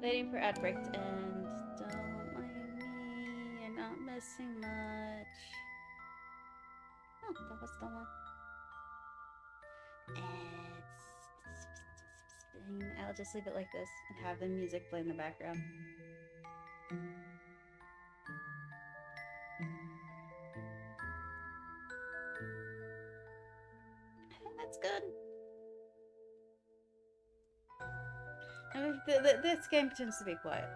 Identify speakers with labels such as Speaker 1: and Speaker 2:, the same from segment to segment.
Speaker 1: Waiting for ad break to end. Don't mind me. You're not missing much. Oh, that was the one. I'll just leave it like this and have the music play in the background. I think that's good. I mean, this game tends to be quiet.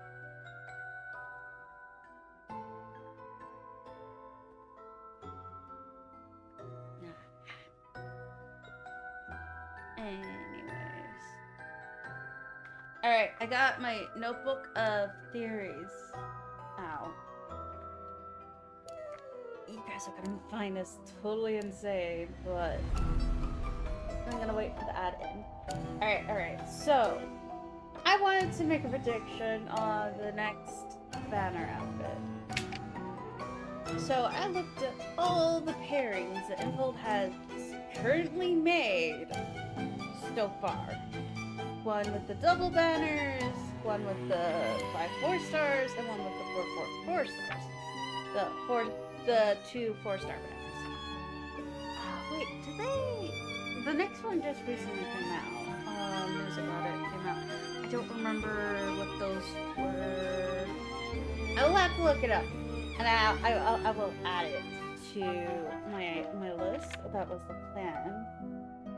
Speaker 1: Anyways. Alright, I got my notebook of theories out. You guys are gonna find this totally insane, but I'm gonna wait for the ad in. Alright, so I wanted to make a prediction on the next banner outfit. So I looked at all the pairings that Infold has currently made so far. One with the double banners, one with the 5 4-stars, and one with the 4 stars. The 2 4-star banners. Wait, did they? The next one just recently came out. News about it came out. I don't remember what those were. I will have to look it up, and I will add it to my list. That was the plan.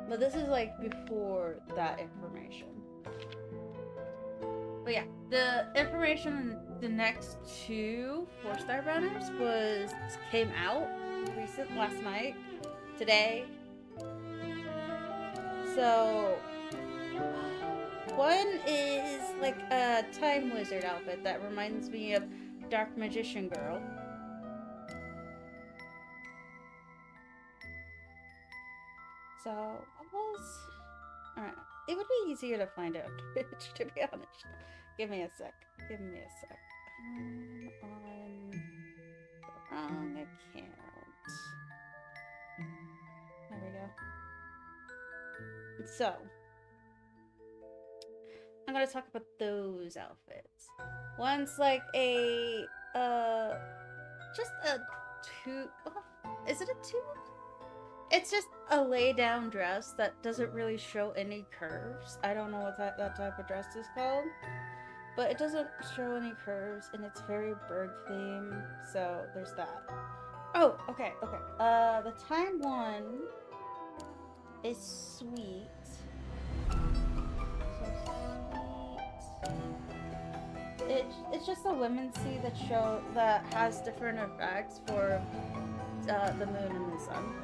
Speaker 1: But this is like before that information. But yeah, the information in the next 2 4-star banners came out last night, today. So one is like a time wizard outfit that reminds me of Dark Magician Girl. So alright. It would be easier to find out, to be honest. Give me a sec. On the wrong account. There we go. So I'm gonna talk about those outfits. One's like a just a two. Is it a two? It's just a lay down dress that doesn't really show any curves. I don't know what that type of dress is called, but it doesn't show any curves, and it's very bird themed. So there's that. Oh, okay. The time one is sweet. It's just a women's tee that has different effects for the moon and the sun.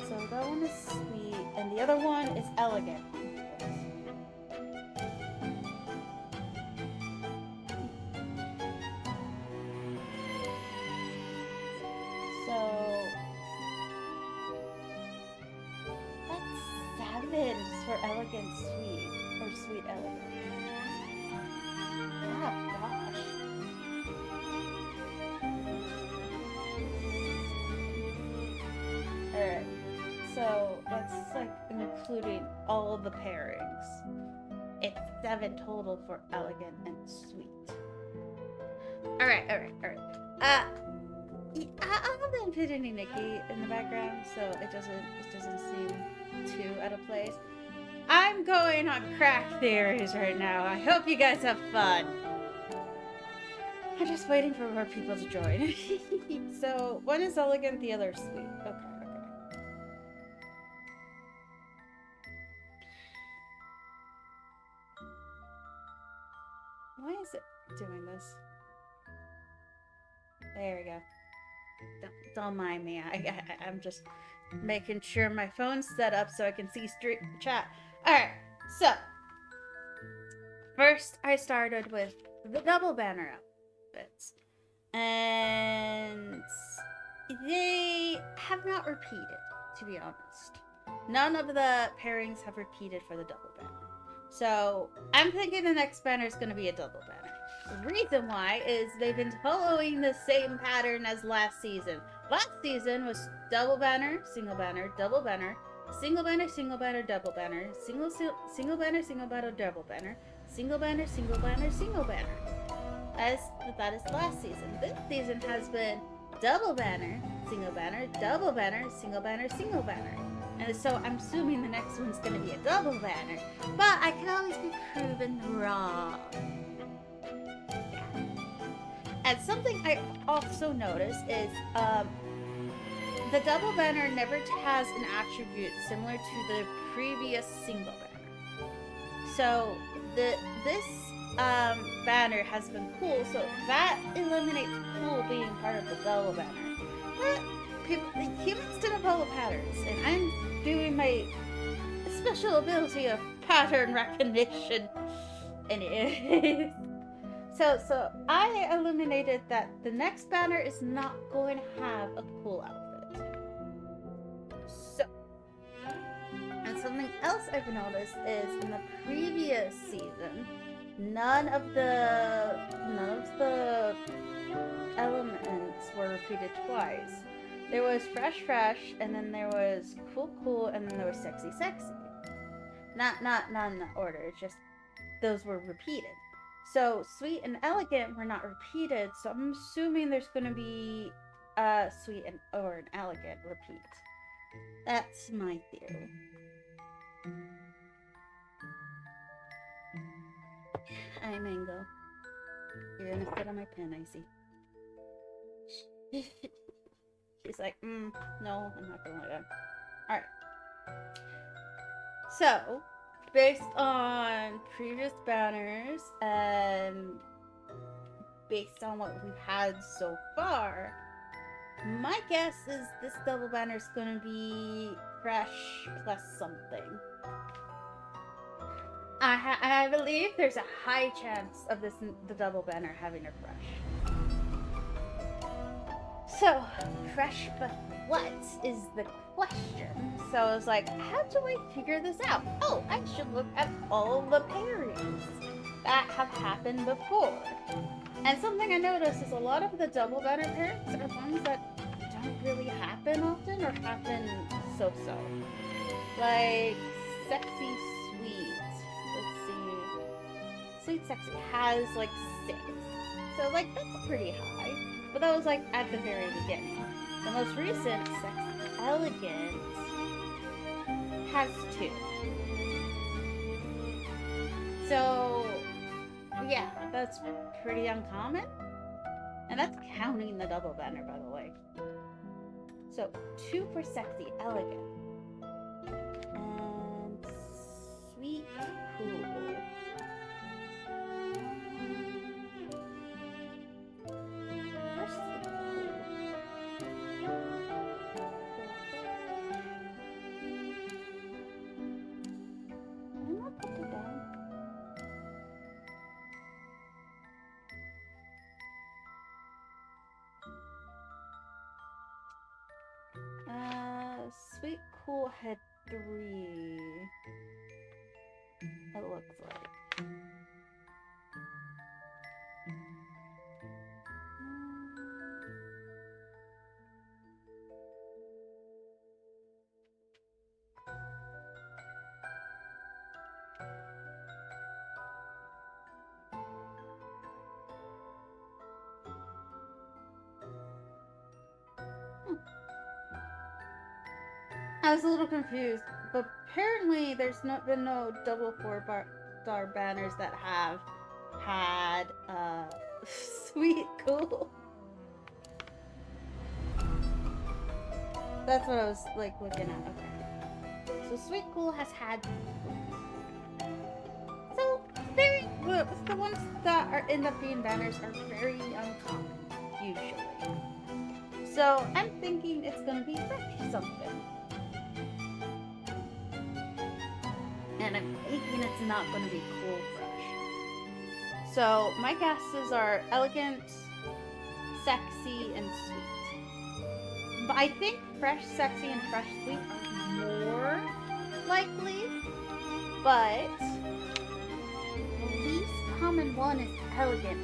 Speaker 1: So that one is sweet, and the other one is elegant. So that's 7 for elegant sweet, or sweet elegant. Oh gosh. Alright, so that's like including all the pairings. It's 7 total for elegant and sweet. Alright. I haven't put any Nikki in the background, so it doesn't seem too out of place. I'm going on crack theories right now. I hope you guys have fun. I'm just waiting for more people to join. So one is elegant, the other is sweet. Okay. Why is it doing this? There we go. Don't mind me. I'm just making sure my phone's set up so I can see straight chat. Alright, so first I started with the double banner outfits. And they have not repeated, to be honest. None of the pairings have repeated for the double banner. So I'm thinking the next banner is going to be a double banner. The reason why is they've been following the same pattern as last season. Last season was double banner, single banner, double banner, single banner, double banner, single banner, double banner, Single banner, single banner, single banner. That is last season. This season has been double banner, single banner, double banner, single banner, single banner. And so I'm assuming the next one's gonna be a double banner. But I can always be proven wrong. Yeah. And something I also noticed is the double banner never has an attribute similar to the previous single banner. So this banner has been cool, so that eliminates cool being part of the double banner. But the humans didn't follow patterns, and I'm doing my special ability of pattern recognition. Anyways. So I eliminated that the next banner is not going to have a cool outfit. So, and something else I've noticed is in the previous season, none of the elements were repeated twice. There was fresh, and then there was cool, and then there was sexy. Not in that order. Just those were repeated. So sweet and elegant were not repeated. So I'm assuming there's going to be sweet or an elegant repeat. That's my theory. Hi, Mango. You're gonna sit on my pen, I see. She's like, no, I'm not gonna let that. Alright. So, based on previous banners and based on what we've had so far, my guess is this double banner is gonna be fresh plus something. I believe there's a high chance of the double banner having a fresh. So, fresh but what is the question? So I was like, how do I figure this out? Oh, I should look at all the pairings that have happened before. And something I noticed is a lot of the double banner pairings are ones that don't really happen often or happen so-so. Like, sexy sweet. Let's see. Sweet sexy has like 6. So like that's pretty high. But that was like at the very beginning. The most recent sexy elegant has 2. So yeah, that's pretty uncommon. And that's counting the double banner, by the way. So 2 for sexy elegant. And sweet cool. Where's sweet cool? I'm not put it down. Sweet cool had 3. It looks like. I was a little confused, but apparently there's not been no double 4-star banners that have had sweet cool. That's what I was like looking at. Okay, so sweet cool has had. So very good. The ones that are end up being banners are very uncommon usually. So I'm thinking it's gonna be fresh something. And I'm thinking it's not going to be cool fresh. So my guesses are elegant, sexy, and sweet. But I think fresh, sexy, and fresh sweet are more likely. But the least common one is elegant.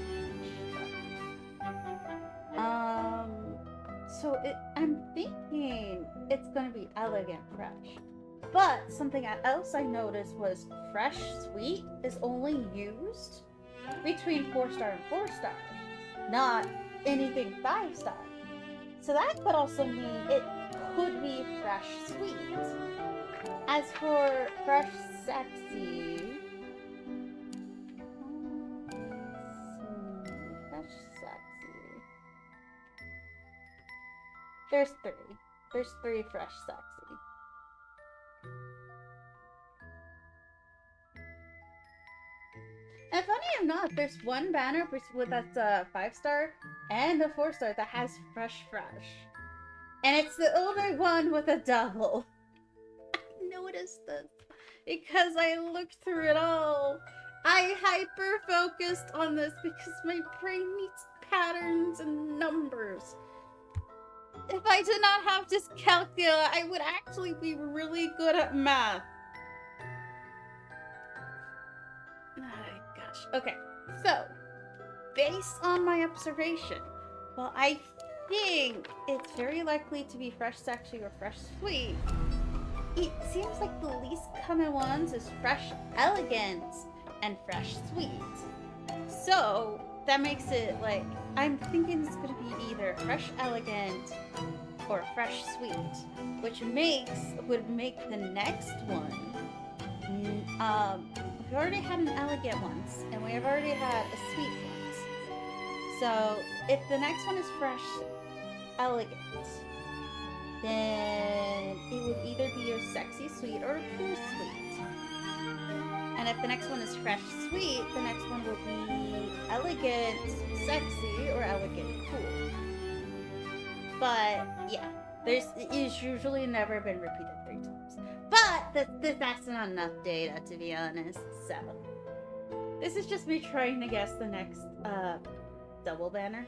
Speaker 1: So I'm thinking it's going to be elegant fresh. But something else I noticed was fresh sweet is only used between 4-star and 4 stars, not anything 5-star. So that could also mean it could be fresh sweet. As for fresh sexy, fresh sexy. There's 3. There's 3 fresh sexy. And funny enough, there's one banner that's a 5-star and a 4-star that has fresh. And it's the only one with a double. I noticed this because I looked through it all. I hyper-focused on this because my brain needs patterns and numbers. If I did not have dyscalculia, I would actually be really good at math. Oh gosh. Okay, so based on my observation, well, I think it's very likely to be fresh sexy or fresh sweet. It seems like the least common ones is fresh elegant and fresh sweet. So that makes it like, I'm thinking it's gonna be either fresh elegant or fresh sweet, which would make the next one. We've already had an elegant once, and we have already had a sweet once. So if the next one is fresh elegant, then it would either be your sexy sweet or a pure sweet. And if the next one is fresh sweet, the next one will be elegant sexy or elegant cool. But yeah, it's usually never been repeated 3 times. But that's not enough data, to be honest. So this is just me trying to guess the next double banner.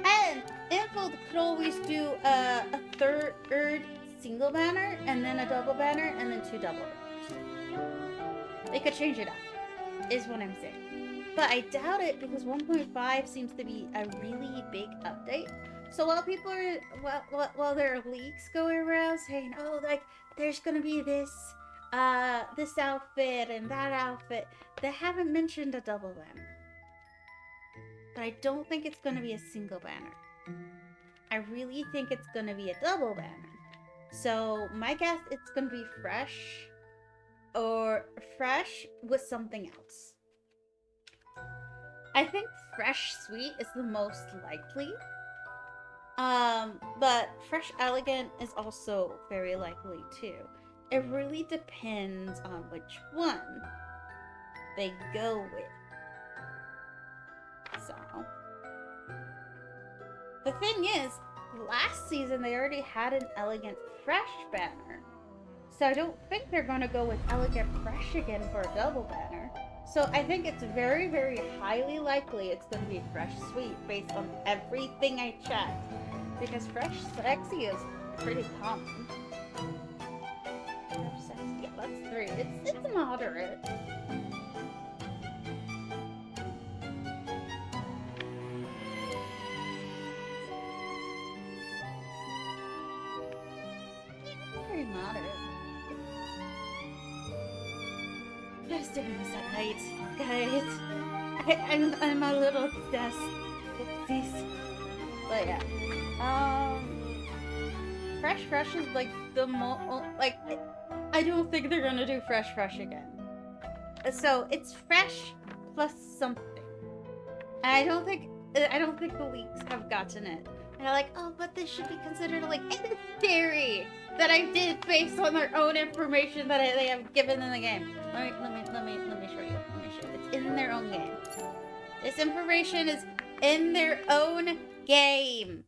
Speaker 1: And Info could always do a third single banner, and then a double banner, and then 2 double banners. They could change it up, is what I'm saying. But I doubt it, because 1.5 seems to be a really big update. So while people are, while there are leaks going around saying, oh, like, there's gonna be this outfit and that outfit, they haven't mentioned a double banner. But I don't think it's gonna be a single banner. I really think it's gonna be a double banner. So my guess, it's gonna be fresh, or fresh with something else. I think fresh sweet is the most likely. But fresh elegant is also very likely too. It really depends on which one they go with. So, the thing is, last season they already had an elegant fresh banner. So I don't think they're gonna go with elegant fresh again for a double banner. So I think it's very, very highly likely it's gonna be fresh sweet based on everything I checked. Because fresh sexy is pretty common. Fresh sexy, yeah, that's 3. It's moderate. Very moderate. Just doing this at night, guys. I'm a little obsessed. Oopsies. But yeah. Fresh is like the like, I don't think they're gonna do fresh again. So it's fresh plus something. And I don't think the leaks have gotten it. And they're like, oh, but this should be considered like a theory that I did based on their own information that they have given in the game. Let me show you. It's in their own game. This information is in their own game.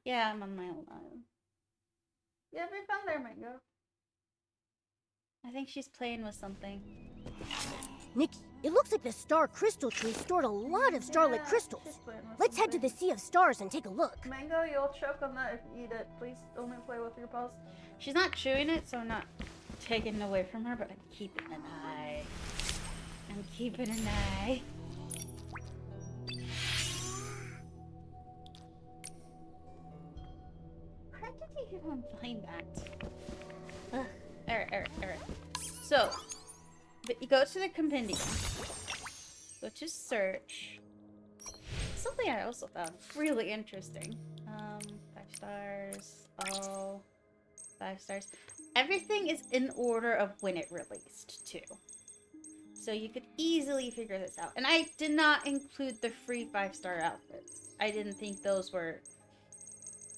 Speaker 1: Yeah, I'm on my own island. Yeah, we found their Mango. I think she's playing with something.
Speaker 2: Nikki, it looks like the star crystal tree stored a lot of starlit crystals. Let's head to the Sea of Stars and take a look.
Speaker 1: Mango, you'll choke on that if you eat it. Please only play with your paws. She's not chewing it, so I'm not taking it away from her, but I'm keeping an eye. I'm keeping an eye. do you even find that? Ugh. Alright. So, you go to the compendium. Go to search. Something I also found really interesting. 5 stars. All 5 stars. Everything is in order of when it released, too. So you could easily figure this out. And I did not include the free 5-star outfits. I didn't think those were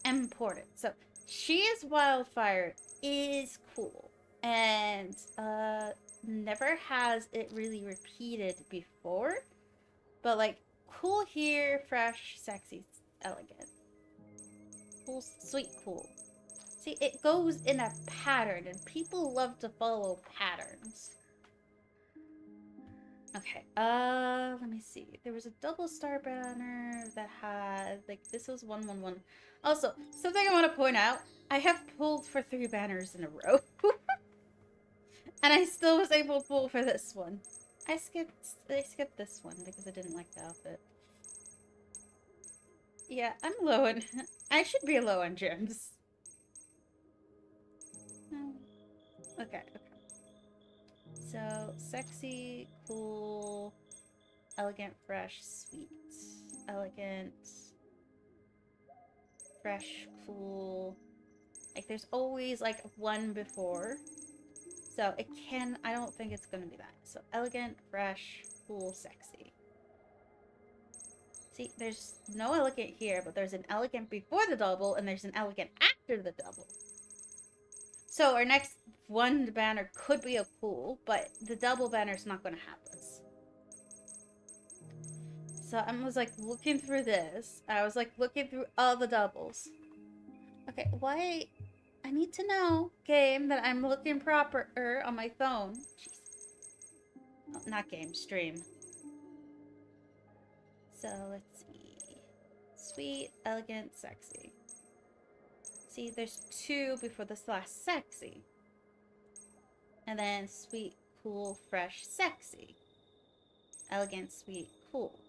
Speaker 1: important. So, She is Wildfire is cool. And, never has it really repeated before. But, like, cool here, fresh, sexy, elegant. Cool, sweet, cool. See, it goes in a pattern, and people love to follow patterns. Okay, let me see. There was a double star banner that had, like, this was 111. Also, something I want to point out, I have pulled for 3 banners in a row. And I still was able to pull for this one. I skipped this one because I didn't like the outfit. Yeah, I'm low on... I should be low on gems. Okay. So, sexy, cool, elegant, fresh, sweet. Elegant, fresh, cool. Like, there's always, like, one before. So, I don't think it's gonna be that. So, elegant, fresh, cool, sexy. See, there's no elegant here, but there's an elegant before the double, and there's an elegant after the double. So, our next one banner could be a cool, but the double banner's not gonna have this. So, I was, like, looking through this. I was, like, looking through all the doubles. Okay, why... I need to know, game, that I'm looking proper on my phone. Jeez. Oh, not game, stream. So, let's see. Sweet, elegant, sexy. See, there's 2 before this last sexy. And then sweet, cool, fresh, sexy. Elegant, sweet, cool.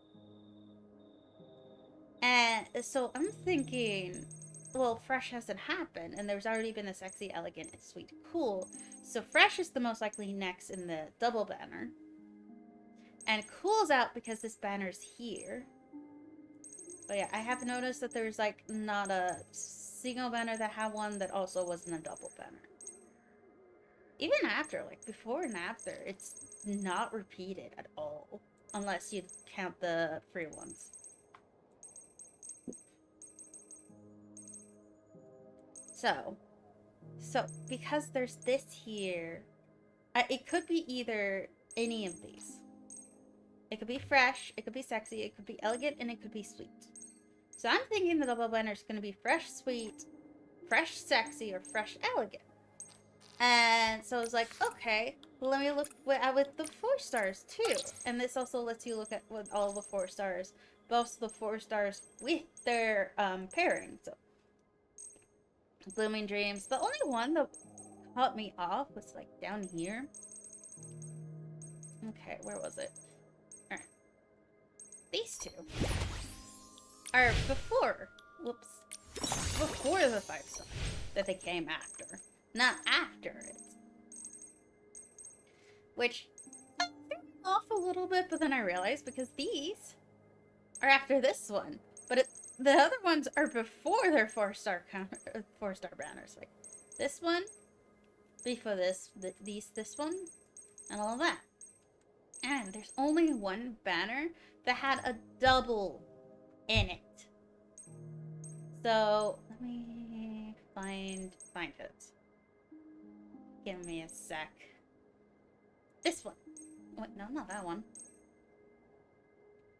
Speaker 1: And so I'm thinking... Well, fresh hasn't happened, and there's already been a sexy, elegant, and sweet, cool. So fresh is the most likely next in the double banner. And cool's out because this banner's here. But yeah, I have noticed that there's, like, not a single banner that had one that also wasn't a double banner. Even after, like, before and after, it's not repeated at all. Unless you count the free ones. So, because there's this here, it could be either any of these. It could be fresh, it could be sexy, it could be elegant, and it could be sweet. So I'm thinking the double banner is going to be fresh, sweet, fresh, sexy, or fresh, elegant. And so I was like, okay, let me look with the 4 stars too. And this also lets you look at with all the 4 stars, both the 4 stars with their pairing. So Blooming Dreams. The only one that caught me off was, like, down here. Okay, where was it? Alright. These 2 are before. Whoops. Before the 5 star that they came after. Not after it. Which threw me off a little bit, but then I realized because these are after this one. But the other ones are before their 4-star banners. Like this one, before this one, and all of that. And there's only one banner that had a double in it. So let me find it. Give me a sec. This one. Wait, no, not that one.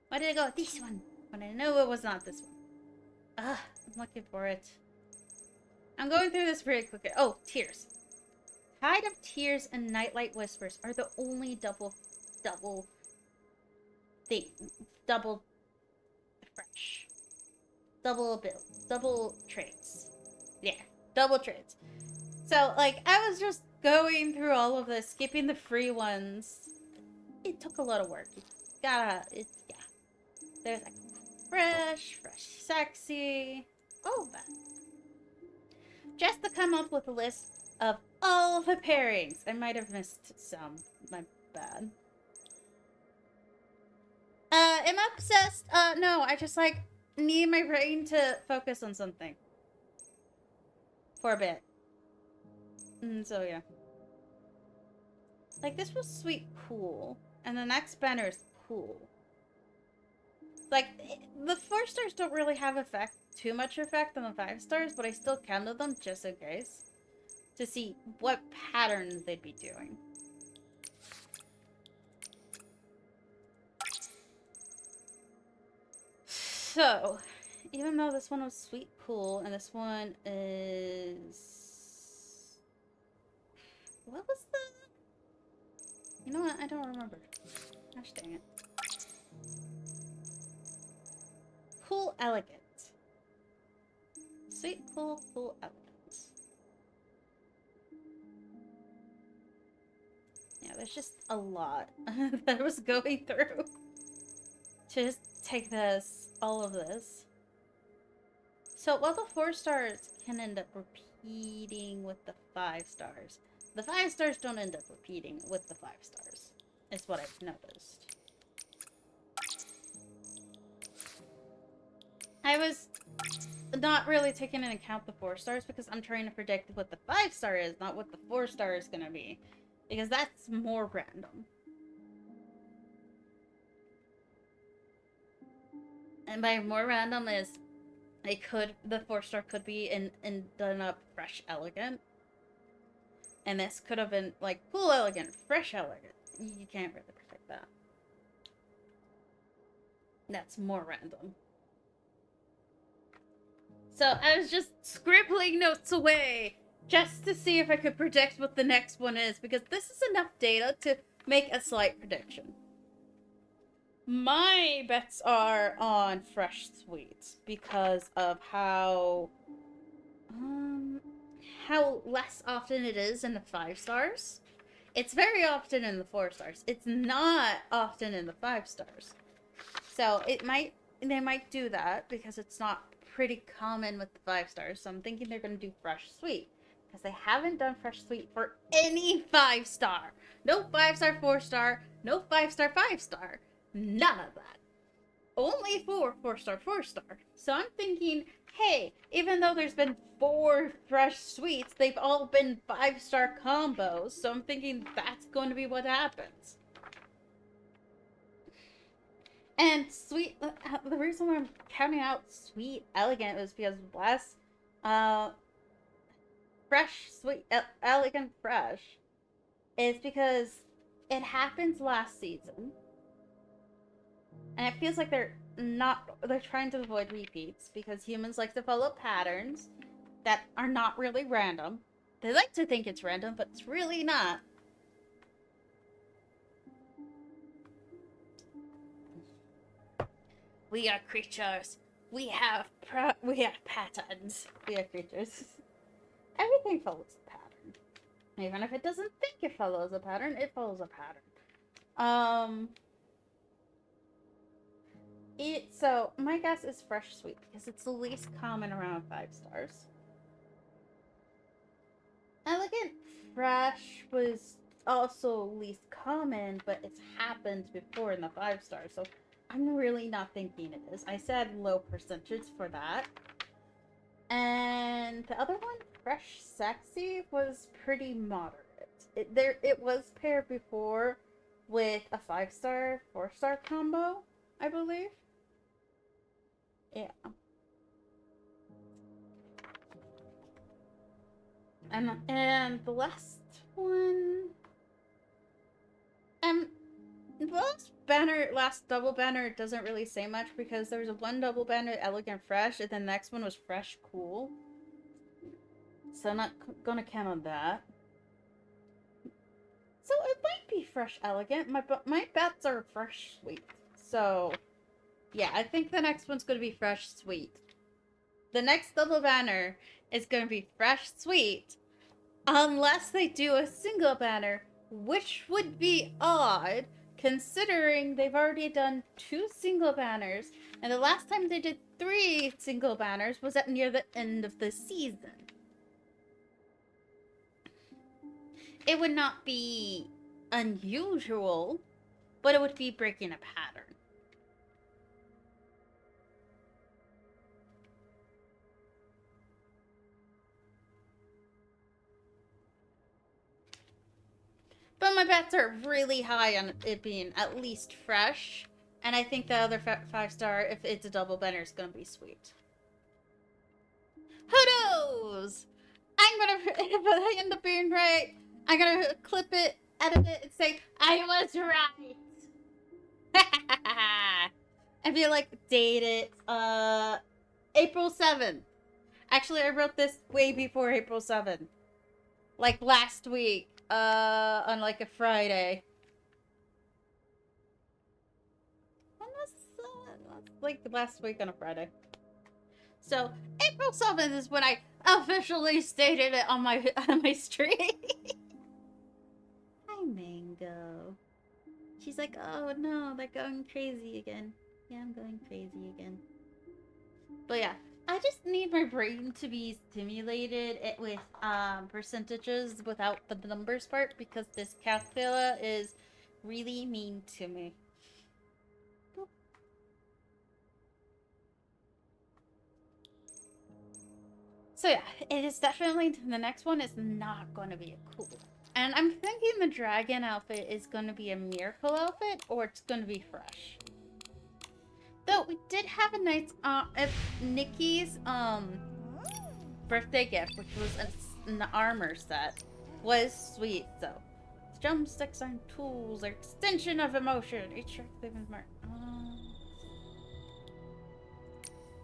Speaker 1: Why did I go with this one? When I knew it was not this one. I'm looking for it. I'm going through this very quickly. Oh, Tears. Tide of Tears and Nightlight Whispers are the only double fresh. Double traits. Yeah, double traits. So, like, I was just going through all of this, skipping the free ones. It took a lot of work. Yeah. There's, like, fresh, sexy, all of that. just to come up with a list of all the pairings. I might have missed some. My bad. Am I obsessed? No, I just, like, need my brain to focus on something. For a bit. So, yeah. Like, this was sweet cool. And the next banner is cool. Like, the 4 stars don't really have too much effect on the 5 stars, but I still counted them just in case. To see what patterns they'd be doing. So, even though this one was sweet cool, and this one is... What was the... You know what? I don't remember. Gosh dang it. Cool elegant. Sweet, cool, elegant. Yeah, there's just a lot that I was going through. To just take this, all of this. So while the 4 stars can end up repeating with the 5 stars, the 5 stars don't end up repeating with the 5 stars. Is what I've noticed. I was not really taking into account the 4 stars because I'm trying to predict what the 5 star is, not what the 4 star is gonna be. Because that's more random. And by more random is the 4 star could be in done up fresh elegant. And this could have been like cool elegant, fresh elegant. You can't really predict that. That's more random. So I was just scribbling notes away just to see if I could predict what the next one is, because this is enough data to make a slight prediction. My bets are on fresh sweets because of how less often it is in the 5 stars. It's very often in the 4 stars. It's not often in the 5 stars. So they might do that because it's not pretty common with the 5 stars. So I'm thinking they're going to do fresh sweet because they haven't done fresh sweet for any 5 star. No 5 star, 4 star, no 5 star, 5 star. None of that. Only 4 star, 4 star. So I'm thinking, hey, even though there's been 4 fresh sweets, they've all been 5 star combos. So I'm thinking that's going to be what happens. And sweet, the reason why I'm counting out sweet elegant was because fresh, sweet, elegant, fresh is because it happens last season. And it feels like they're trying to avoid repeats because humans like to follow patterns that are not really random. They like to think it's random, but it's really not. We are creatures. We have patterns. We are creatures. Everything follows a pattern. Even if it doesn't think it follows a pattern, it follows a pattern. So my guess is fresh sweet because it's the least common around 5 stars. Elegant fresh was also least common, but it's happened before in the 5 stars, so I'm really not thinking it is. I said low percentage for that. And the other one, fresh sexy, was pretty moderate. It was paired before with a 5 star, 4 star combo, I believe. Yeah. And the last one, the last double banner doesn't really say much because there's one double banner, elegant fresh, and the next one was fresh cool. So I'm not gonna count on that. So it might be fresh elegant. My bets are fresh sweet. So yeah, I think the next one's gonna be fresh sweet. The next double banner is gonna be fresh sweet, unless they do a single banner, which would be odd, considering they've already done 2 single banners, and the last time they did 3 single banners was at near the end of the season. it would not be unusual, but it would be breaking a pattern. But my bets are really high on it being at least fresh. And I think the other 5-star, if it's a double banner, is going to be sweet. Who knows? I'm going to, if I end up being right, I'm going to clip it, edit it, and say, I was right. And be like, date it, April 7th. Actually, I wrote this way before April 7th. Like last week, on like a Friday. When was like last week on a Friday. So April 7th is when I officially stated it on my stream. Hi, Mango. She's like, oh no, they're going crazy again. Yeah, I'm going crazy again. But yeah, I just need my brain to be stimulated with percentages without the numbers part because this calculator is really mean to me. So yeah, it is definitely, the next one is not going to be a cool. And I'm thinking the dragon outfit is going to be a miracle outfit or it's going to be fresh. Though we did have a nice Nikki's birthday gift, which was an armor set, was sweet. So drumsticks and tools are extension of emotion. Each living mark.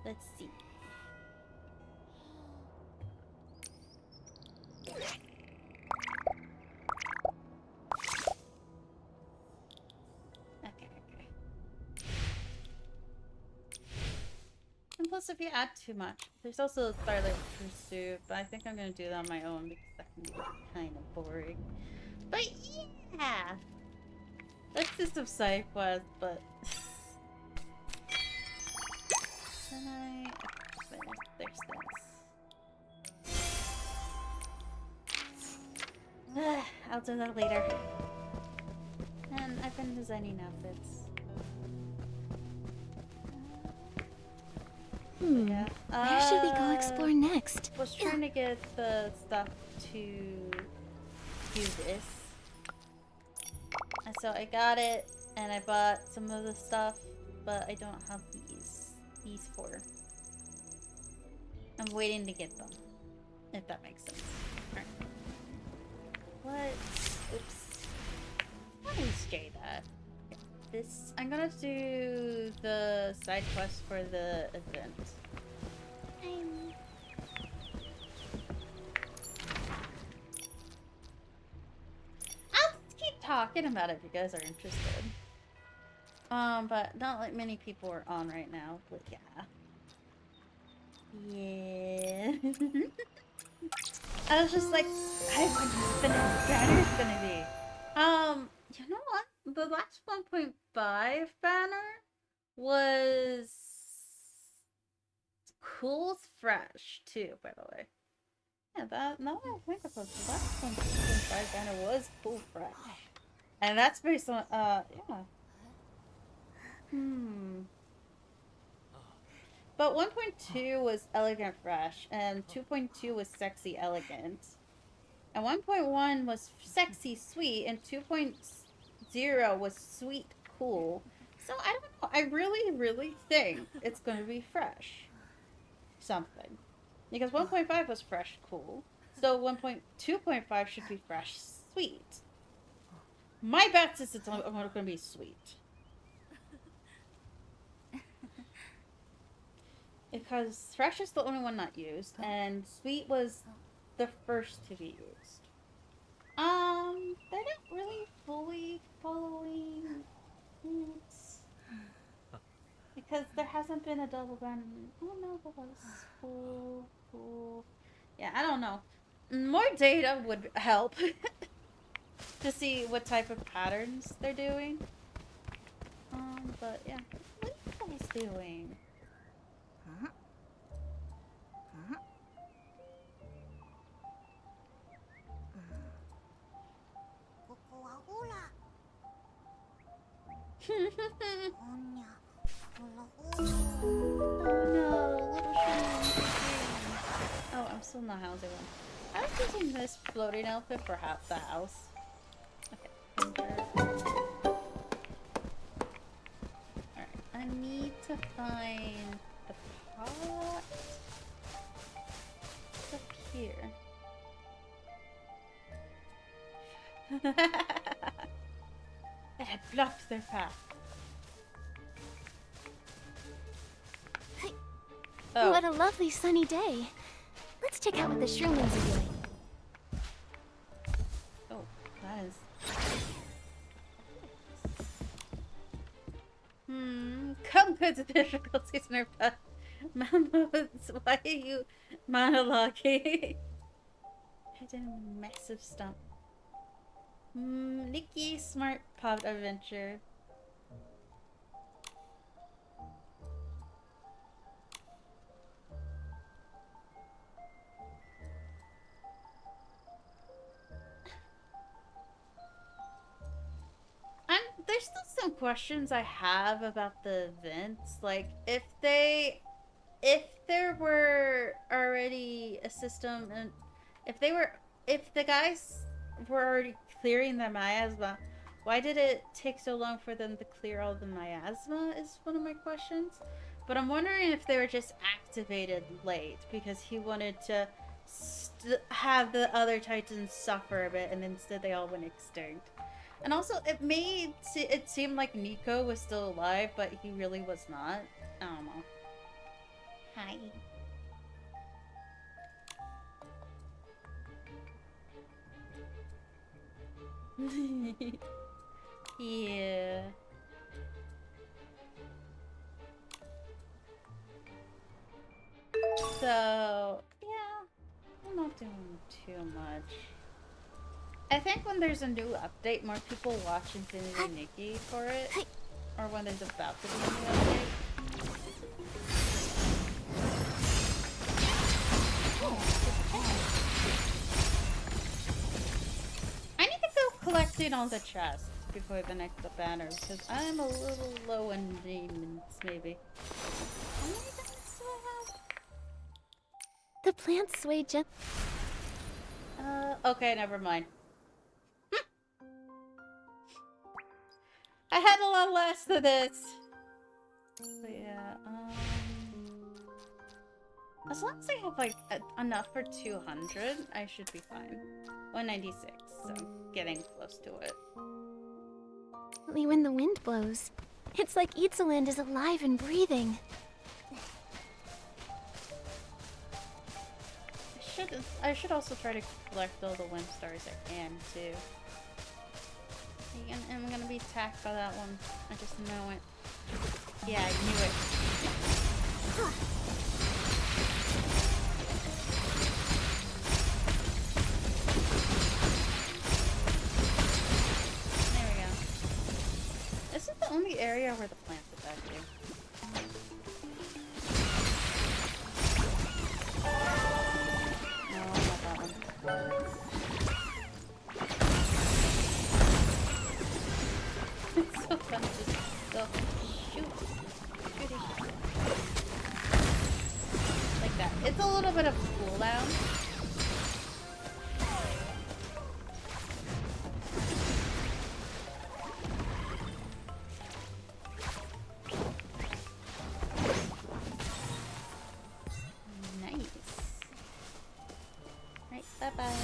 Speaker 1: Let's see. Okay. And plus, if you add too much, there's also Starlight Pursuit, but I think I'm gonna do that on my own because that can be kind of boring. But yeah, let's do some side quests. But then there's this. I'll do that later. And I've been designing outfits. Yeah.
Speaker 2: Where should we go explore next?
Speaker 1: Was trying to get the stuff to do this. And so I got it, and I bought some of the stuff, but I don't have these four. I'm waiting to get them, if that makes sense. Alright. What? Oops. How do we say that? This, I'm gonna do the side quest for the event. I'll keep talking about it if you guys are interested. But not like many people are on right now, but yeah. Yeah. I was just like, I wonder what the next banner's gonna be. You know what? The last 1.5 banner was cool fresh too, by the way. Yeah, that, now that I think about it, the last 1.5 banner was cool fresh. And that's based on yeah. But 1.2 was elegant fresh, and 2.2 was sexy elegant. And 1.1 was sexy sweet, and 2.0 was sweet cool. So I don't know. I really think it's going to be fresh something. Because 1.5 was fresh cool. So 2.5 should be fresh sweet. My bet is it's going to be sweet. Because fresh is the only one not used, and sweet was the first to be used. They're not really fully following it. Because there hasn't been a double banner. Oh no, that was cool. Yeah, I don't know. More data would help to see what type of patterns they're doing. But yeah. What are you guys doing? Oh no, little Shannon. Oh, I'm still not housing one. I was using this floating outfit for half the house. Okay. Alright, I need to find the pot. It's up here. It had blocked their path. Oh.
Speaker 2: What a lovely sunny day. Let's check out what the shroomlings are doing.
Speaker 1: Oh, that is... Come good to difficulties in our path. Mammoths, why are you monologuing? I did a massive stump. Nikki, smart pod adventure. There's still some questions I have about the events. Like, if there were already a system, and if the guys were already clearing their miasma, why did it take so long for them to clear all the miasma is one of my questions. But I'm wondering if they were just activated late because he wanted to have the other Titans suffer a bit, and instead they all went extinct. And also, it made it seem like Nico was still alive, but he really was not. I don't know. Hi. Yeah. So, yeah. I'm not doing too much. I think when there's a new update, more people watch Infinity Nikki for it. Or when there's about to be a new update. I need to go collecting all the chests before the next banner, because I'm a little low on demons, maybe. How many diamonds do I have?
Speaker 2: The plants sway gently.
Speaker 1: Okay, never mind. I had a lot less than this. But yeah, as long as I have, like, enough for 200, I should be fine. 196, so I'm getting close to it.
Speaker 2: When the wind blows, it's like Itzaland is alive and breathing.
Speaker 1: I should also try to collect all the wind stars I can, too. I'm gonna be attacked by that one. I just know it. Yeah, I knew it. There we go. This is the only area where the plants attack you. No, not that one. It's so fun to just go shoot. Like that. It's a little bit of a cooldown. Nice. Right, bye-bye.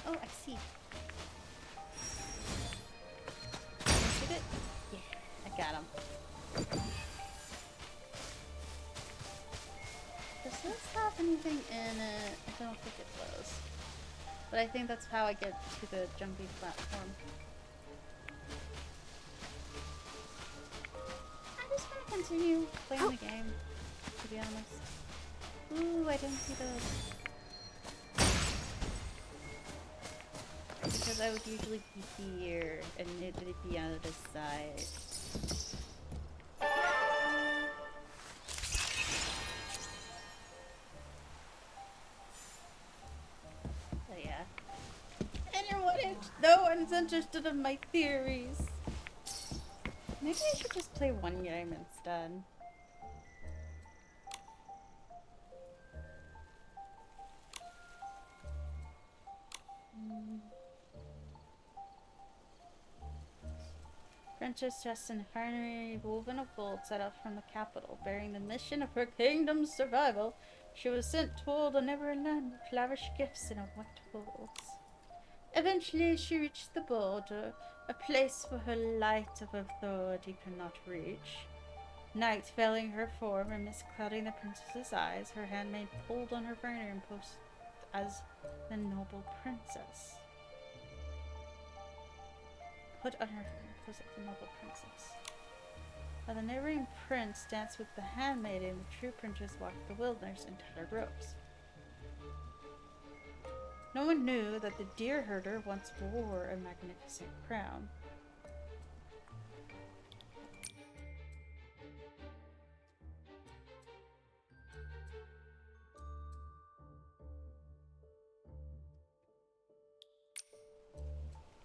Speaker 1: Oh, I see. Shoot it? Yeah, I got him. Does this have anything in it? I don't think it does. But I think that's how I get to the jumping platform. I'm just gonna continue playing the game, to be honest. Ooh, I didn't see those. Because I would usually be here, and it would be on the side. No one's interested in my theories. Maybe I should just play one game instead. Princess dressed in finery woven of gold set out from the capital, bearing the mission of her kingdom's survival. She was sent toward a never-land with lavish gifts in a white halls. Eventually, she reached the border, a place where her light of authority could not reach. Night veiling her form and mist clouding the princess's eyes, her handmaid pulled on her burner and posed as the noble princess. Put on her pose as the noble princess. While the neighboring prince danced with the handmaiden, the true princess walked the wilderness in tattered robes. No one knew that the deer herder once wore a magnificent crown.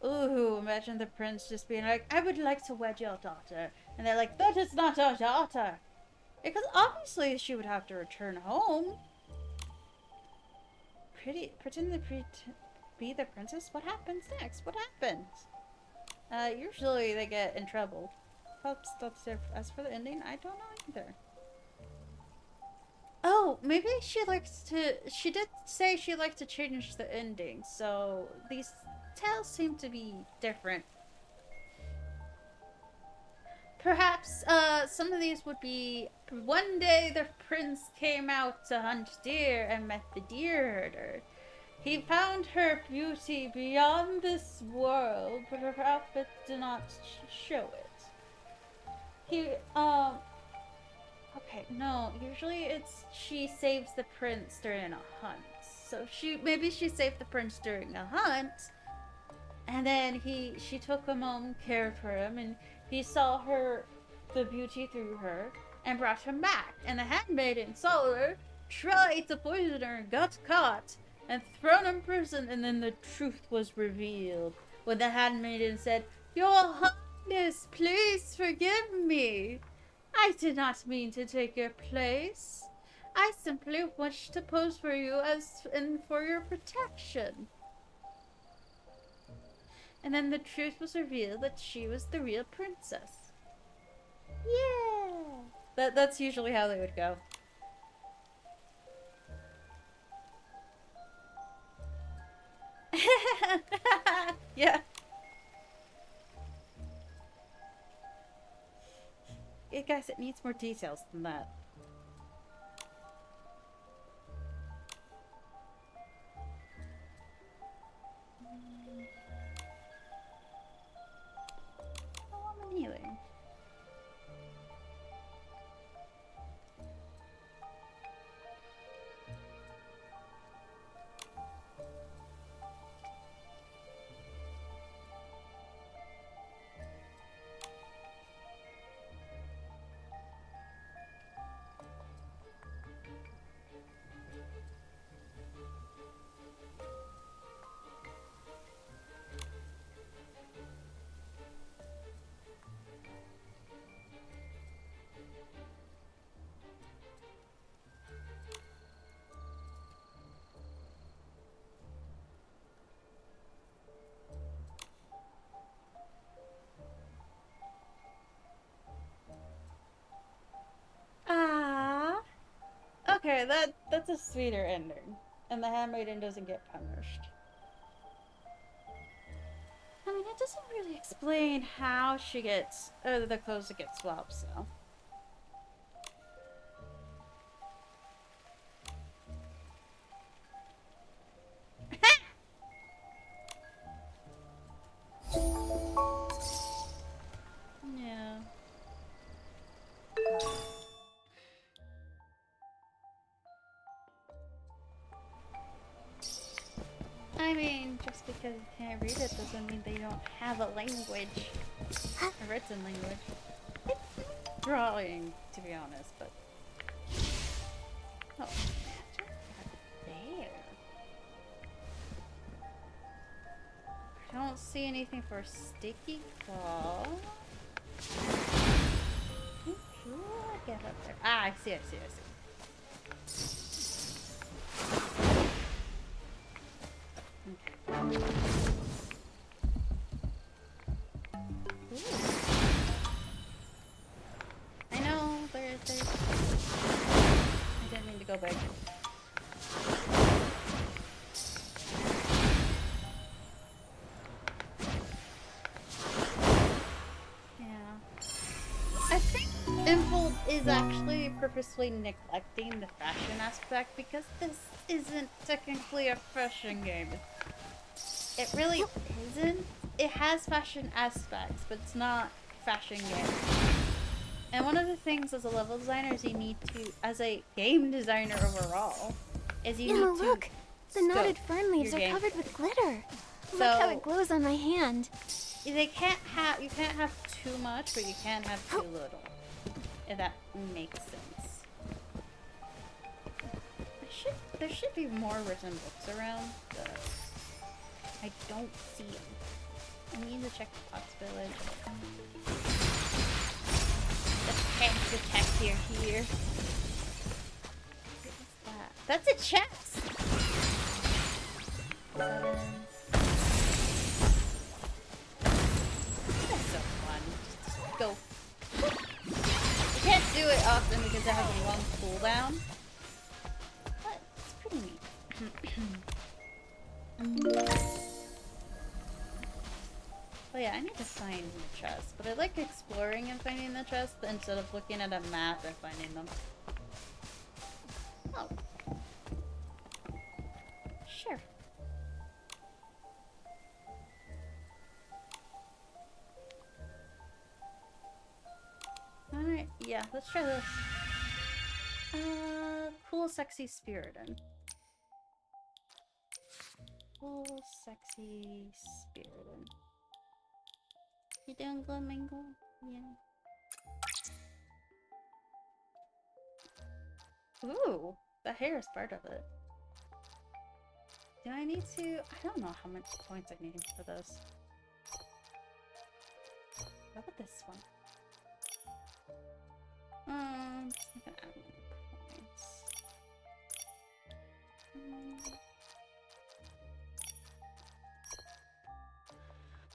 Speaker 1: Ooh, imagine the prince just being like, I would like to wed your daughter. And they're like, that is not our daughter. Because obviously she would have to return home. Pretend to be the princess? What happens next? What happens? Usually they get in trouble. As for the ending, I don't know either. Oh, maybe she likes to... She did say she liked to change the ending, so these tales seem to be different. Perhaps, some of these would be... One day the prince came out to hunt deer and met the deer herder. He found her beauty beyond this world, but her outfit did not show it. He, okay, no, usually it's she saves the prince during a hunt. So maybe she saved the prince during a hunt, and then she took him home, cared for him, and he saw the beauty through her, and brought him back. And the handmaiden saw her, tried to poison her, got caught, and thrown in prison, and then the truth was revealed. When the handmaiden said, Your Highness, please forgive me. I did not mean to take your place. I simply wished to pose for you and for your protection. And then the truth was revealed that she was the real princess. Yeah! That's usually how they would go. Yeah. Guys, it needs more details than that. Oh, I'm healing. Ah. Okay, that's a sweeter ending. And the handmaiden doesn't get punished. I mean, it doesn't really explain how she gets, the clothes that get swapped, so. Yeah. I mean, just because you can't read it doesn't mean they don't have a language. A written language. It's drawing, to be honest, but... Oh, magic? There. don't see anything for sticky ball. Get up there. Ah, I see. Okay. Ooh. I know, there's... I didn't mean to go big. I think Impulse is actually purposely neglecting the fashion aspect because this isn't technically a fashion game. It really isn't. It has fashion aspects, but it's not a fashion game. And one of the things as a level designer is you need to, as a game designer overall, is you need to
Speaker 3: look! The knotted fern leaves are covered with glitter.
Speaker 1: So,
Speaker 3: look how it glows on my hand.
Speaker 1: You can't have too much, but you can have too little. If that makes sense. There should be more written books around, but I don't see them. I need to check the Fox Village. The text here. What's that? That's a chest! 7. That's so fun. Just go. You can't do it often because it has a long cooldown. But it's pretty neat. Well, yeah, I need to find the chest, but I like exploring and finding the chest instead of looking at a map and finding them. Oh. Sure. Alright, yeah, let's try this. Cool, sexy Spirited. Cool, sexy Spirited. You doing good, Mingle? Yeah. Ooh, the hair is part of it. Do I need to? I don't know how much points I need for this. How about this one? I'm gonna add points.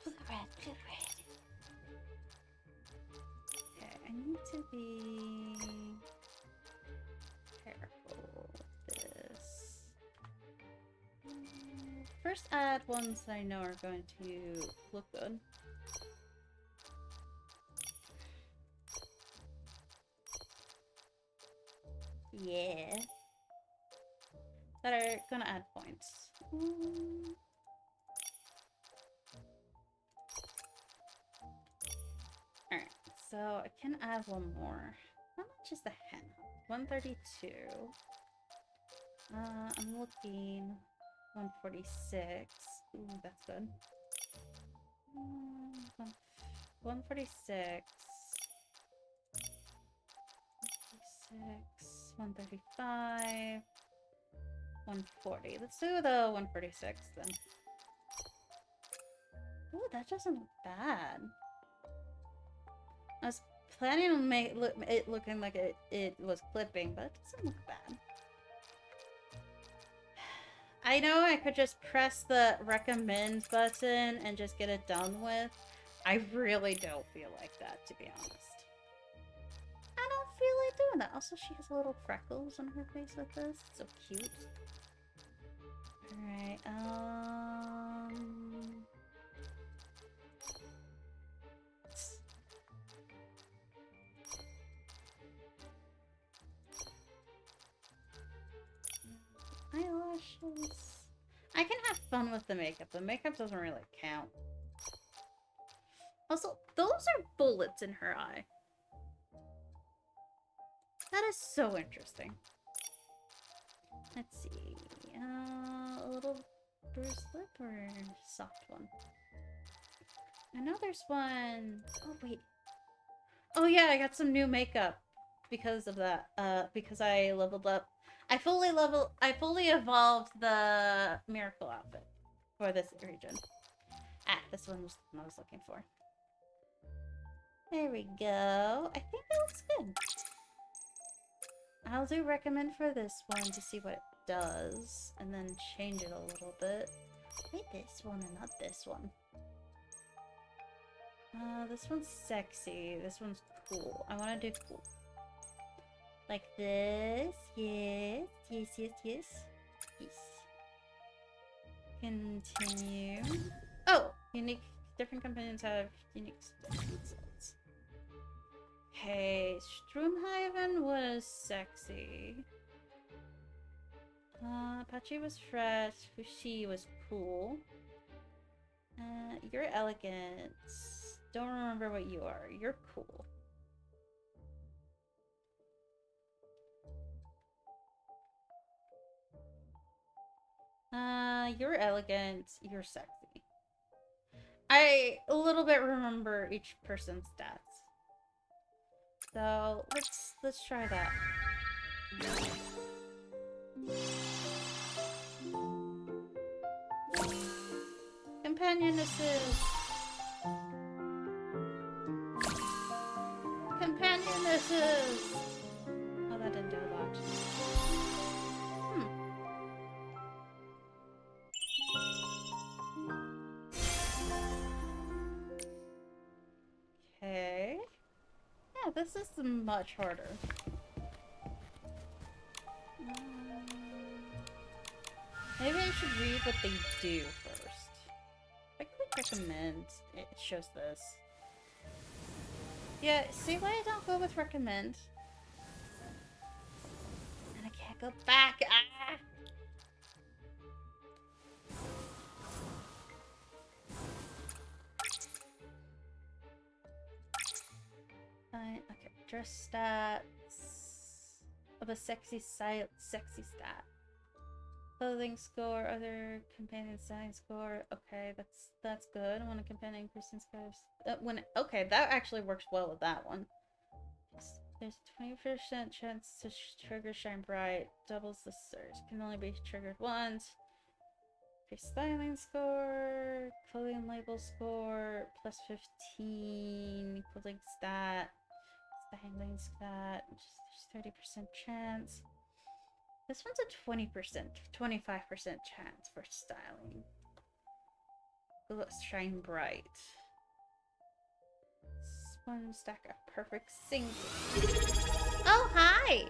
Speaker 1: Blue red. Okay, I need to be careful with this. First add ones I know are going to look good. Yeah. That are gonna add points. Alright, so I can add one more. How much is the hen? 132. I'm looking 146. Ooh, that's good. 146. 135. 140. Let's do the 146 then. Ooh, that doesn't look bad. I was planning on it looking like it was clipping, but it doesn't look bad. I know I could just press the recommend button and just get it done with. I really don't feel like that, to be honest. I don't feel like doing that. Also, she has little freckles on her face with this. So cute. Alright, eyelashes. I can have fun with the makeup. The makeup doesn't really count. Also, those are bullets in her eye. That is so interesting. Let's see. A little bruised lip or soft one? I know there's one. Oh, wait. Oh, yeah, I got some new makeup because of that. Because I leveled up. I fully evolved the miracle outfit for this region. this one was the one I was looking for. There we go. I think that looks good. I'll do recommend for this one to see what it does, and then change it a little bit. Maybe this one and not this one. This one's sexy. This one's cool. I want to do cool. Like this. Yes. Yes, yes, yes. Yes. Continue. Oh! Unique. Different companions have unique results. Okay. Stroomhaven was sexy. Apache was fresh. Fushi was cool. You're elegant. Don't remember what you are. You're cool. You're elegant. You're sexy. I a little bit remember each person's stats. So let's try that. Companion assist. Companion assist. Oh, that didn't do a lot. Okay. Yeah, this is much harder. Maybe I should read what they do first. If I click recommend, it shows this. Yeah, see why I don't go with recommend? And I can't go back! Ah! Fine, okay. Dress stats of a sexy stat. Clothing score, other companion styling score. Okay, that's good. When a companion person scores, okay, that actually works well with that one. There's a 20% chance to trigger Shine Bright. Doubles the surge. Can only be triggered once. Your styling score, clothing label score, plus 15. Clothing stat, styling stat. There's 30% chance. This one's a 20%, 25% chance for styling. Let's Shine Bright. This one stack a perfect single. Oh, hi!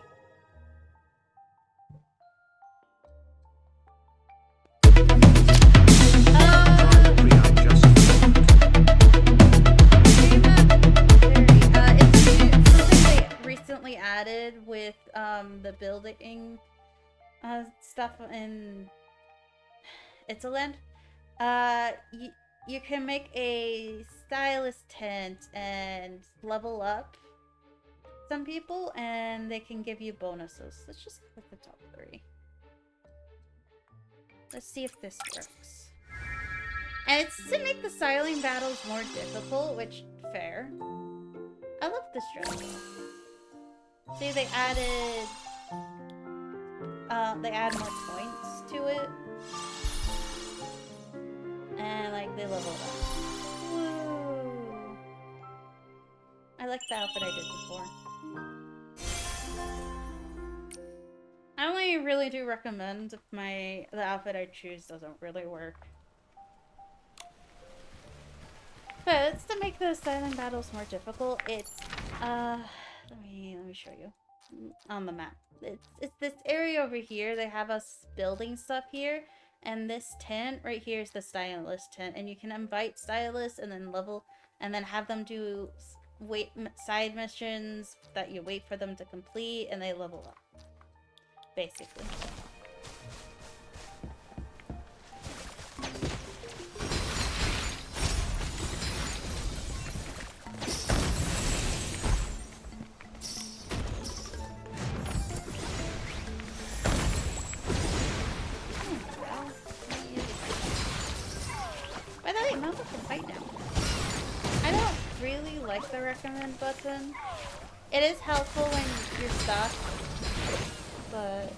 Speaker 1: It's something they recently added with the building stuff in Italand. You can make a stylist tent and level up some people, and they can give you bonuses. Let's just click the top 3. Let's see if this works. And it's to make the styling battles more difficult, which, fair. I love this dress though. See, they add more points to it. And, like, they level up. Woo! I like the outfit I did before. I only really do recommend if the outfit I choose doesn't really work. But it's to make the styling battles more difficult. It's let me show you on the map. It's this area over here. They have us building stuff here, and this tent right here is the stylist tent, and you can invite stylists and then have them do side missions that you wait for them to complete, and they level up, basically. By the way, Mount can fight now. I don't really like the recommend button. It is helpful when you're stuck, but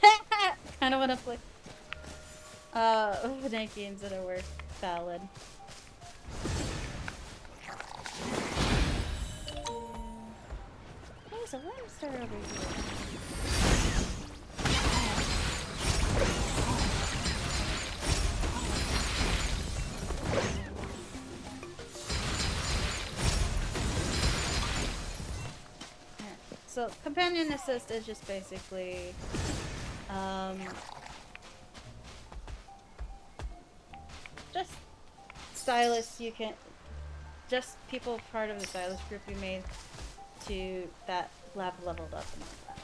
Speaker 1: yeah. Kind of want to play. Nikki instead of work. Valid. There's a monster over here. So, companion assist is just basically, just stylists you can, just people part of the stylist group you made to that leveled up and all that.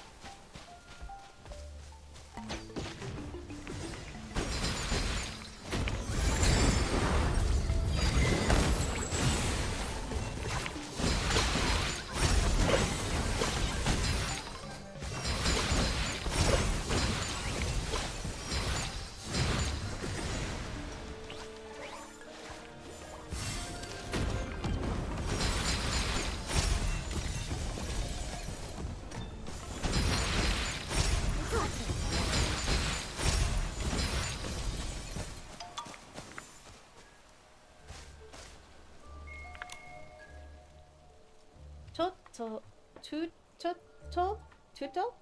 Speaker 1: Tuto?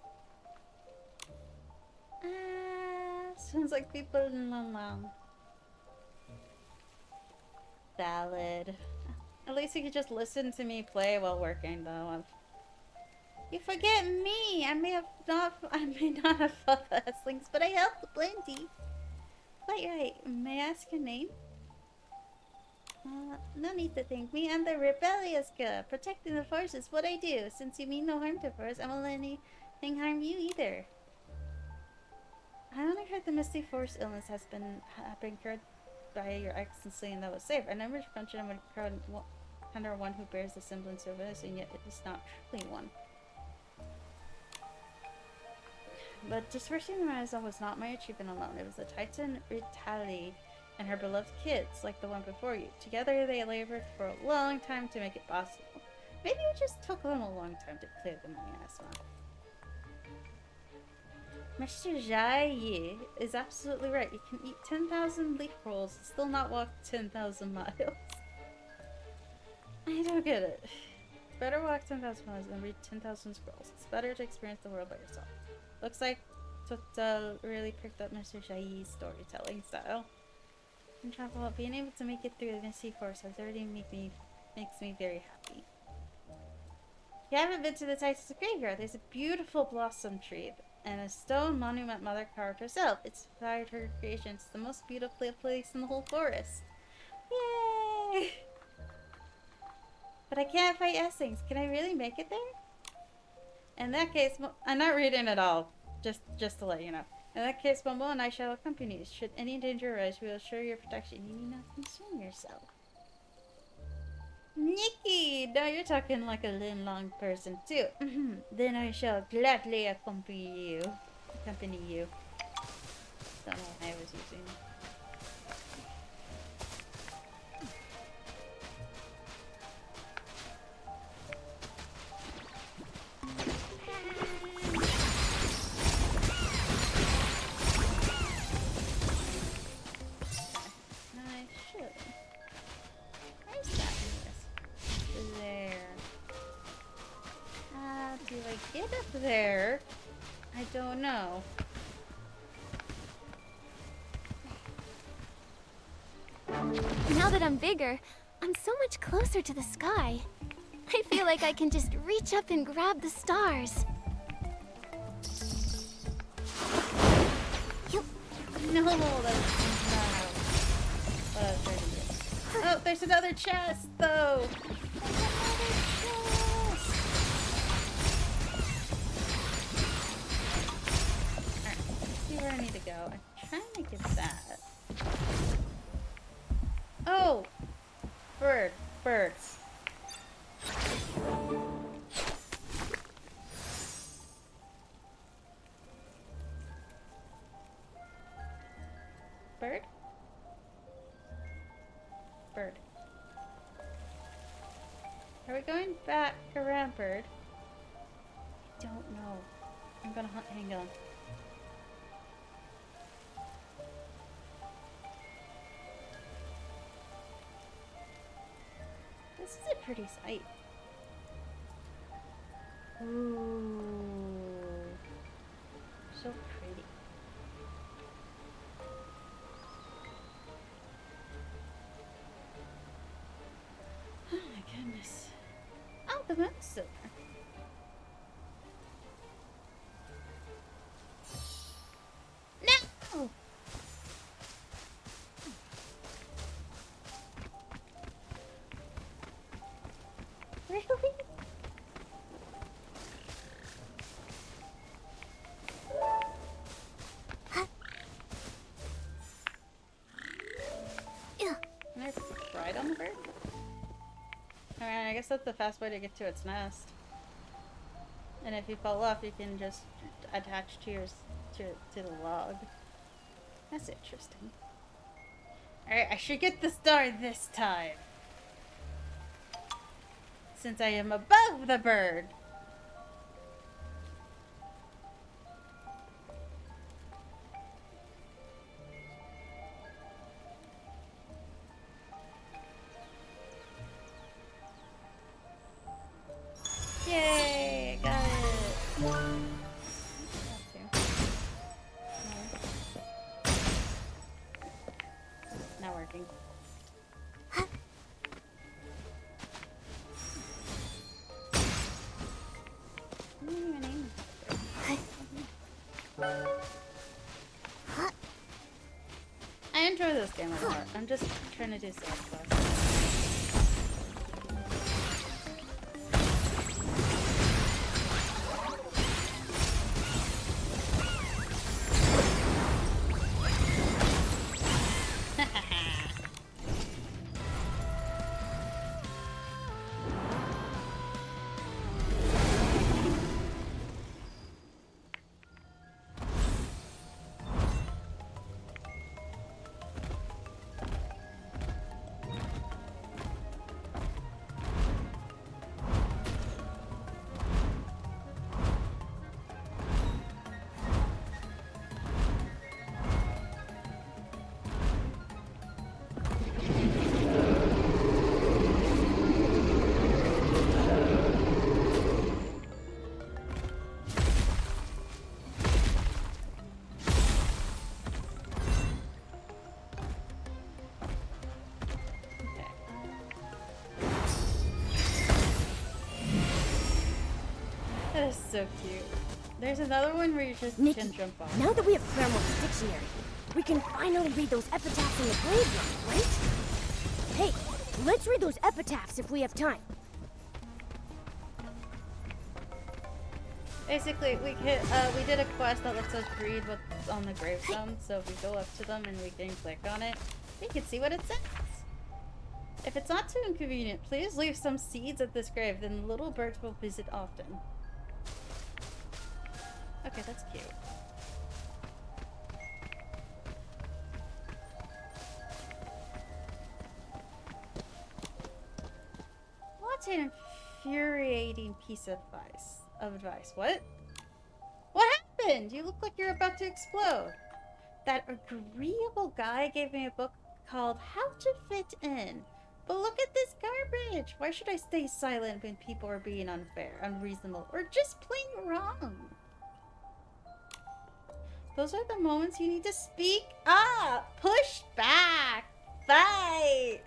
Speaker 1: Sounds like people in Lang. Valid. At least you could just listen to me play while working, though. You forget me! I may not have fought the Eslings, but I helped plenty. Quite right. May I ask your name? No need to thank me. I'm the rebellious girl. Protecting the force is what I do. Since you mean no harm to force, I won't let anything harm you either. I only heard the Misty Force illness has been cured by your excellency, and that was safe. I never mentioned I would encounter one who bears the semblance of us, and yet it is not truly one. But dispersing the Marazon was not my achievement alone. It was the Titan Ritali and her beloved kids, like the one before you. Together they labored for a long time to make it possible. Maybe it just took them a long time to clear the miasma. Mr. Jai is absolutely right. You can eat 10,000 leaf rolls and still not walk 10,000 miles. I don't get it. It's better walk 10,000 miles than read 10,000 scrolls. It's better to experience the world by yourself. Looks like Total really picked up Mr. Jai's storytelling style. And travel, being able to make it through the Misty Forest has already makes me very happy. If you haven't been to the Titan's graveyard, there's a beautiful blossom tree and a stone monument Mother carved herself. It's inspired her creation. It's the most beautiful place in the whole forest. Yay! But I can't fight Essings. Can I really make it there? In that case, I'm not reading it all. Just to let you know. In that case, Momo and I shall accompany you. Should any danger arise, we will assure your protection. You need not concern yourself. Nikki! Now you're talking like a Lin Long person, too. Then I shall gladly accompany you. Don't know what I was using. Get up there? I don't know.
Speaker 3: Now that I'm bigger, I'm so much closer to the sky. I feel like I can just reach up and grab the stars.
Speaker 1: No, that's not what I was trying to do. Oh, there's another chest, though! Where I need to go. I'm trying to get that. Oh! Bird. Birds. Bird? Bird. Are we going back around, Bird? I don't know. I'm gonna hunt. Hang on. This is a pretty sight. Ooh. So pretty. Oh my goodness. Oh, the moon's still there. No! Really? Can I ride on the bird? I mean, I guess that's the fast way to get to its nest. And if you fall off, you can just attach to your to the log. That's interesting. Alright, I should get the star this time. Since I am above the bird. Yay! I got it! No. Not working. I enjoy this game a lot. I'm just trying to do side quests. That is so cute. There's another one where you just
Speaker 2: Nikki,
Speaker 1: can jump off.
Speaker 2: now that we have Claremont's dictionary, we can finally read those epitaphs in the graveyard, right? Hey, let's read those epitaphs if we have time.
Speaker 1: Basically, we did a quest that lets us read what's on the gravestone, so if we go up to them and we can click on it, we can see what it says. If it's not too inconvenient, please leave some seeds at this grave, then little birds will visit often. Okay, that's cute. What an infuriating piece of advice. What? What happened? You look like you're about to explode. That agreeable guy gave me a book called How to Fit In. But look at this garbage. Why should I stay silent when people are being unfair, unreasonable, or just plain wrong? Those are the moments you need to speak up. Push back. Fight.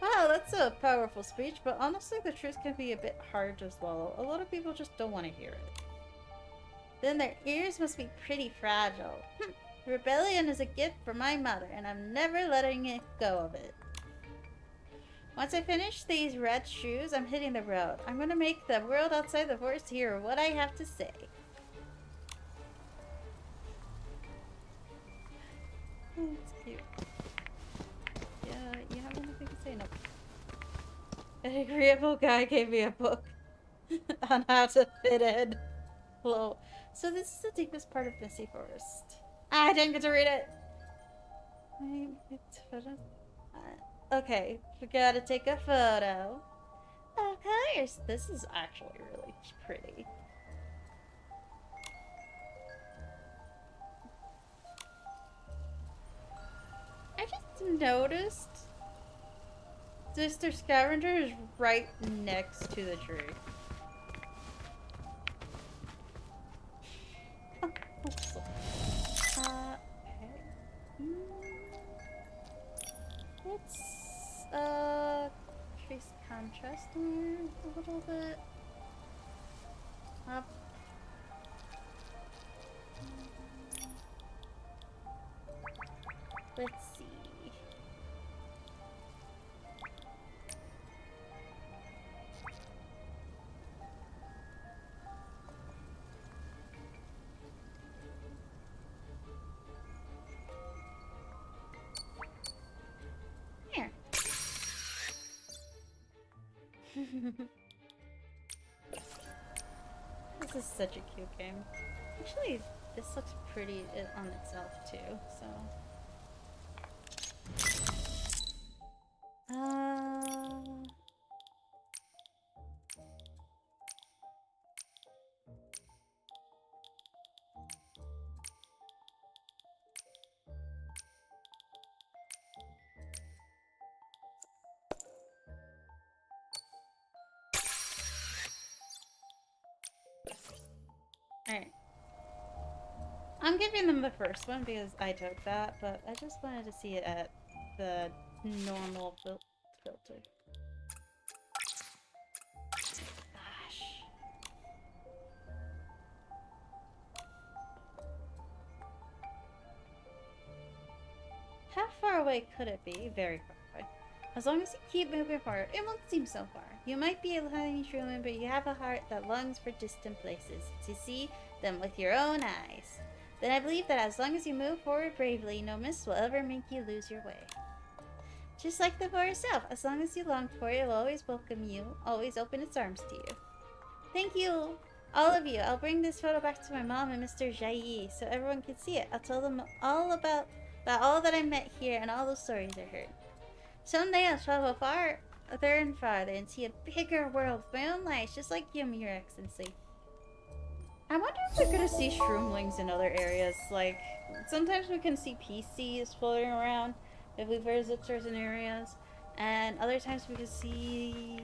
Speaker 1: Wow, that's a powerful speech, but honestly, the truth can be a bit hard to swallow. A lot of people just don't want to hear it. Then their ears must be pretty fragile. Rebellion is a gift from my mother, and I'm never letting it go of it. Once I finish these red shoes, I'm hitting the road. I'm gonna make the world outside the forest hear what I have to say. Oh, that's cute. Yeah, you have anything to say? Nope. An agreeable guy gave me a book on how to fit in. Hello. So this is the deepest part of Misty Forest. I didn't get to read it. Okay, we gotta take a photo. Of course, this is actually really pretty. I just noticed Mr. Scavenger is right next to the tree. Oh, oops. Okay. Let's increase contrast here a little bit. Up. Let's see. Here. This is such a cute game. Actually, this looks pretty on itself too, so. Alright. I'm giving them the first one because I took that, but I just wanted to see it at the normal filter. Gosh. How far away could it be? Very far away. As long as you keep moving forward, it won't seem so far. You might be a tiny human, but you have a heart that longs for distant places, to see them with your own eyes. Then I believe that as long as you move forward bravely, no mist will ever make you lose your way. Just like the boy itself, as long as you long for it, it will always welcome you, always open its arms to you. Thank you, all of you. I'll bring this photo back to my mom and Mr. Jai so everyone can see it. I'll tell them all about all that I met here and all the stories I heard. Someday I'll travel farther and farther and see a bigger world with my own eyes, just like you, Your Excellency. I wonder if we're gonna see shroomlings in other areas. Like, sometimes we can see PCs floating around if we visit certain areas, and other times we can see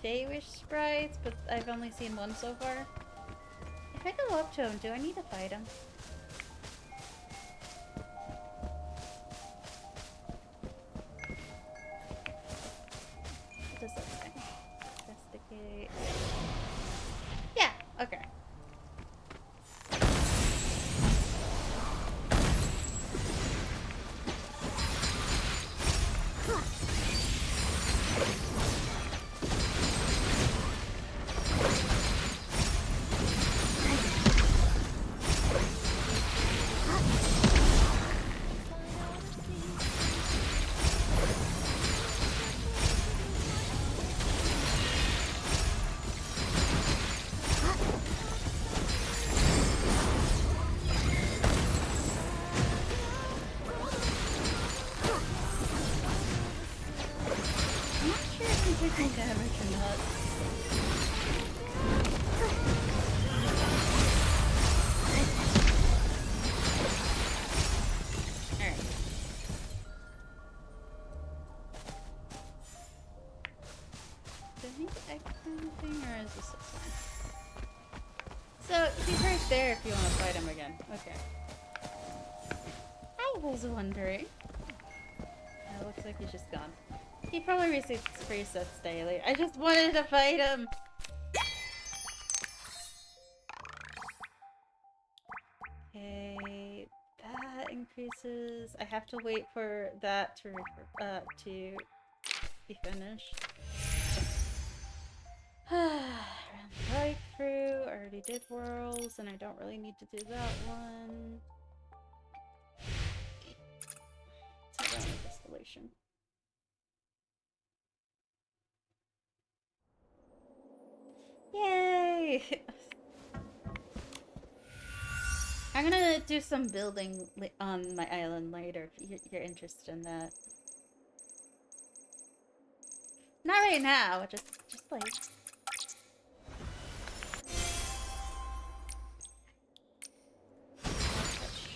Speaker 1: Feywish sprites, but I've only seen one so far. If I go up to him, do I need to fight him? What does that say? Investigate. Yeah, okay. There if you want to fight him again. Okay. I was wondering. It looks like he's just gone. He probably receives presets daily. I just wanted to fight him! Okay, that increases. I have to wait for that to be finished. Right through, I already did Worlds, and I don't really need to do that one. Let's have that installation. Yay! I'm gonna do some building on my island later if you're interested in that. Not right now, just like.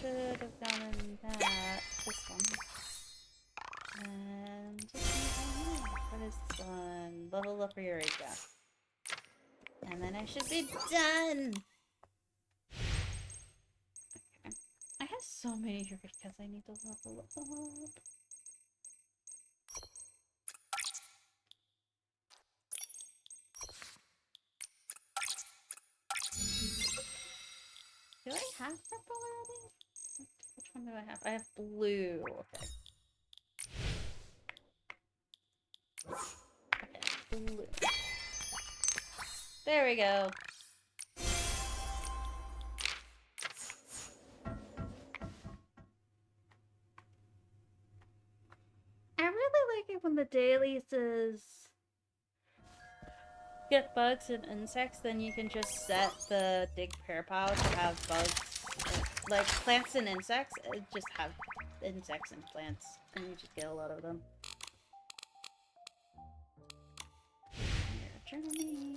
Speaker 1: Should have gone in that. This one. And just That is done. Level up Eureka. And then I should be done! Okay. I have so many Eurekas I need to level up. Do I have purple already? Which one do I have? I have blue. Okay. Okay, blue. There we go. I really like it when the daily says get bugs and insects, then you can just set the dig pair pile to have bugs, like plants and insects, just have insects and plants, and you just get a lot of them. Journey.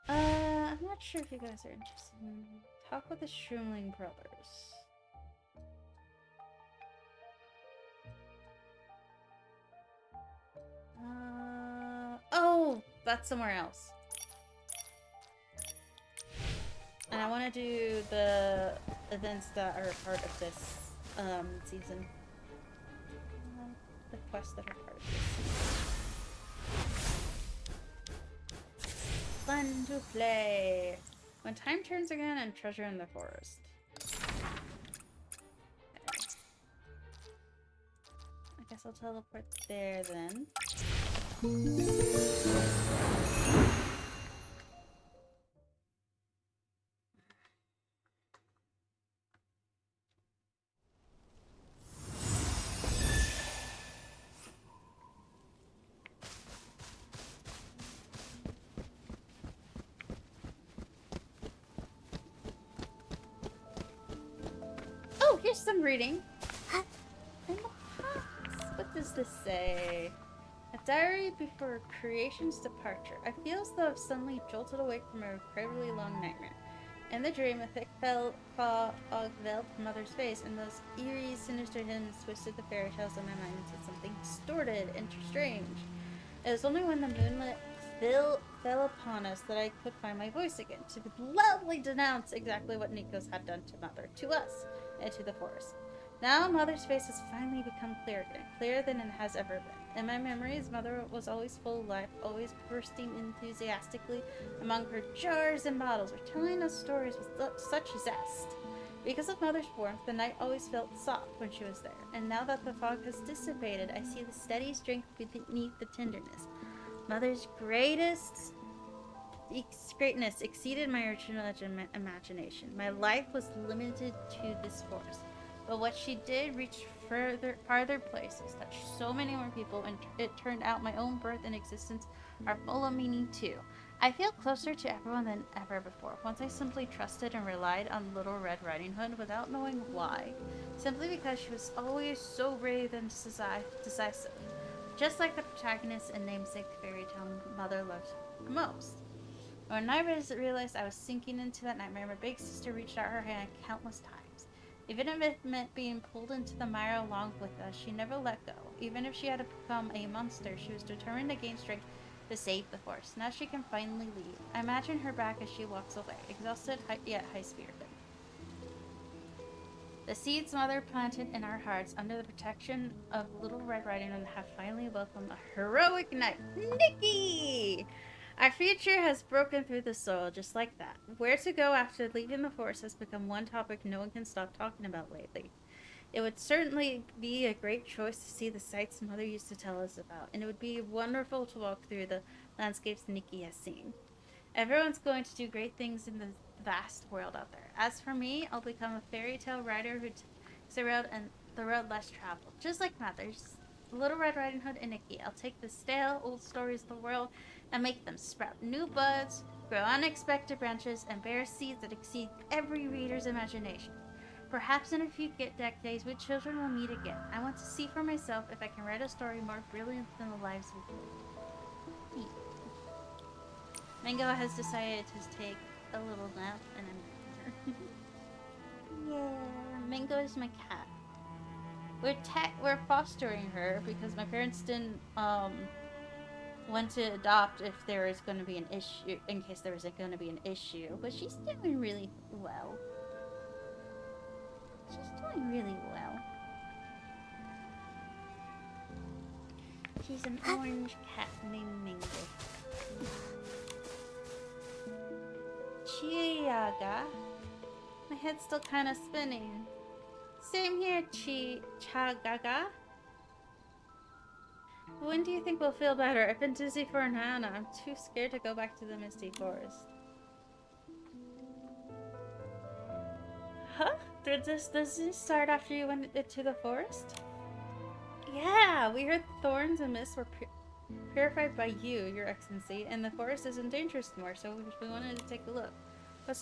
Speaker 1: I'm not sure if you guys are interested in talk with the Shroomling brothers. Oh, that's somewhere else. And I want to do the events that are part of this season. The quests that are part of this season. Fun to play. When time turns again and treasure in the forest. Okay. I guess I'll teleport there then. Oh, here's some reading. In the box. What does this say? A diary before creation's departure. I feel as though I've suddenly jolted awake from a incredibly long nightmare. In the dream, a thick fog veiled mother's face, and those eerie, sinister hymns twisted the fairy tales in my mind into something distorted and strange. It was only when the moonlit fell upon us that I could find my voice again, to loudly denounce exactly what Nikos had done to Mother, to us, and to the forest. Now Mother's face has finally become clear again, clearer than it has ever been. In my memories, Mother was always full of life, always bursting enthusiastically among her jars and bottles, or telling us stories with such zest. Because of Mother's warmth, the night always felt soft when she was there, and now that the fog has dissipated, I see the steady strength beneath the tenderness. Mother's greatness exceeded my original imagination. My life was limited to this forest. But what she did reached farther places, touched so many more people, and it turned out my own birth and existence are full of meaning too. I feel closer to everyone than ever before. Once I simply trusted and relied on Little Red Riding Hood without knowing why, simply because she was always so brave and decisive, just like the protagonist and namesake fairy tale Mother loved most. When I realized I was sinking into that nightmare, my big sister reached out her hand countless times. Even if it meant being pulled into the mire along with us, she never let go. Even if she had to become a monster, she was determined to gain strength to save the forest. Now she can finally leave. I imagine her back as she walks away, exhausted yet high-spirited. The seeds Mother planted in our hearts under the protection of Little Red Riding Hood have finally welcomed a heroic knight, Nikki! Our future has broken through the soil just like that. Where to go after leaving the forest has become one topic no one can stop talking about lately. It would certainly be a great choice to see the sights Mother used to tell us about, and it would be wonderful to walk through the landscapes Nikki has seen. Everyone's going to do great things in the vast world out there. As for me, I'll become a fairy tale writer who takes the road and the road less traveled, just like Mother's. Little Red Riding Hood and Nikki. I'll take the stale old stories of the world and make them sprout new buds, grow unexpected branches, and bear seeds that exceed every reader's imagination. Perhaps in a few decades, we children will meet again. I want to see for myself if I can write a story more brilliant than the lives we've lived. Mango has decided to take a little nap, and I'm yeah, Mingo is my cat. We're fostering her because my parents didn't want to adopt if there is going to be an issue, in case there was going to be an issue. But she's doing really well. She's doing really well. She's an orange cat named Mingo. Chiaga. My head's still kind of spinning. Same here, Chagaga. When do you think we'll feel better? I've been dizzy for an hour now. I'm too scared to go back to the Misty Forest. Huh? Does this start after you went to the forest? Yeah, we heard thorns and mists were purified by you, Your Excellency, and the forest isn't dangerous anymore, so we wanted to take a look. But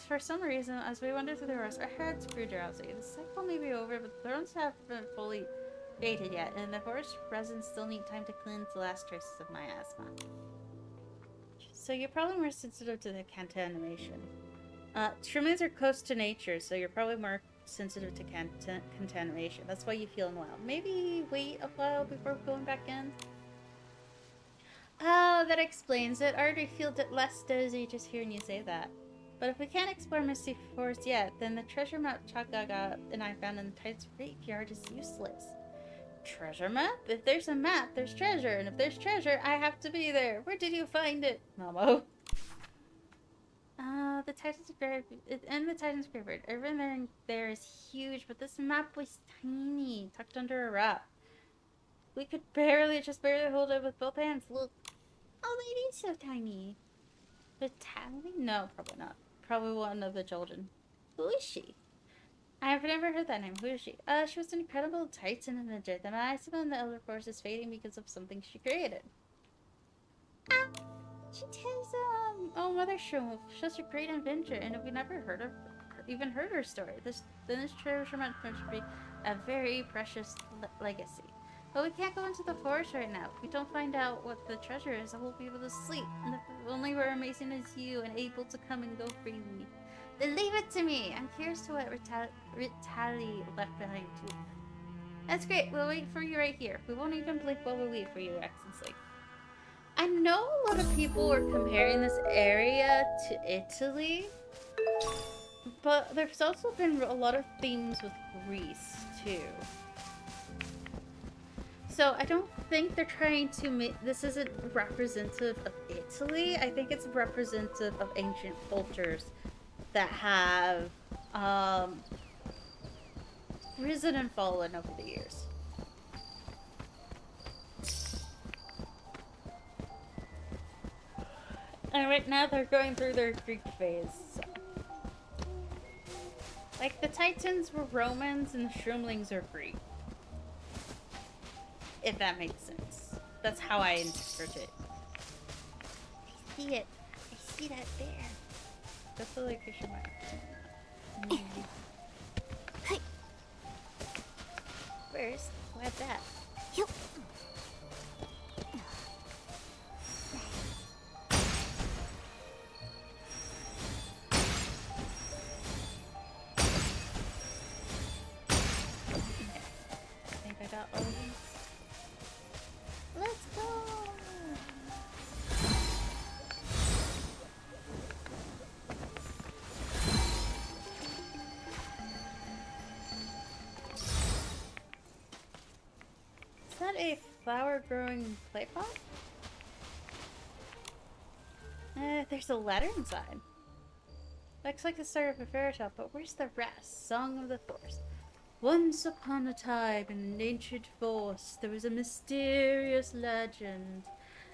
Speaker 1: for some reason, as we wandered through the forest, our heads grew drowsy. The cycle may be over, but the thorns haven't fully faded yet, and the forest residents still need time to cleanse the last traces of my asthma. So you're probably more sensitive to the contamination. Shrooms are close to nature, so you're probably more sensitive to contamination. That's why you feel unwell. Maybe wait a while before going back in. Oh, that explains it. I already feel less dozy just hearing you say that. But if we can't explore Misty Forest yet, then the treasure map Chagaga and I found in the Tides graveyard is useless. Treasure map? If there's a map, there's treasure. And if there's treasure, I have to be there. Where did you find it, Momo? The Titan's graveyard. In the Titan's graveyard. Everything there is huge, but this map was tiny, tucked under a rock. We could just barely hold it with both hands. Look. Oh, it is so tiny. But Tally? No, probably not. Probably one of the children. Who is she? I've never heard that name. Who is she? She was an incredible Titan and a Jedi. I suppose the Elder Force is fading because of something she created. She tells, Mother Shroom, such a great adventure, and we never even heard her story. This treasure map must be a very precious legacy. But we can't go into the forest right now. If we don't find out what the treasure is, I won't be able to sleep. And if only we're amazing as you and able to come and go freely. Then leave it to me. I'm curious to what Ritali left behind too. That's great. We'll wait for you right here. We won't even blink while we wait for you, Excellency. I know a lot of people were comparing this area to Italy, but there's also been a lot of themes with Greece too. So I don't think they're trying to make this isn't representative of Italy. I think it's representative of ancient cultures that have risen and fallen over the years. And right now they're going through their Greek phase. So. Like the Titans were Romans and the Shroomlings are Greek. If that makes sense. That's how I interpret it. I see it. I see that there. That's the location mark. First, grab that.
Speaker 3: Yep.
Speaker 1: I think I got all of these. Let's go! Is that a flower-growing clay pot? There's a letter inside. Looks like the start of a fairy tale, but where's the rest? Song of the Forest. Once upon a time, in an ancient forest, there was a mysterious legend.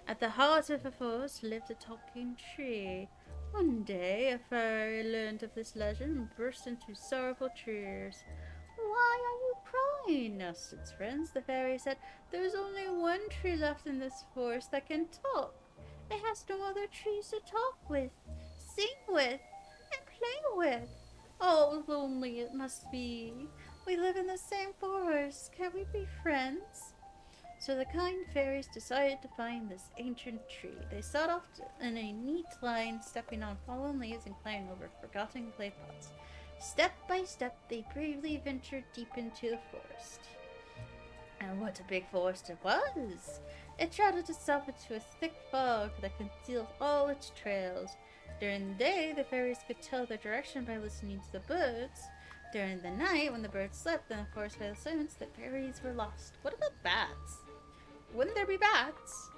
Speaker 1: At the heart of the forest lived a talking tree. One day, a fairy learned of this legend and burst into sorrowful tears. Why are you crying? Asked its friends. The fairy said, There's only one tree left in this forest that can talk. It has no other trees to talk with, sing with, and play with. Oh, lonely it must be. We live in the same forest. Can't we be friends? So the kind fairies decided to find this ancient tree. They set off in a neat line, stepping on fallen leaves and climbing over forgotten clay pots. Step by step, they bravely ventured deep into the forest. And what a big forest it was! It shrouded itself into a thick fog that concealed all its trails. During the day, the fairies could tell their direction by listening to the birds. During the night, when the birds slept in the forest by the silence, the fairies were lost. What about bats? Wouldn't there be bats?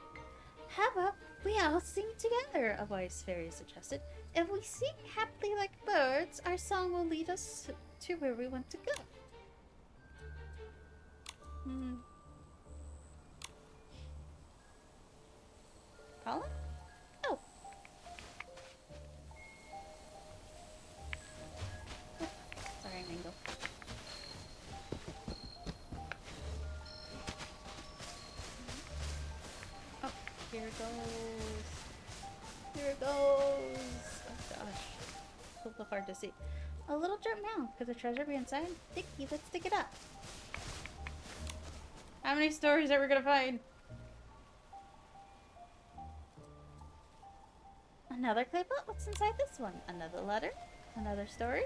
Speaker 1: How about we all sing together, a wise fairy suggested. If we sing happily like birds, our song will lead us to where we want to go. Paula? Oh. Sorry, Mango. Oh, here it goes. Here it goes. Oh gosh. It's a little hard to see. A little jump now. Could the treasure be inside? Nikki, let's dig it up. How many stories are we gonna find? Another clay pot? What's inside this one? Another letter? Another story?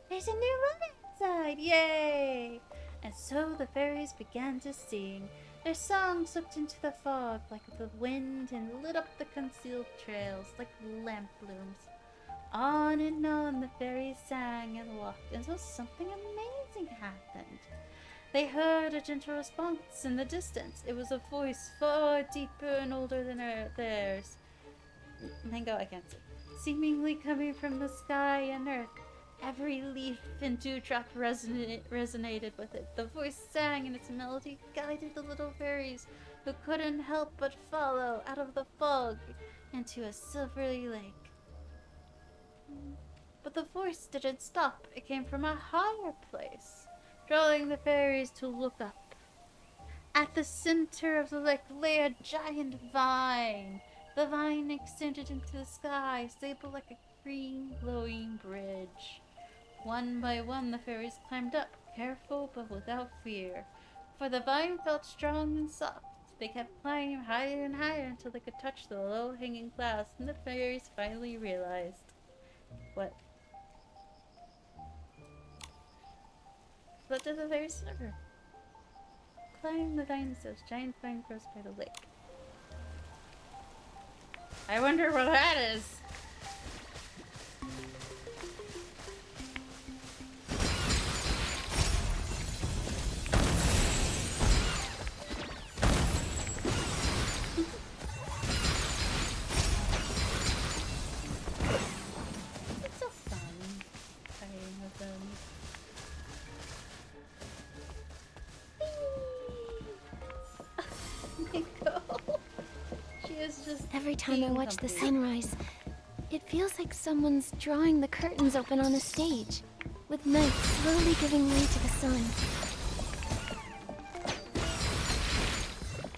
Speaker 1: There's a new one inside! Yay! And so the fairies began to sing. Their song slipped into the fog like the wind and lit up the concealed trails like lamp blooms. On and on the fairies sang and walked until something amazing happened. They heard a gentle response in the distance. It was a voice far deeper and older than theirs. Mango, I can't see. Seemingly coming from the sky and earth. Every leaf and dewdrop resonated with it. The voice sang and its melody guided the little fairies, who couldn't help but follow out of the fog into a silvery lake. But the voice didn't stop. It came from a higher place, drawing the fairies to look up. At the center of the lake lay a giant vine. The vine extended into the sky, stable like a green, glowing bridge. One by one, the fairies climbed up, careful but without fear, for the vine felt strong and soft. They kept climbing higher and higher until they could touch the low-hanging clouds, and the fairies finally realized what did the fairies discover? Climb the vine, those giant vine grows by the lake. I wonder where that is. It's so fun playing with them. Nico. She is just
Speaker 3: Every time I watch the sunrise, it feels like someone's drawing the curtains open on a stage, with night slowly giving way to the sun.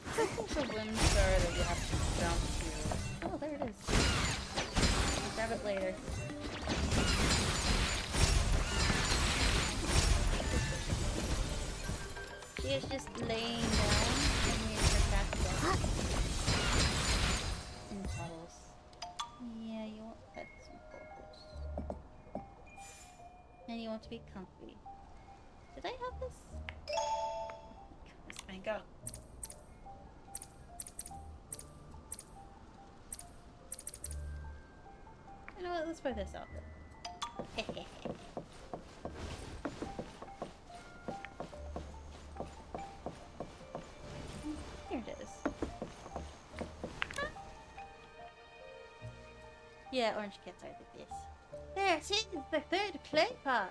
Speaker 1: I think the wind star that you have to jump to. Oh, there it is. I'll grab it later. She is just laying down and we are back down. In puddles. Yeah, you want pets and puddles. And you want to be comfy. Did I have this? This may go. You know what? Let's put this out there. Here it is. Yeah, orange cat's out of this. There it is, the third clay pot.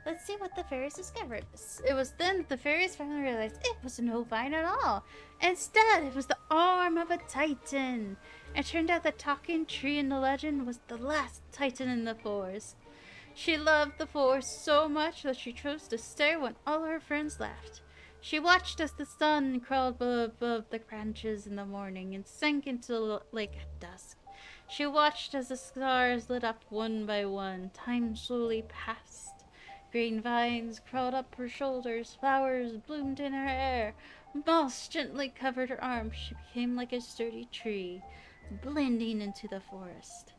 Speaker 1: Let's see what the fairies discovered. It was then that the fairies finally realized it was no vine at all. Instead, it was the arm of a titan. It turned out the talking tree in the legend was the last titan in the forest. She loved the forest so much that she chose to stay when all her friends left. She watched as the sun crawled above the branches in the morning and sank into the lake at dusk. She watched as the stars lit up one by one. Time slowly passed. Green vines crawled up her shoulders, flowers bloomed in her hair, Moss gently covered her arms. She became like a sturdy tree, blending into the forest.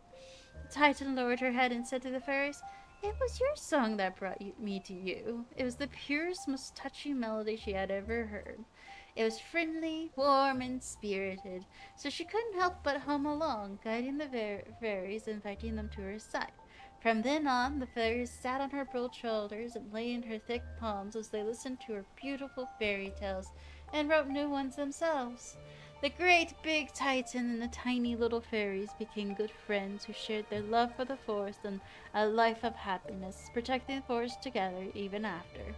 Speaker 1: The Titan lowered her head and said to the fairies, "It was your song that brought me to you. It was the purest, most touching melody she had ever heard. It was friendly, warm, and spirited, so she couldn't help but hum along, guiding the fairies, inviting them to her side. From then on, the fairies sat on her broad shoulders and lay in her thick palms as they listened to her beautiful fairy tales and wrote new ones themselves. The great big Titan and the tiny little fairies became good friends who shared their love for the forest and a life of happiness, protecting the forest together even after.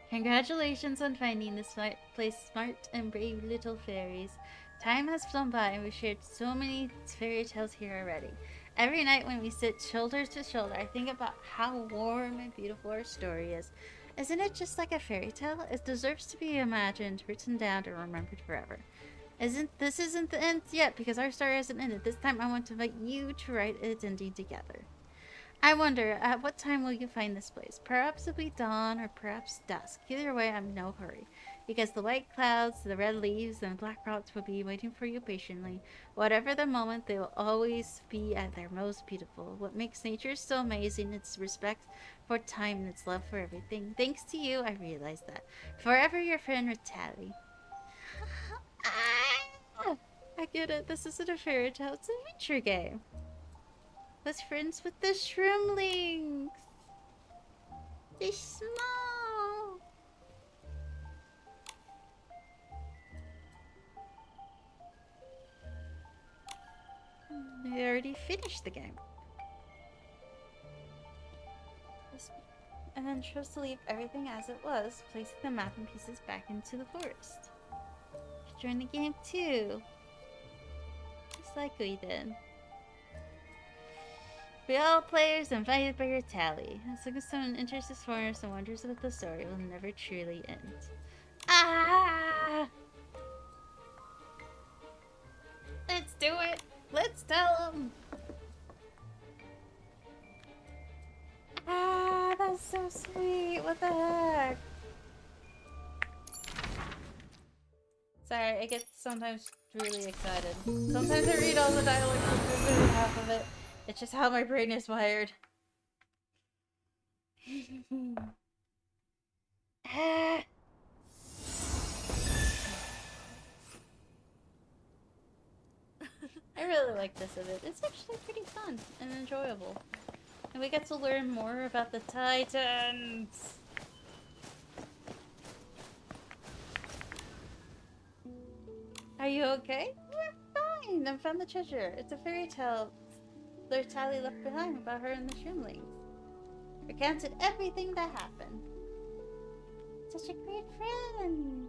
Speaker 1: Congratulations on finding this place, smart and brave little fairies. Time has flown by and we've shared so many fairy tales here already. Every night when we sit shoulder to shoulder, I think about how warm and beautiful our story is. Isn't it just like a fairy tale? It deserves to be imagined, written down, and remembered forever. Isn't the end yet, because our story hasn't ended. This time I want to invite you to write its ending together. I wonder, at what time will you find this place? Perhaps it'll be dawn, or perhaps dusk. Either way, I'm in no hurry, because the white clouds, the red leaves, and the black rocks will be waiting for you patiently. Whatever the moment, they will always be at their most beautiful. What makes nature so amazing is its respect for time and its love for everything. Thanks to you, I realize that. Forever your friend, Ritali. I get it. This isn't a fairy tale. It's an adventure game. Was friends with the shroomlings. They're small. They already finished the game. And then chose to leave everything as it was, placing the map and pieces back into the forest. Join the game too. Just like we did. We all players invited by your tally. As long as someone enters this forest and wonders what the story will never truly end. Ah! Let's do it! Let's tell them! Ah, that's so sweet! What the heck? Sorry, I get sometimes really excited. Sometimes I read all the dialogue, sometimes I read half of it. It's just how my brain is wired. Ah. I really like this of it. It's actually pretty fun and enjoyable. And we get to learn more about the Titans. Are you okay? We're fine. I found the treasure. It's a fairy tale their Tally left behind about her and the Shroomlings. Recounted everything that happened. Such a great friend.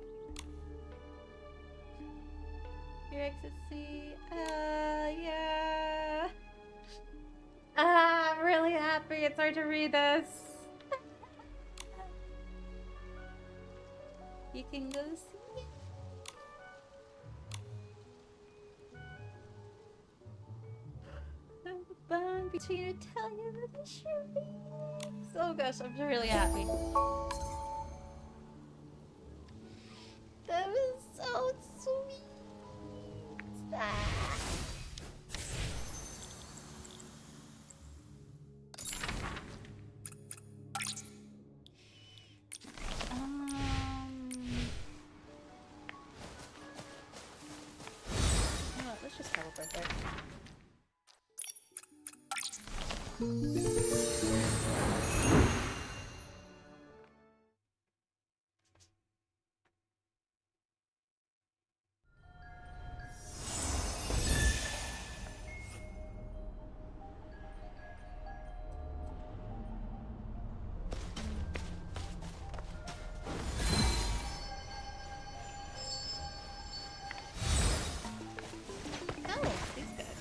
Speaker 1: Your ecstasy. Yeah. I'm really happy. It's hard to read this. You can go see it. Bond between Italian and the Shroomlings. Oh gosh, I'm really happy. That was so sweet. Ah. You know what, let's just teleport there. Oh, these guys.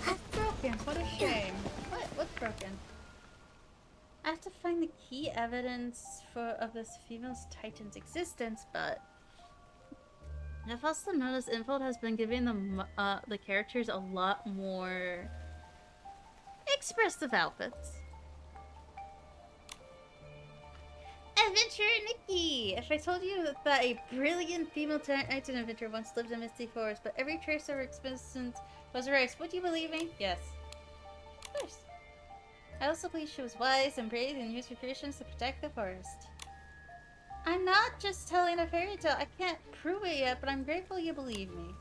Speaker 1: It's broken. What a shame. What? What's broken? I have to find the key evidence of this female titan's existence, but I've also noticed Infold has been giving the characters a lot more expressive outfits. Adventurer Nikki! If I told you that a brilliant female Titan adventurer once lived in Misty Forest, but every trace of her existence was erased, would you believe me? Yes. Of course. I also believe she was wise and brave and used her creations to protect the forest. I'm not just telling a fairy tale. I can't prove it yet, but I'm grateful you believe me.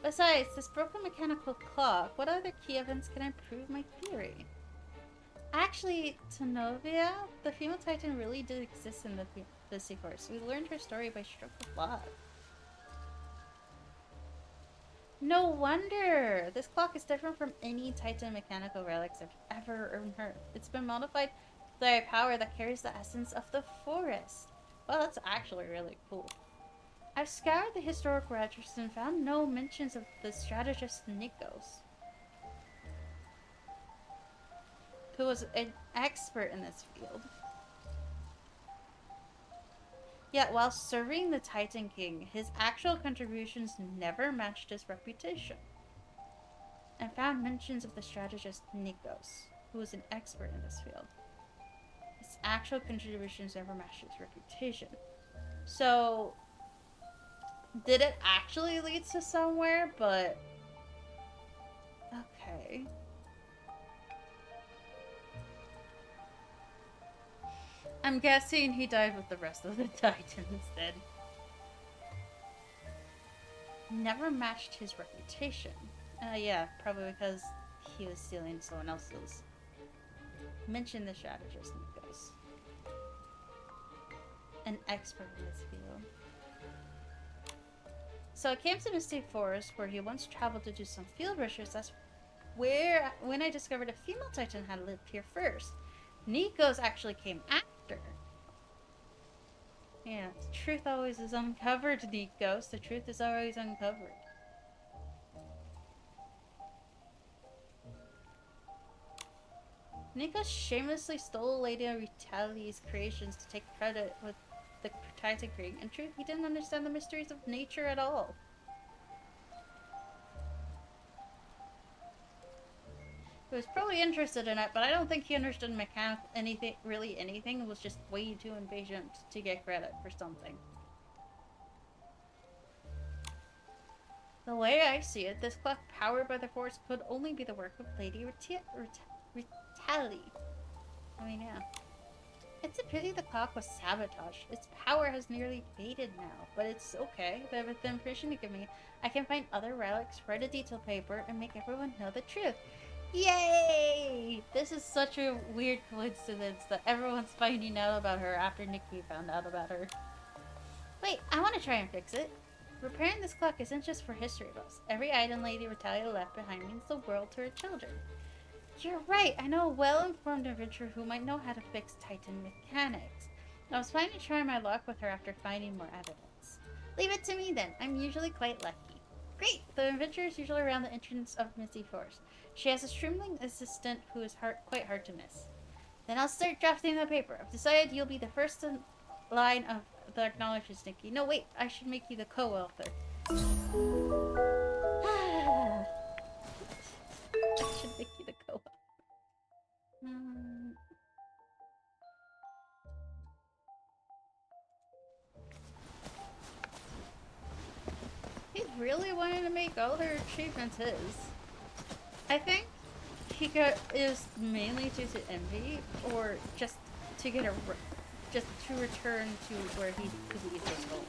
Speaker 1: Besides, this broken mechanical clock, what other key evidence can improve my theory? Actually, Tanovia, the female titan, really did exist in the Sea Forest. We learned her story by stroke of luck. No wonder! This clock is different from any titan mechanical relics I've ever unearthed. It's been modified by a power that carries the essence of the forest. Well, that's actually really cool. I've scoured the historical registers and found no mentions of the strategist Nikos, who was an expert in this field. Yet, while serving the Titan King, his actual contributions never matched his reputation. I found mentions of the strategist Nikos, who was an expert in this field. His actual contributions never matched his reputation. So, did it actually lead to somewhere? But, okay. I'm guessing he died with the rest of the Titans then. Never matched his reputation. Yeah, probably because he was stealing someone else's. Mention the strategist Nikos. An expert in this field. So I came to Mystic Forest where he once traveled to do some field research. That's when I discovered a female Titan had lived here first. Nikos actually came after. Yeah, the truth always is uncovered, Nikos. The truth is always uncovered. Nikos shamelessly stole Lady Retali's creations to take credit with the Titan King. In truth, he didn't understand the mysteries of nature at all. He was probably interested in it, but I don't think he understood really anything. It was just way too impatient to get credit for something. The way I see it, this clock powered by the force could only be the work of Lady Retali. I mean, yeah. It's a pity the clock was sabotaged. Its power has nearly faded now, but it's okay. With the information you give me, I can find other relics, write a detail paper, and make everyone know the truth. Yay! This is such a weird coincidence that everyone's finding out about her after Nikki found out about her. Wait, I want to try and fix it. Repairing this clock isn't just for history buffs. Every item Lady Retalia left behind means the world to her children. You're right, I know a well-informed adventurer who might know how to fix Titan mechanics. I was planning to try my luck with her after finding more evidence. Leave it to me then, I'm usually quite lucky. Great! The adventurer is usually around the entrance of Misty Forest. She has a streamling assistant who is quite hard to miss. Then I'll start drafting the paper. I've decided you'll be the first line of the acknowledgements, Nikki. No, wait, I should make you the co-author. I should make you the co-author. He really wanted to make all their achievements his. I think it was mainly due to envy, or just to get just to return to where he believes his home.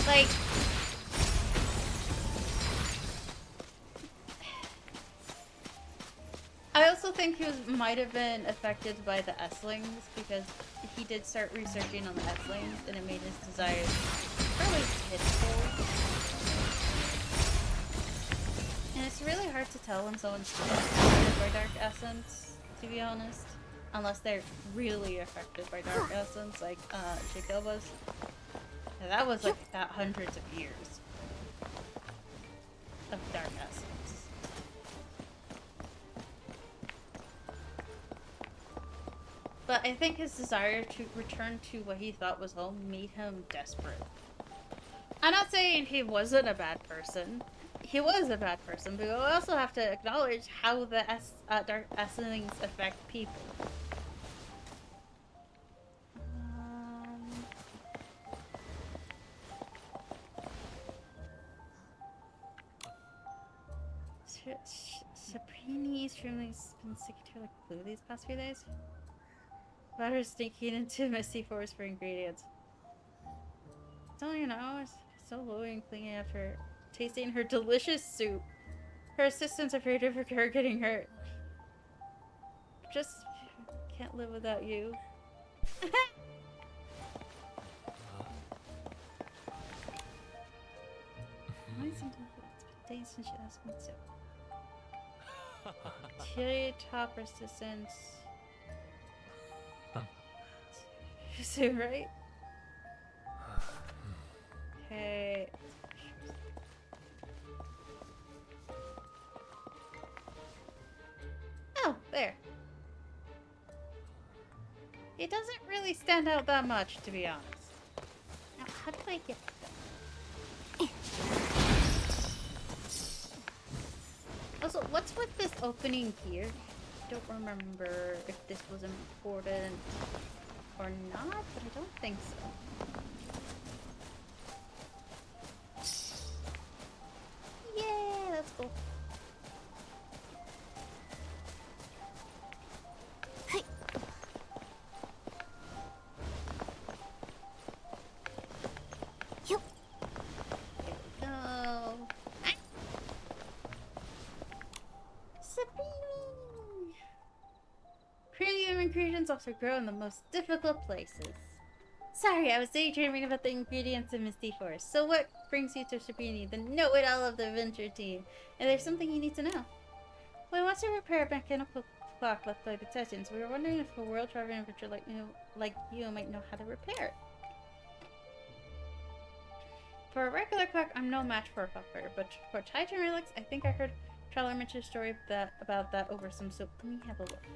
Speaker 1: Like, I also think he might have been affected by the S-lings, because he did start researching on the S-lings, and it made his desires fairly pitiful. And it's really hard to tell when someone's affected by Dark Essence, to be honest. Unless they're really affected by Dark Essence, like Jacob was. And that was like hundreds of years of Dark Essence. But I think his desire to return to what he thought was home made him desperate. I'm not saying he wasn't a bad person. He was a bad person, but we also have to acknowledge how the Dark Essence affect people. Sabrini's family's been sticking to her like glue these past few days. About her sneaking into Misty Forest for ingredients. Don't you know? So low clinging after tasting her delicious soup. Her assistant's afraid of her getting hurt. Just can't live without you. Why sometimes it's been days since she asked me to. Cherry top resistance. So right? Okay. Oh, there. It doesn't really stand out that much, to be honest. Now, how do I get them? Also, what's with this opening here? I don't remember if this was important or not, but I don't think so. Yeah, that's cool.
Speaker 3: Hey. Yep.
Speaker 1: Here we go. Sabine! Premium ingredients also grow in the most difficult places. Sorry, I was daydreaming about the ingredients in Misty Forest. So what brings you to Sabini, the know-it-all of the adventure team? And there's something you need to know. We want to repair a mechanical clock left by the Titans. We were wondering if a world-traveling adventurer like you might know how to repair it. For a regular clock, I'm no match for a clockmaker, but for Titan relics, I think I heard Traveler mention a story about that over some soup. Let me have a look.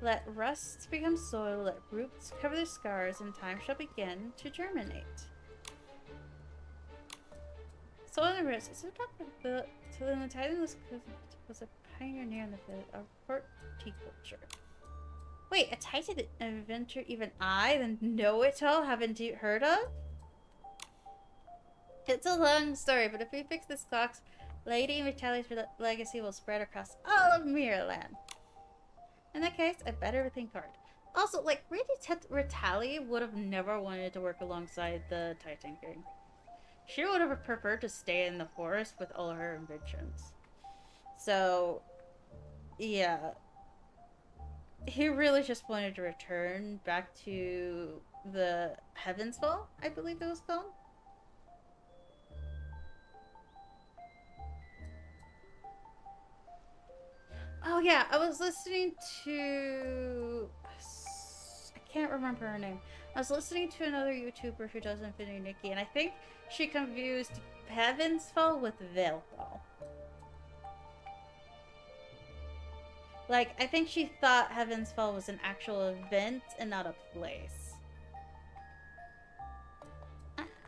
Speaker 1: Let rusts become soil, let roots cover their scars, and time shall begin to germinate. Soil and roots. Is it about the so then the Titan was a pioneer in the field of horticulture. Wait, a Titan adventure even I, the know-it-all, haven't you heard of? It's a long story, but if we fix this clock, Lady Vitali's legacy will spread across all of Mirrorland. In that case, I better think hard. Also, like, Lady Ritali would have never wanted to work alongside the Titan King. She would have preferred to stay in the forest with all her inventions. So, yeah. He really just wanted to return back to the Heaven's Fall, I believe it was called. Oh yeah, I was listening to... I can't remember her name. I was listening to another YouTuber who does Infinity Nikki, and I think she confused Heaven's Fall with Veilfall. Like, I think she thought Heaven's Fall was an actual event and not a place.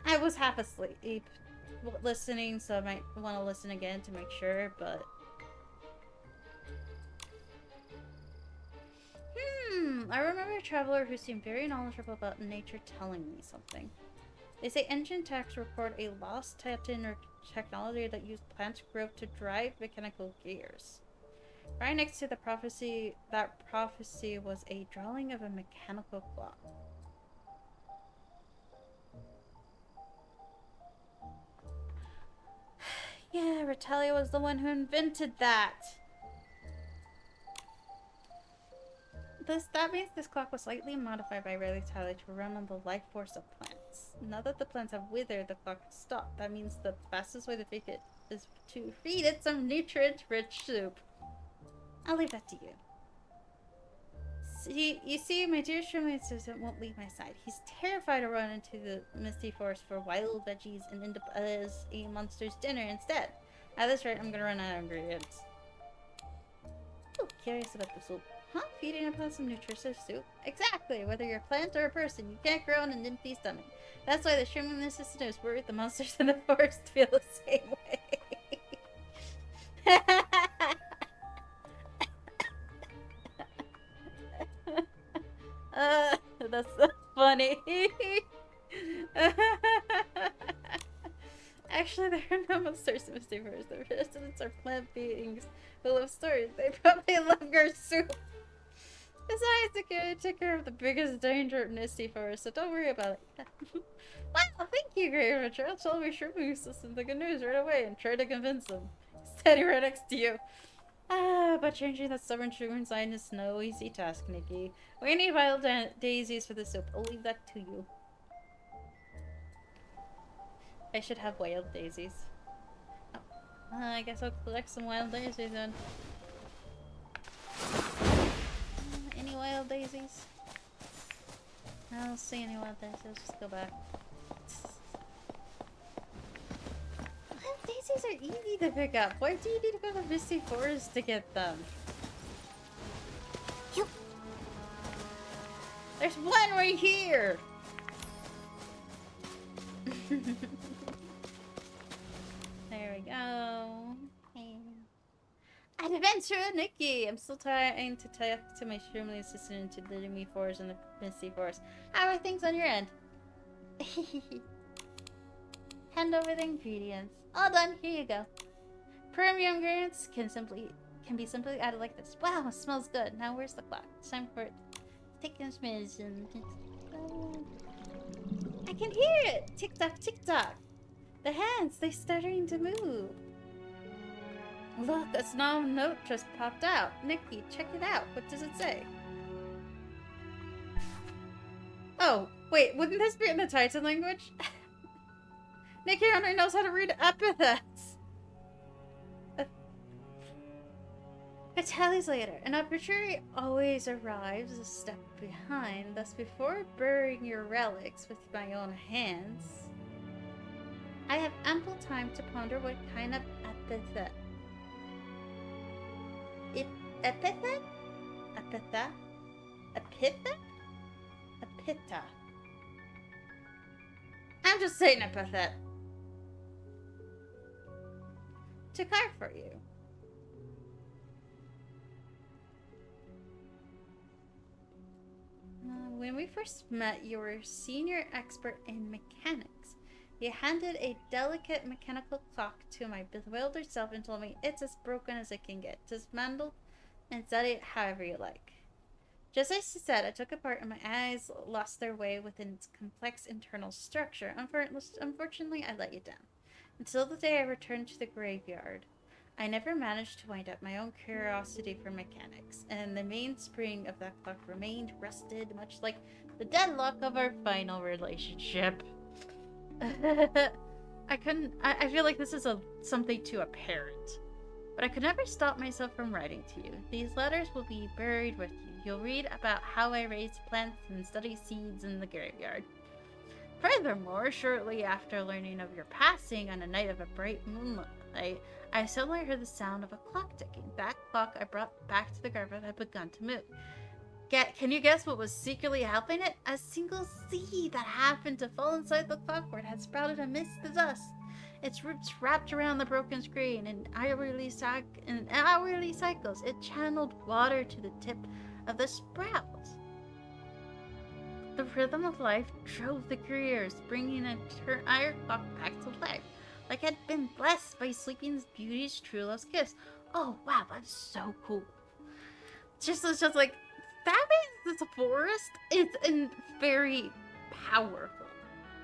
Speaker 1: I was half asleep listening, so I might want to listen again to make sure, but... I remember a traveler who seemed very knowledgeable about nature telling me something. They say ancient texts report a lost Titan or technology that used plant growth to drive mechanical gears. Right next to the prophecy, that prophecy was a drawing of a mechanical clock. Yeah, Retalia was the one who invented that. That means this clock was slightly modified by Rayleigh Tyler to run on the life force of plants. Now that the plants have withered, the clock has stopped. That means the fastest way to fix it is to feed it some nutrient-rich soup. I'll leave that to you. You see, my dear Shrimmy assistant won't leave my side. He's terrified to run into the Misty Forest for wild veggies and end up as a monster's dinner instead. At this rate, I'm gonna run out of ingredients. Oh, curious about the soup. Huh? Feeding upon some nutritious soup? Exactly! Whether you're a plant or a person, you can't grow on an empty stomach. That's why the Shrimmy assistant is worried the monsters in the forest feel the same way. That's so funny. Actually, there are no monsters in Misty Forest. The residents are plant beings who love stories. They probably love your soup. Besides, the kid took care of the biggest danger of Misty Forest, so don't worry about it. Well, thank you, Great Richard. I'll tell my Shroomies listen the good news right away and try to convince them. Standing right next to you. But changing that stubborn sugar inside is no easy task, Nikki. We need wild daisies for the soup. I'll leave that to you. I should have wild daisies. Oh. I guess I'll collect some wild daisies then. Any wild daisies? I don't see any wild daisies. Let's just go back. Wild daisies are easy to pick up. Why do you need to go to Misty Forest to get them?
Speaker 3: You.
Speaker 1: There's one right here! There we go. Adventure Nikki! I'm still trying to talk to my Shroomly assistant into leading me forwards in the Misty Forest. How are things on your end? Hand over the ingredients. All done, here you go. Premium ingredients can be simply added like this. Wow, it smells good. Now where's the clock? It's time for it. Take this medicine. I can hear it! Tick tock, tick tock. The hands, they're starting to move. Look, a small note just popped out. Nikki, check it out. What does it say? Oh, wait, wouldn't this be in the Titan language? Nikki only knows how to read epithets. A tallies later. An opportunity always arrives a step behind. Thus, before burying your relics with my own hands, I have ample time to ponder what kind of epithet. Epithet? Epithet? Epithet? Epitha. I'm just saying epithet. To carve for you. When we first met, you were a senior expert in mechanics. You handed a delicate mechanical clock to my bewildered self and told me it's as broken as it can get. Dismantled and study it however you like. Just as you said, I took it apart and my eyes lost their way within its complex internal structure. Unfortunately, I let you down. Until the day I returned to the graveyard, I never managed to wind up my own curiosity for mechanics, and the mainspring of that clock remained rusted, much like the deadlock of our final relationship. I feel like this is something to a parent. But I could never stop myself from writing to you. These letters will be buried with you. You'll read about how I raised plants and study seeds in the graveyard. Furthermore, shortly after learning of your passing on a night of a bright moonlight, I suddenly heard the sound of a clock ticking. That clock I brought back to the graveyard had begun to move. Can you guess what was secretly helping it? A single seed that happened to fall inside the clockwork had sprouted amidst the dust. Its roots wrapped around the broken screen, and hourly cycles, it channeled water to the tip of the sprout. The rhythm of life drove the careers, bringing an entire clock back to life, like it had been blessed by Sleeping Beauty's true love's kiss. Oh wow, that's so cool. It's just like, that means this forest is very powerful,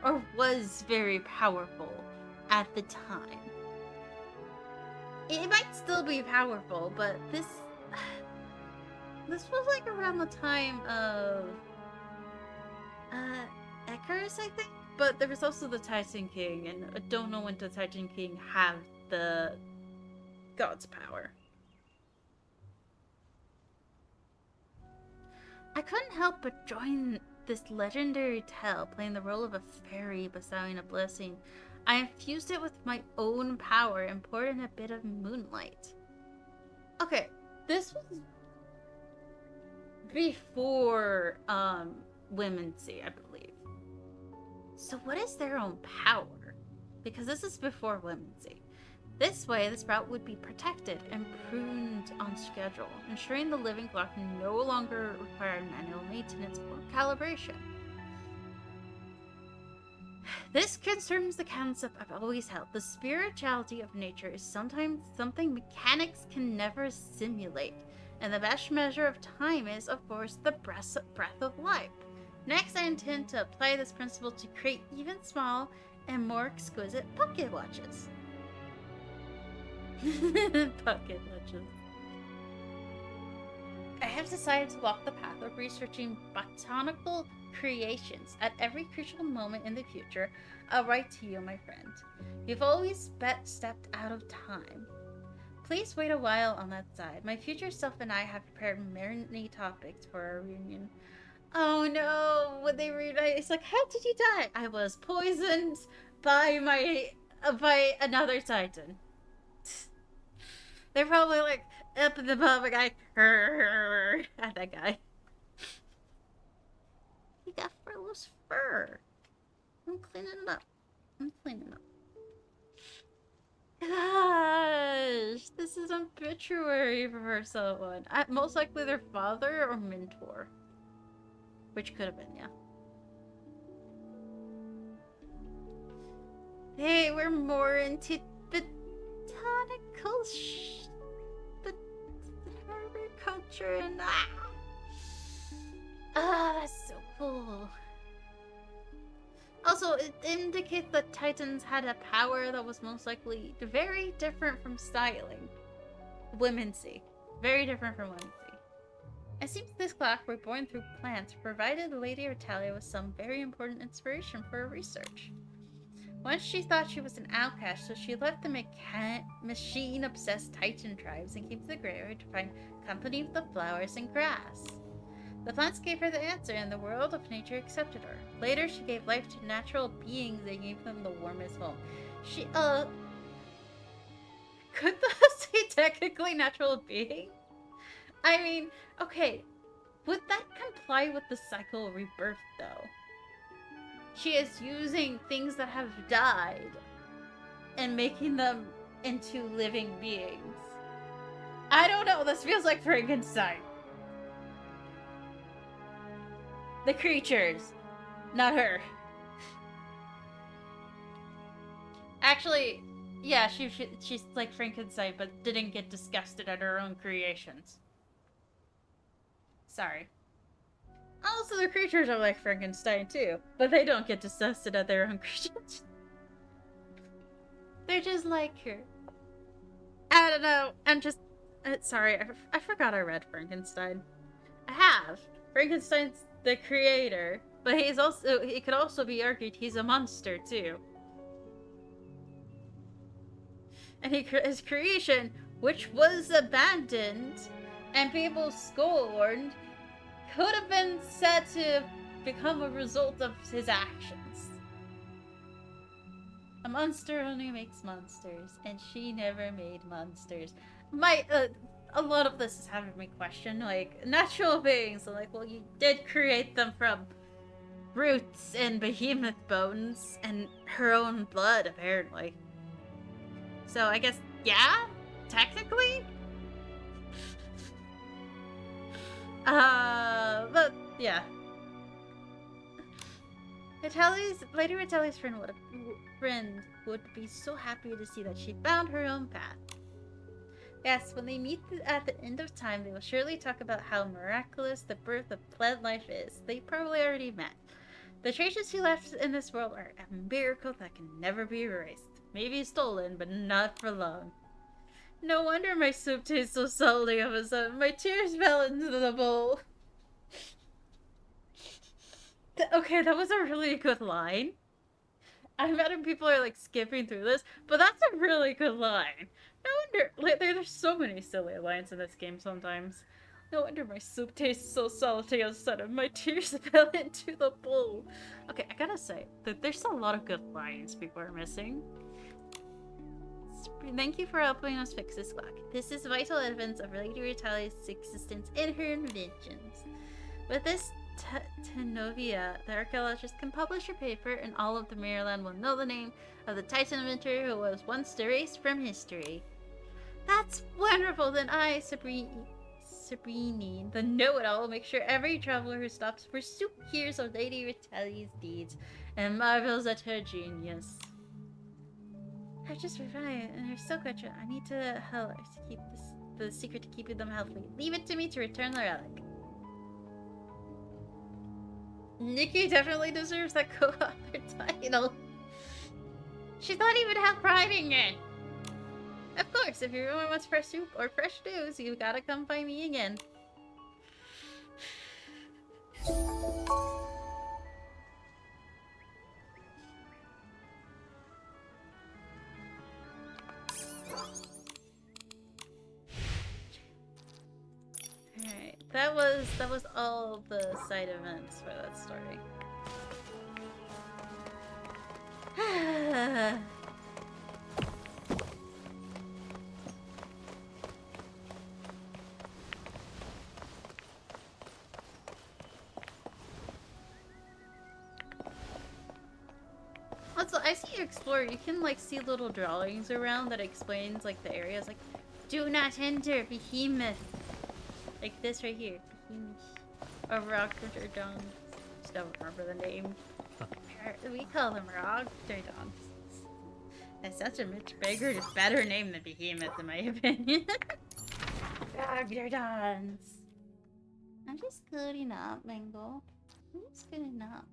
Speaker 1: or was very powerful at the time. It might still be powerful, but this was like around the time of Icarus, I think. But there was also the Titan King, and I don't know when the Titan King had the god's power. I couldn't help but join this legendary tale, playing the role of a fairy bestowing a blessing. I infused it with my own power and poured in a bit of moonlight. Okay, this was before Womency, I believe. So what is their own power? Because this is before Womency. This way, the sprout would be protected and pruned on schedule, ensuring the living clock no longer required manual maintenance or calibration. This confirms the concept I've always held. The spirituality of nature is sometimes something mechanics can never simulate. And the best measure of time is, of course, the breath of life. Next, I intend to apply this principle to create even small and more exquisite pocket watches. Pocket watches. I have decided to walk the path of researching botanical creations. At every crucial moment in the future, I'll write to you, my friend. You've always stepped out of time. Please wait a while on that side. My future self and I have prepared many topics for our reunion. Oh no, when they reunite, it's like, how did you die? I was poisoned by another Titan. They're probably like up in the above a guy at that guy. He got furless fur. I'm cleaning it up. Gosh, this is an obituary for someone. Most likely their father or mentor. Which could have been, yeah. Hey, we're more into botanical agriculture and that's so cool. Also, it indicates that Titans had a power that was most likely very different from styling. Womency. Very different from womency. It seems this clock, reborn through plants, provided Lady Ritalia with some very important inspiration for her research. Once she thought she was an outcast, so she left the machine-obsessed Titan tribes and came to the graveyard to find company with the flowers and grass. The plants gave her the answer, and the world of nature accepted her. Later, she gave life to natural beings and gave them the warmest home. Could that say technically natural being? I mean, okay, would that comply with the cycle of rebirth, though? She is using things that have died and making them into living beings. I don't know, this feels like Frankenstein. The creatures, not her. Actually, yeah, she's like Frankenstein, but didn't get disgusted at her own creations. Sorry. Also, the creatures are like Frankenstein too, but they don't get disgusted at their own creations. They're just like her. I don't know. I'm just sorry. I forgot I read Frankenstein. I have. Frankenstein's the creator, but he's also. It could also be argued he's a monster too. And his creation, which was abandoned and people scorned, could have been said to become a result of his actions. A monster only makes monsters, and she never made monsters. A lot of this is having me question, like, natural beings. So, like, well, you did create them from roots and behemoth bones and her own blood, apparently. So, I guess, yeah, technically? But, yeah. Lady Ritalia's friend would be so happy to see that she found her own path. Yes, when they meet at the end of time, they will surely talk about how miraculous the birth of plant life is. They probably already met. The treasures she left in this world are a miracle that can never be erased. Maybe stolen, but not for long. No wonder my soup tastes so salty all of a sudden. My tears fell into the bowl. Okay, that was a really good line. I imagine people are like skipping through this, but that's a really good line. No wonder, like, there's so many silly lines in this game sometimes. No wonder my soup tastes so salty all of a sudden. My tears fell into the bowl. Okay, I gotta say, that there's a lot of good lines people are missing. Thank you for helping us fix this clock. This is vital evidence of Lady Ritalia's existence and her inventions. With this Tenovia, the archaeologist can publish her paper, and all of the Maryland will know the name of the Titan inventor who was once erased from history. That's wonderful! Then I, Sabrini, the know-it-all, will make sure every traveler who stops for soup hears of Lady Ritalia's deeds and marvels at her genius. I just revived, and her so good. I need to help to keep the secret to keeping them healthy. Leave it to me to return the relic. Nikki definitely deserves that co-author title. She's not even half writing it. Of course, if everyone wants fresh soup or fresh news, you gotta come find me again. Alright, that was all the side events for that story. Also, I see you explore. You can like see little drawings around that explains like the areas. Like, do not enter, behemoth. Like this right here, behemoth. Or Rockerdons. Just don't remember the name. We call them Rockerdons. That's such a much bigger, better name than behemoth, in my opinion. Rockerdons. I'm just good enough, Mango. I'm just good enough.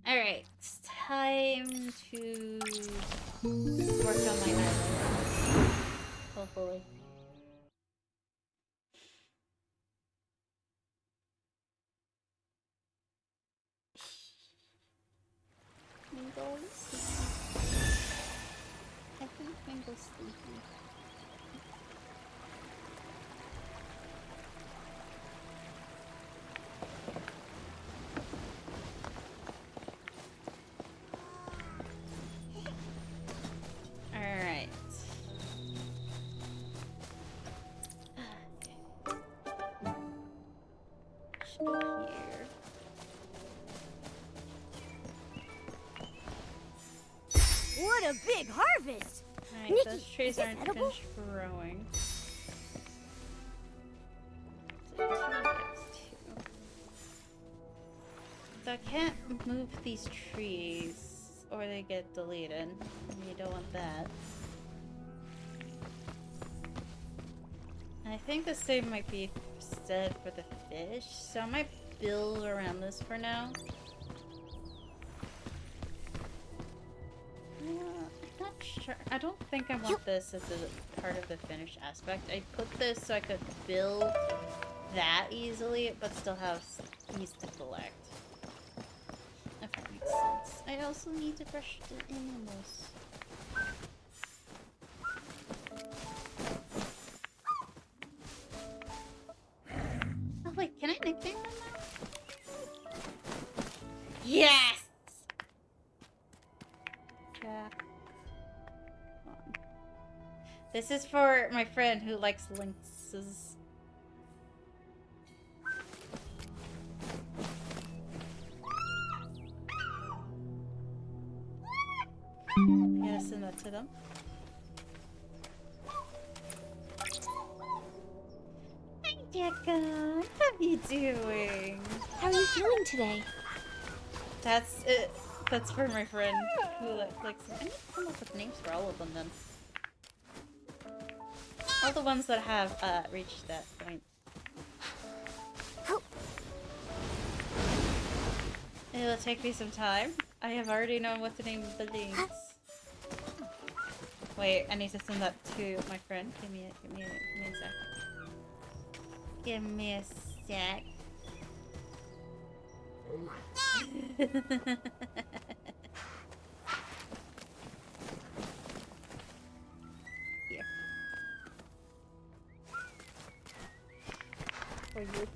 Speaker 1: Alright, it's time to work on my island. Hopefully. Mango's sleepy. I think Mango's sleepy. Alright. Let's go here.
Speaker 2: What a big harvest!
Speaker 1: Alright,
Speaker 2: Nikki,
Speaker 1: those trees
Speaker 2: is this
Speaker 1: aren't
Speaker 2: edible?
Speaker 1: finished growing. So I can't move these trees or they get deleted. And you don't want that. And I think the same might be said for the fish, so I might build around this for now. I'm not sure. I don't think I want this as a part of the finished aspect. I put this so I could build that easily, but still have these to collect. If that makes sense. I also need to brush the animals. Oh wait, can I nickname them now? Yes! Jack. Come on. This is for my friend who likes lynxes. I'm gonna send that to them. Hi, Jacka. How are you doing?
Speaker 3: How are you feeling today?
Speaker 1: That's it. That's for my friend who likes them. I need to come up with names for all of them then. All the ones that have reached that point. It'll take me some time. I have already known what to name the lynx. Wait, I need to send that to my friend. Give me a sec. Give me a sec. Here. For you.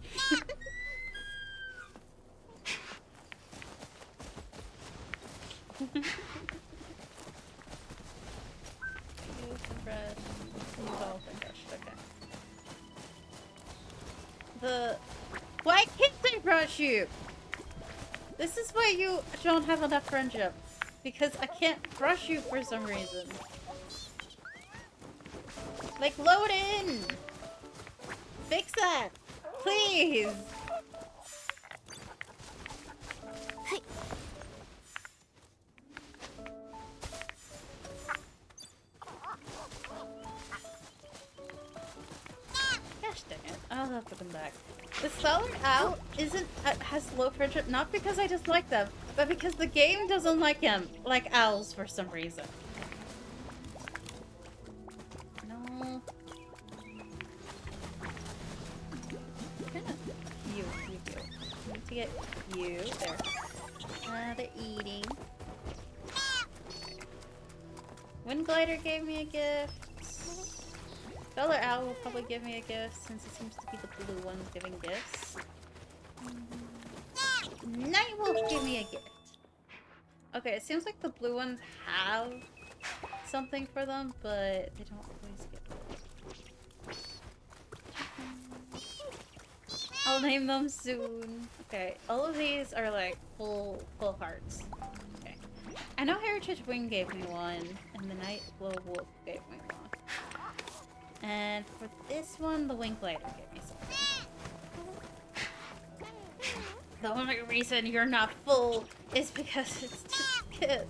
Speaker 1: Why can't I brush you? This is why you don't have enough friendship. Because I can't brush you for some reason. Like, load in! Fix that! Please! Stellar Owl isn't has low friendship not because I dislike them, but because the game doesn't like him, like owls for some reason. No. You. Need to get you. There. They're eating. Wind Glider gave me a gift. Stellar Owl will probably give me a gift since it seems to be the blue ones giving gifts. Night Wolf gave me a gift. Okay, it seems like the blue ones have something for them, but they don't always get it. I'll name them soon. Okay, all of these are like full hearts. Okay. I know Heritage Wing gave me one, and the Night Glow Wolf gave me one. And for this one, the Wing Glider gave me something. The only reason you're not full is because it's just Skip.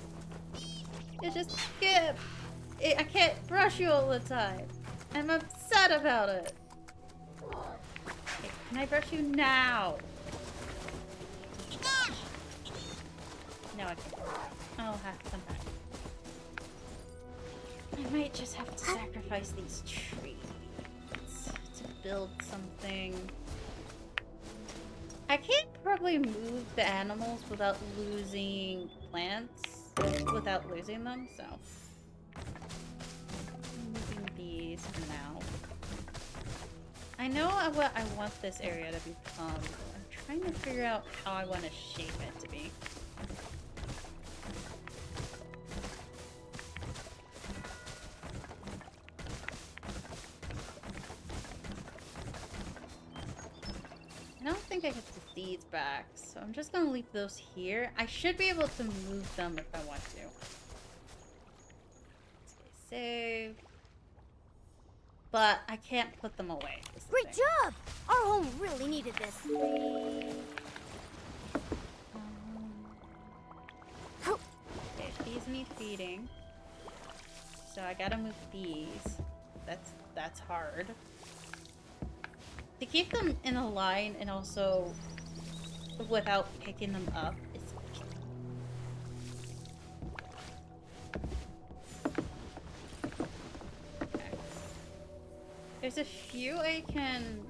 Speaker 1: It's just Skip. I can't brush you all the time. I'm upset about it. Okay, can I brush you now? No, I can't. I'll have to come back. I might just have to sacrifice these trees to build something. I can't probably move the animals without losing plants, without losing them, so I'm moving these for now. I know what I want this area to become. I'm trying to figure out how I want to shape it to be. I don't think I get the seeds back, so I'm just gonna leave those here. I should be able to move them if I want to. Stay safe. But I can't put them away.
Speaker 2: Great job! Our home really needed this.
Speaker 1: Okay, these need feeding. So I gotta move these. That's hard. To keep them in a line and also without picking them up is okay. There's a few I can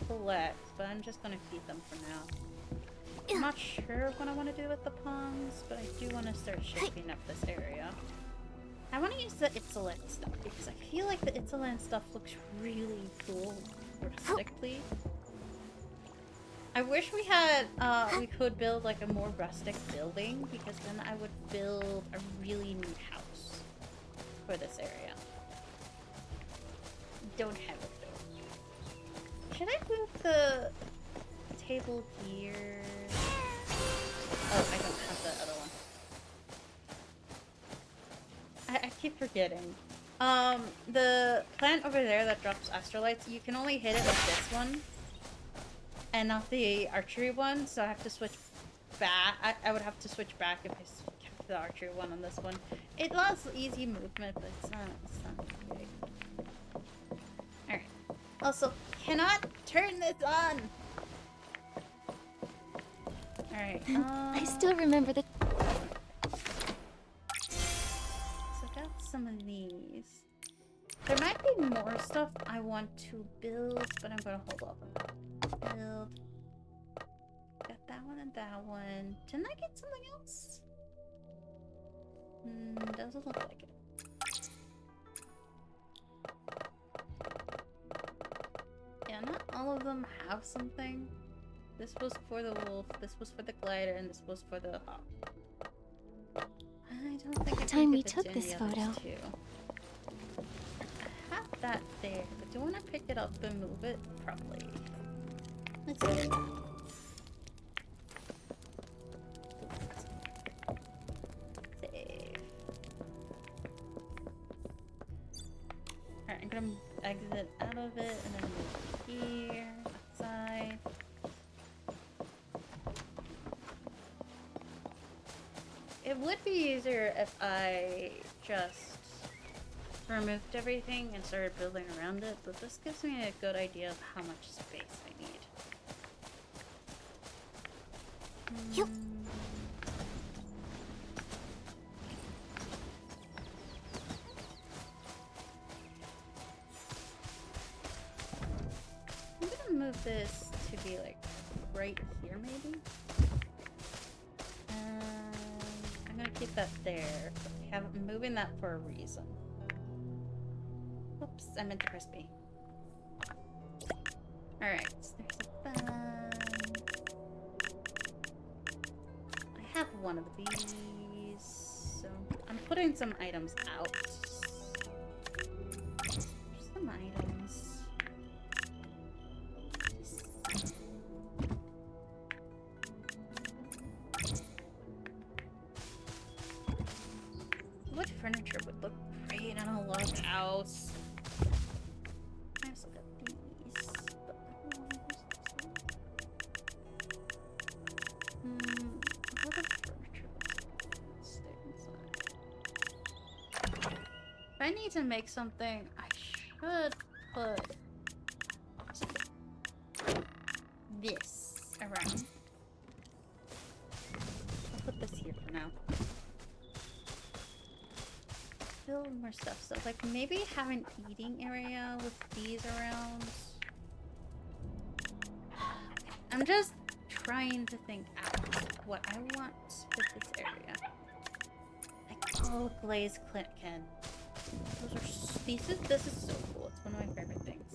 Speaker 1: collect, but I'm just gonna feed them for now. I'm not sure what I want to do with the ponds, but I do want to start shaping up this area. I want to use the Itzalan stuff because I feel like the Itzalan stuff looks really cool rustically. I wish we had, we could build like a more rustic building because then I would build a really neat house for this area. Don't have it though. Should I move the table here? Oh, I don't have the other one. I keep forgetting. The plant over there that drops astrolites, you can only hit it with this one. And not the archery one, so I have to switch back. I would have to switch back if I kept the archery one on this one. It allows easy movement, but it's not big. Alright. Also, cannot turn this on! Alright,
Speaker 3: I still remember the...
Speaker 1: So I got some of these. There might be more stuff I want to build, but I'm gonna hold off on that. Build. Got that one and that one. Didn't I get something else? Doesn't look like it. Yeah, not all of them have something. This was for the wolf, this was for the glider, and this was for the hawk. I don't think I
Speaker 3: time we
Speaker 1: can
Speaker 3: took this photo.
Speaker 1: Too. I have that there, but do you want to pick it up and move it? Probably. Let's do that. Save. Alright, I'm gonna exit out of it and then move here, outside. It would be easier if I just removed everything and started building around it, but this gives me a good idea of how much space I need.
Speaker 3: Yup.
Speaker 1: I'm gonna move this to be like right here, maybe. I'm gonna keep that there. But I'm moving that for a reason. Oops, I meant to press B. Alright, so there's a fan. I have one of these, so I'm putting some items out. Some items. What furniture would look great in a log house? I also got these, but what other furniture would stay inside? If I need to make something, I should put this around. I'll put this here for now. Build more stuff. So, like, maybe have an eating area with these around. I'm just trying to think out what I want with this area. Like, oh, glazed can. Those are this is so cool. It's one of my favorite things.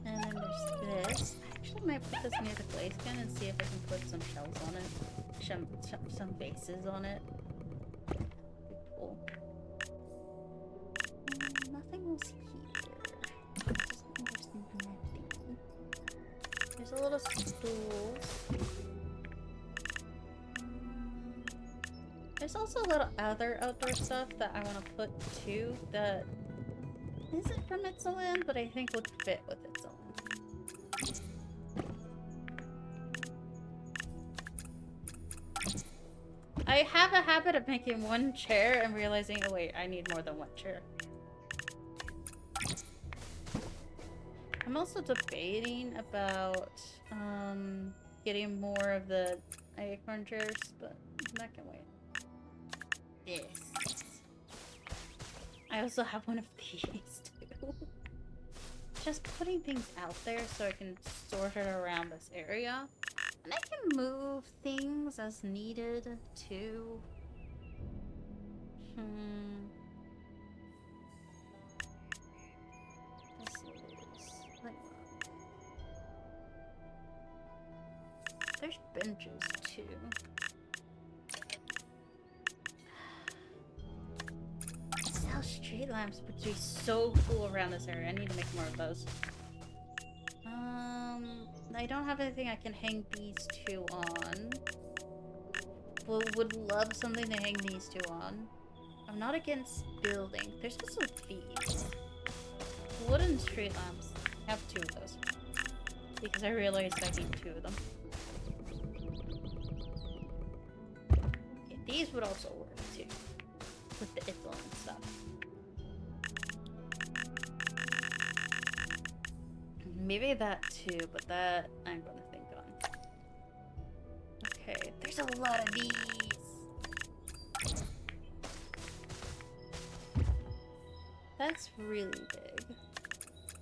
Speaker 1: And then there's this. I actually might put this near the glaze can and see if I can put some shells on it. Some bases on it. That'd be cool. Nothing else here. There's nothing. There's a little stools. There's also a little other outdoor stuff that I want to put too that isn't from its own land, but I think would fit with its own. I have a habit of making one chair and realizing, oh wait, I need more than one chair. I'm also debating about getting more of the acorn chairs, but that can wait. This. I also have one of these too. Just putting things out there so I can sort it around this area. And I can move things as needed, too. This is... like... There's benches, too. Sell street lamps would be so cool around this area. I need to make more of those. I don't have anything I can hang these two on. Would love something to hang these two on. I'm not against building. There's also these. Wooden street lamps. I have two of those. Because I realized I need two of them. Okay, these would also work too. With the Itzel and stuff. Maybe that too, but that I'm gonna think on. Okay, there's a lot of these. That's really big.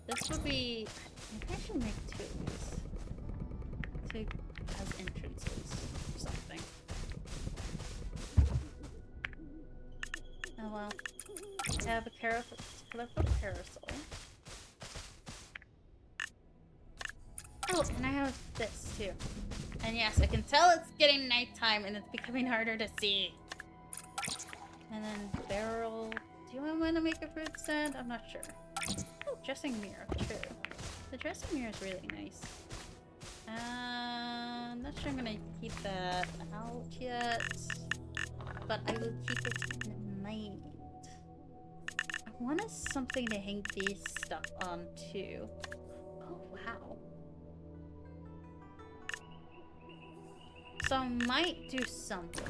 Speaker 1: This would be... maybe I should make two of these. As entrances or something. Oh well. I have a colorful parasol. Oh, and I have this too. And yes, I can tell it's getting nighttime and it's becoming harder to see. And then barrel. Do I want to make a fruit stand? I'm not sure. Oh, dressing mirror. True. The dressing mirror is really nice. I'm not sure I'm gonna keep that out yet. But I will keep it in mind. I wanted something to hang these stuff on too. Oh, wow. So I might do something.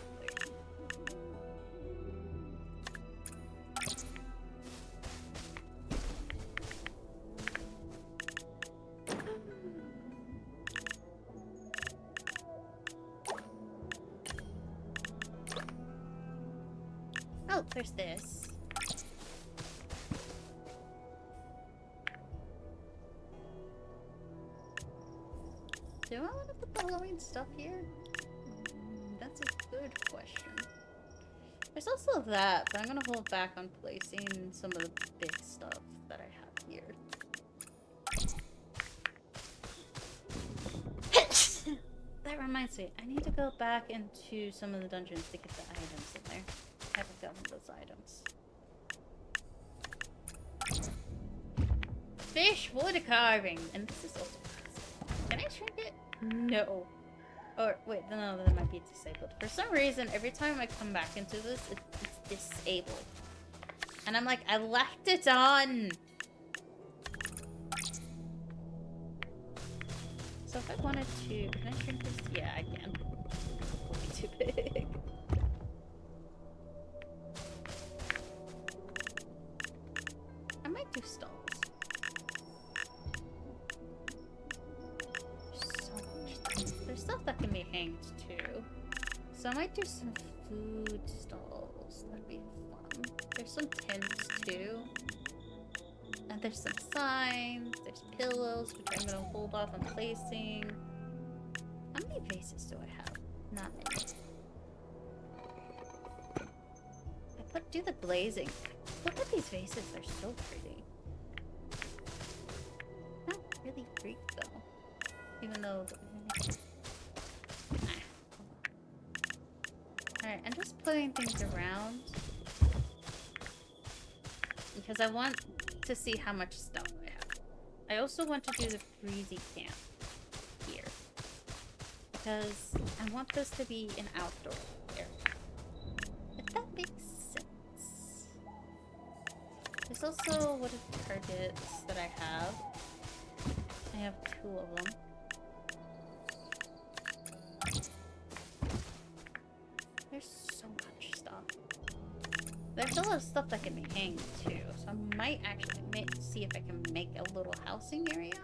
Speaker 1: Oh, there's this. Do I want to put the Halloween stuff here? That's a good question. There's also that, but I'm gonna hold back on placing some of the big stuff that I have here. That reminds me, I need to go back into some of the dungeons to get the items in there. I haven't gotten those items. Fish wood carving, and this is also possible. Can I shrink it? No. Or wait, no, that might be disabled. For some reason, every time I come back into this, it's disabled. And I'm like, I left it on! So if I wanted to... Can I shrink this? Yeah, I can. It's too big. I might do stalls. There's so much stuff. There's stuff that can be hanged too. So I might do some food stalls. That'd be fun. There's some tents too. And there's some signs. There's pillows, which I'm gonna hold off on placing. How many vases do I have? Not many. Do the glazing. Look at these vases. They're so pretty. Not really freak though. Even though... Alright, I'm just putting things around. Because I want to see how much stuff I have. I also want to do the breezy camp here. Because I want this to be an outdoor area. If that makes sense. There's also what are targets that I have. I have 2 of them. There's so much stuff. There's a lot of stuff that can be hanged too, so I might actually see if I can make a little housing area.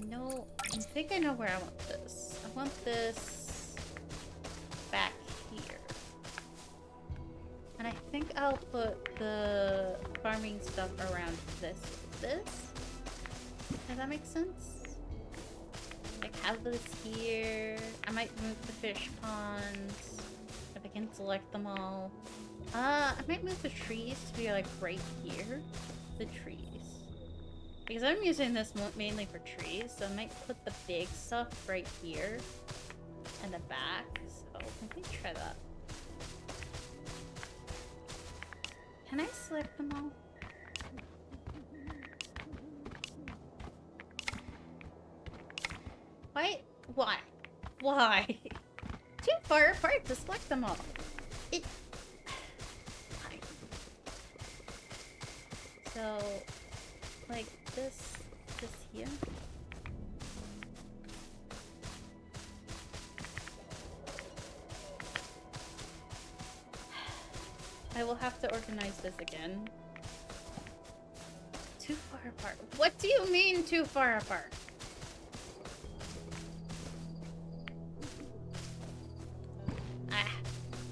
Speaker 1: No, I think I know where I want this. I want this back here. And I think I'll put the farming stuff around this with this. Does that make sense? Like have this here. I might move the fish ponds if I can select them all. I might move the trees to be like right here. The trees. Because I'm using this mainly for trees, so I might put the big stuff right here in the back. So maybe try that. Can I select them all? Why? Why? Why? Too far apart to select them all. It... Why? So, like this here. I will have to organize this again. Too far apart. What do you mean too far apart?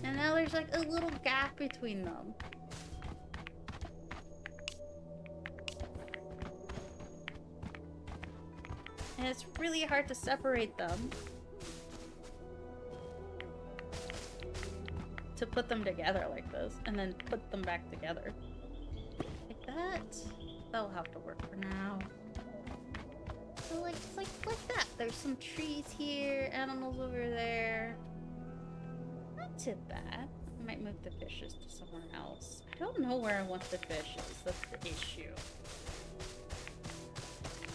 Speaker 1: And now there's like a little gap between them. And it's really hard to separate them. To put them together like this, and then put them back together. Like that. That'll have to work for now. So like that. There's some trees here, animals over there. Not too bad. I might move the fishes to somewhere else. I don't know where I want the fishes. That's the issue.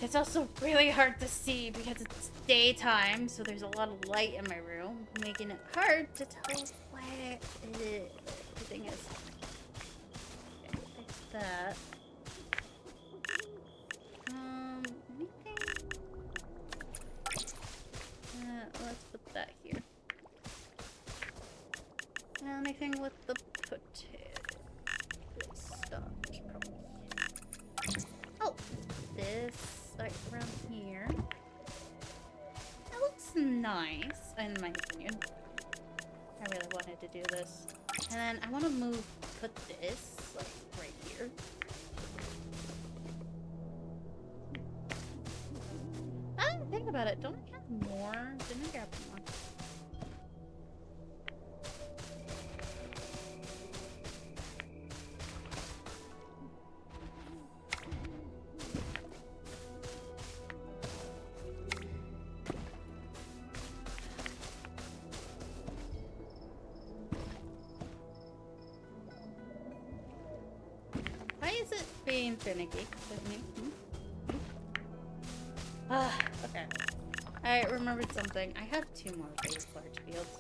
Speaker 1: It's also really hard to see because it's daytime, so there's a lot of light in my room, making it hard to tell where everything is. Okay, fix that. Anything? Let's put that here. Anything with the potato stuff? Oh, this. Like around here. That looks nice, in my opinion. I really wanted to do this. And then I want to put this, like, right here. I didn't think about it. Don't I have more? Didn't I grab more? Why is it being finicky with me? Ah, okay. I remembered something. I have 2 more of these large fields.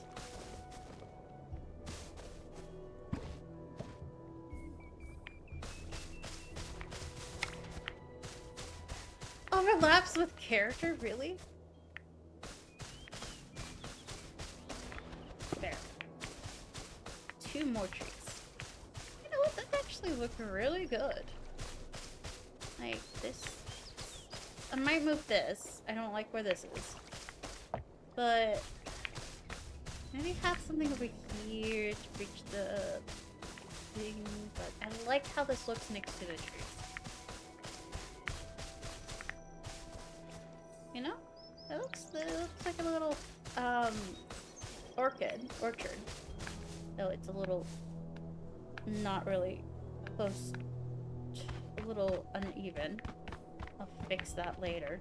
Speaker 1: Overlaps with character? Really? There. 2 more trees. You know what? That actually looked really good. Like, this... I might move this. I don't like where this is. But... maybe have something over here to reach the thing. But I like how this looks next to the trees. You know? It looks like a little, orchard. Though it's a little not really close, a little uneven. I'll fix that later.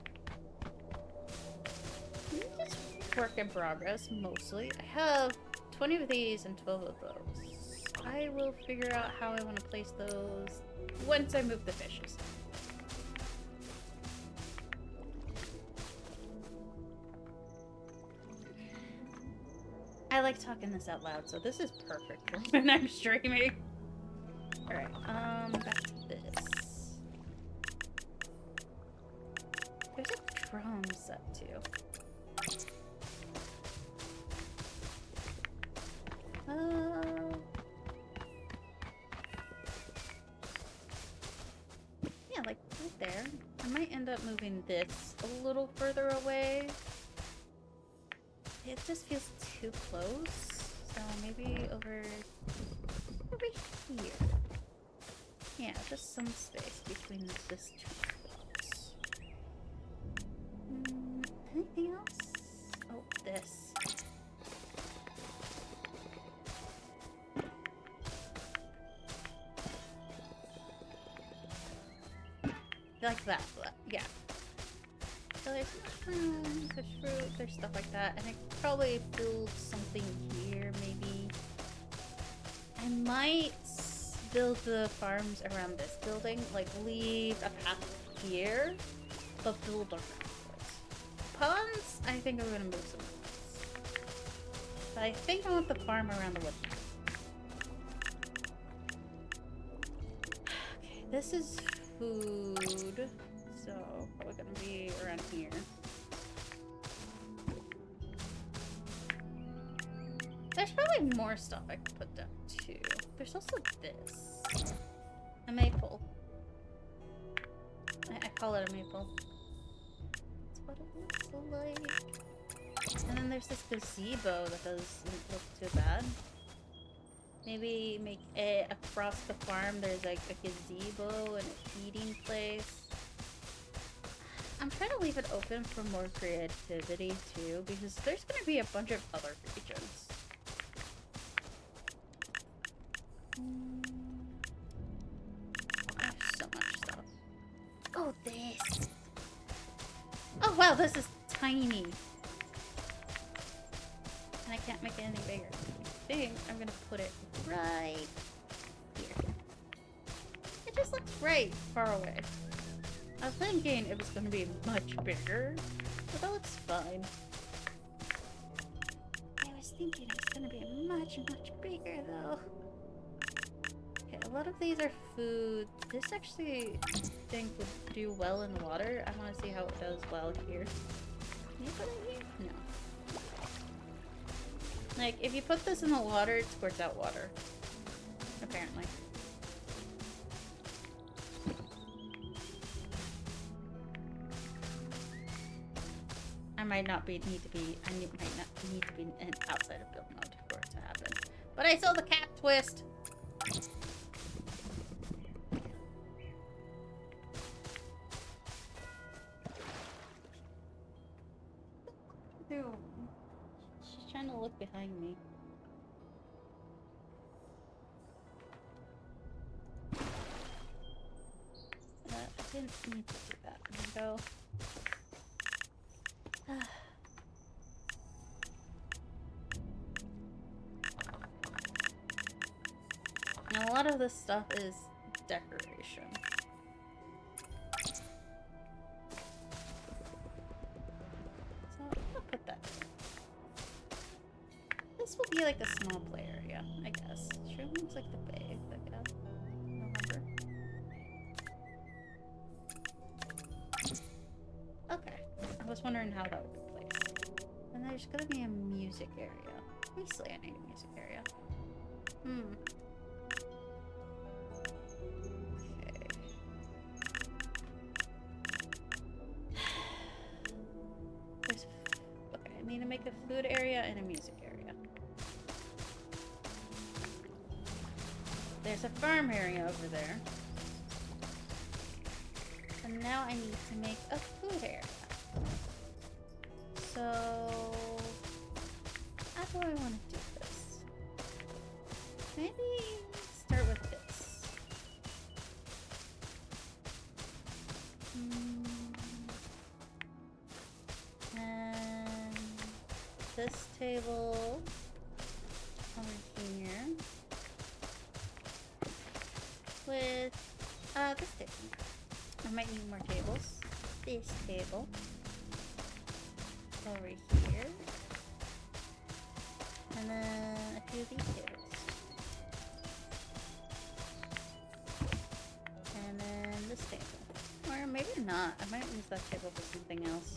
Speaker 1: Just work in progress, mostly. I have 20 of these and 12 of those. I will figure out how I want to place those once I move the fishes. I like talking this out loud, so this is perfect for when I'm streaming. Alright, back to this. There's a drum set too. Yeah, like right there. I might end up moving this a little further away. It just feels too close. So maybe over here. Yeah, just some space between this 2 spots. Anything else? Oh, this. Like that, yeah. So there's mushrooms, there's fruit, there's stuff like that, and I could probably build something here, maybe. I might build the farms around this building, like leave a path here, but build around it. Ponds, I think I'm gonna move some ponds. But I think I want the farm around the wood. Okay, this is food. So, probably gonna be around here. There's probably more stuff I could put down too. There's also this. A maple. I call it a maple. That's what it looks like. And then there's this gazebo that doesn't look too bad. Maybe make it across the farm. There's like a gazebo and a feeding place. I'm trying to leave it open for more creativity too, because there's going to be a bunch of other regions. There's so much stuff. Oh, this. Oh wow, this is tiny. And I can't make it any bigger. I think I'm going to put it right here. It just looks right far away. I was thinking it was going to be much bigger, but that looks fine. I was thinking it was going to be much bigger, though. Okay, a lot of these are food. This actually, I think, would do well in the water. I want to see how it does well here. Can you put it here? No. Like, if you put this in the water, it squirts out water. Apparently. I might not need to be outside of build mode for it to happen. But I saw the cat twist. Dude, she's trying to look behind me. I didn't need to do that. Go. Now, a lot of this stuff is decoration. So I'm gonna put that there. This will be like a small play area, I guess. Sure looks like the big, I guess. November. Okay. I was wondering how that would be placed. And there's gonna be a music area. Obviously, I need a music area. Okay. Okay, I need to make a food area and a music area. There's a farm area over there. And now I need to make a food area. So, how do I want to do this? Maybe start with this. And this table over here with this table. I might need more tables. This table over here, and then a few of these tables, and then this table. Or maybe not. I might use that table for something else.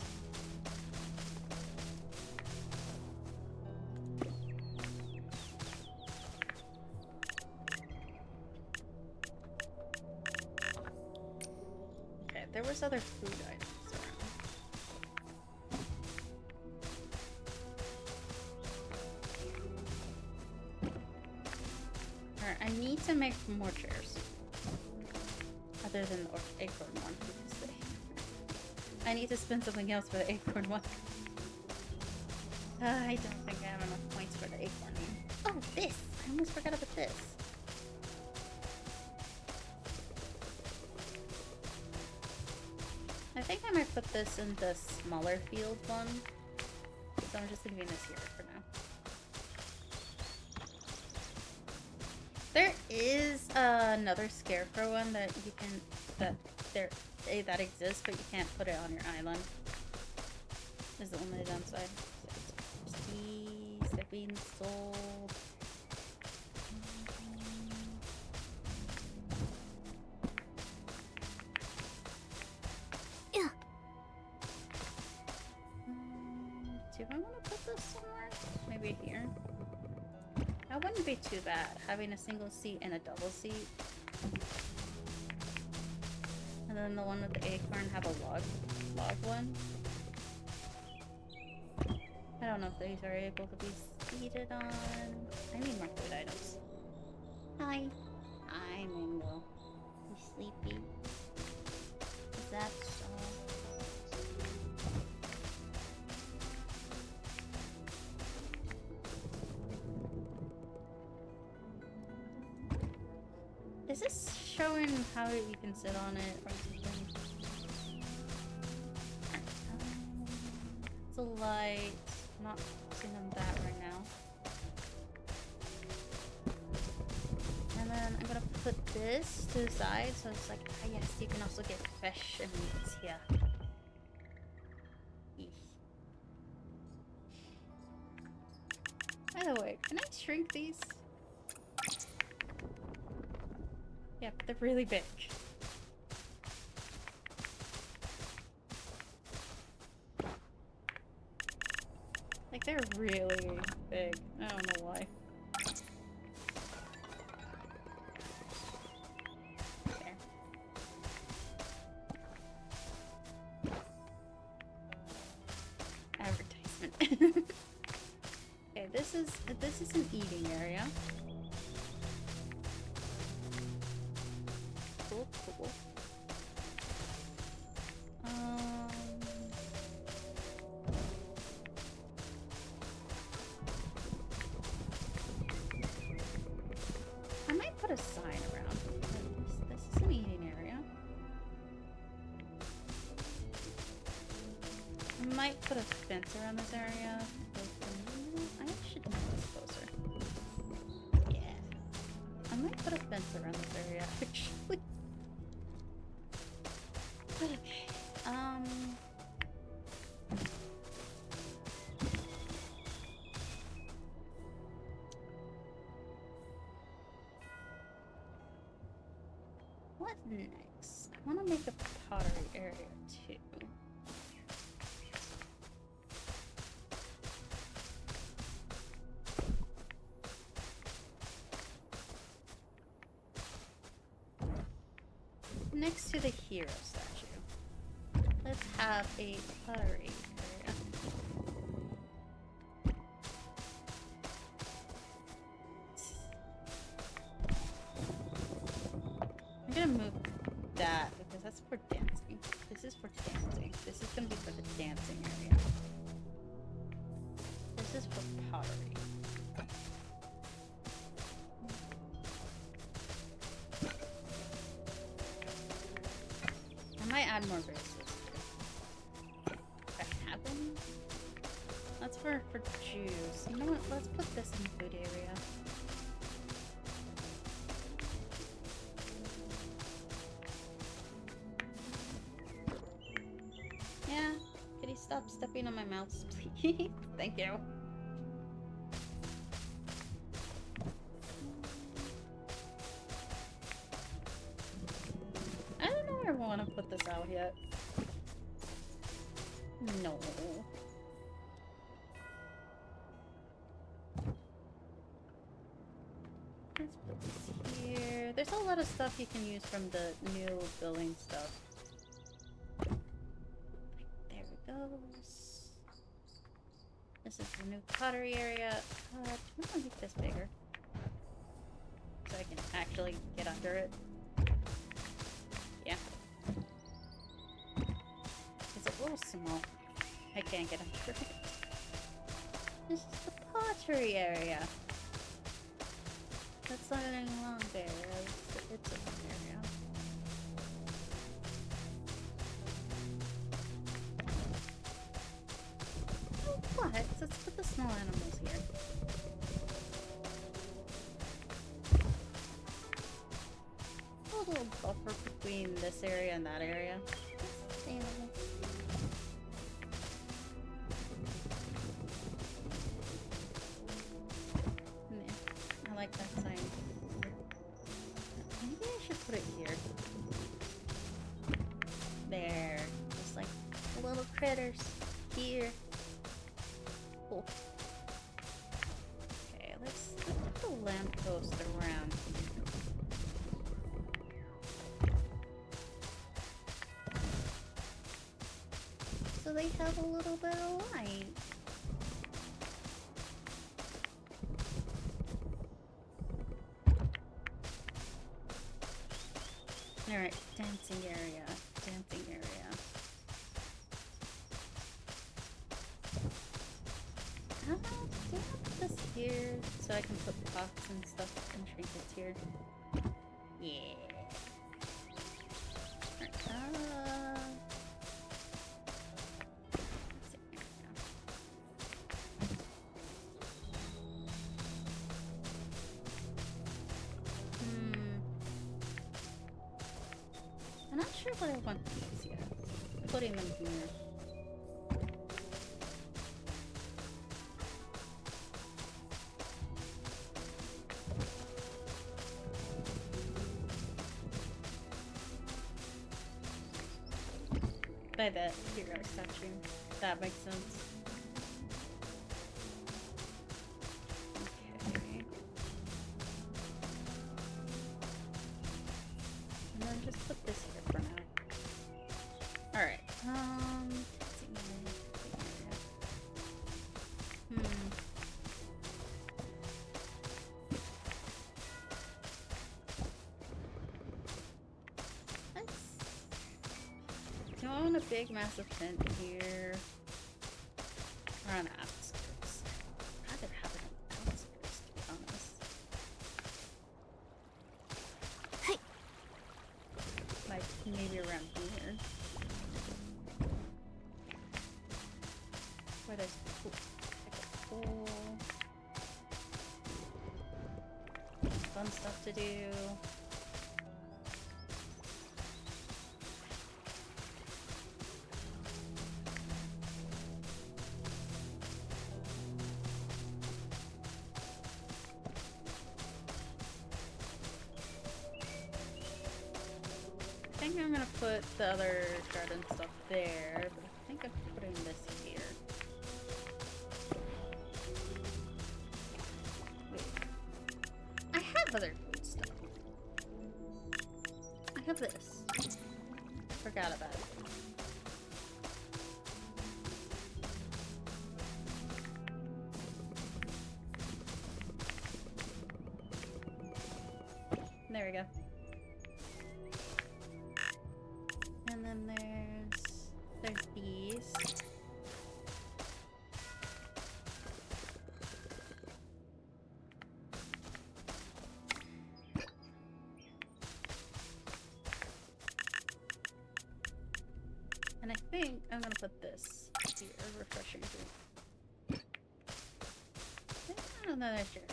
Speaker 1: Okay, there was other food items around. Alright, I need to make more chairs. Other than the acorn one, obviously. I need to spend something else for the acorn one. I don't think I have enough points for the acorn one. Oh, this! I almost forgot about this. I think I might put this in the smaller field one. So I'm just leaving this here for now. There is another scarecrow one that you can that exists, but you can't put it on your island. Is the only downside. So these are being sold.
Speaker 3: Yeah.
Speaker 1: Do I want to put this somewhere? Maybe here. That wouldn't be too bad, having a single seat and a double seat. And then the one with the acorn have a log one. I don't know if these are able to be seated on. I need more food items. Hi. Hi, Mango. You sleepy? Is that so? Is this showing how you can sit on it or something? It's a light. I'm not using them that right now. And then I'm gonna put this to the side so it's like, ah yes, you can also get fresh and meats here. Eesh. By the way, can I shrink these? Yeah, but they're really big. Like, they're really big. I don't know why. There. Advertisement. Okay, this is an eating area. Cool, cool. I might put a sign around. This is an eating area. I might put a fence around this area. I should move this closer. Yeah. I might put a fence around this area, actually. Okay. What next? I want to make a pottery area too. Next to the hero statue, let's have a pottery area. I'm gonna move that because that's for dancing. This is for dancing. This is gonna be for the dancing area. This is for pottery. I might add more bracelets too. If I have any. That's for juice. You know what? Let's put this in the food area. Yeah. Could you stop stepping on my mouse, please? Thank you. I don't know where I want to put this out yet. No. Let's put this here. There's a lot of stuff you can use from the new building stuff. There it goes. This is the new pottery area. Do you want to make this bigger? So I can actually get under it. Yeah. It's a little small. I can't get under it. This is the pottery area. That's not any longer. It's a fun area. Oh, what? Let's put the small animals here. A little buffer between this area and that area. Animals. I like that sign. Maybe I should put it here. There. Just like little critters. Here. Cool. Okay, let's put the lamppost around here. So they have a little bit of light. Alright, dancing area. Dancing area. Do I put this here so I can put pots and stuff and trinkets here? Yeah. I'm not sure what I want these yet. I'm putting them here. By the hero statue. That makes sense. Okay. And then just put this here for now. Alright. want a big massive tent here. Or on the outskirts. I'd rather have it on the outskirts, to be honest.
Speaker 3: Hey.
Speaker 1: Like, maybe around here. Where there's pool. Fun stuff to do. I think I'm gonna put the other garden stuff there, but I think I'm putting this here. Wait. I have other food stuff. I have this. Forgot about it. There we go. And then there's these. And I think I'm gonna put this here, refreshing drink. Oh, no, there's your.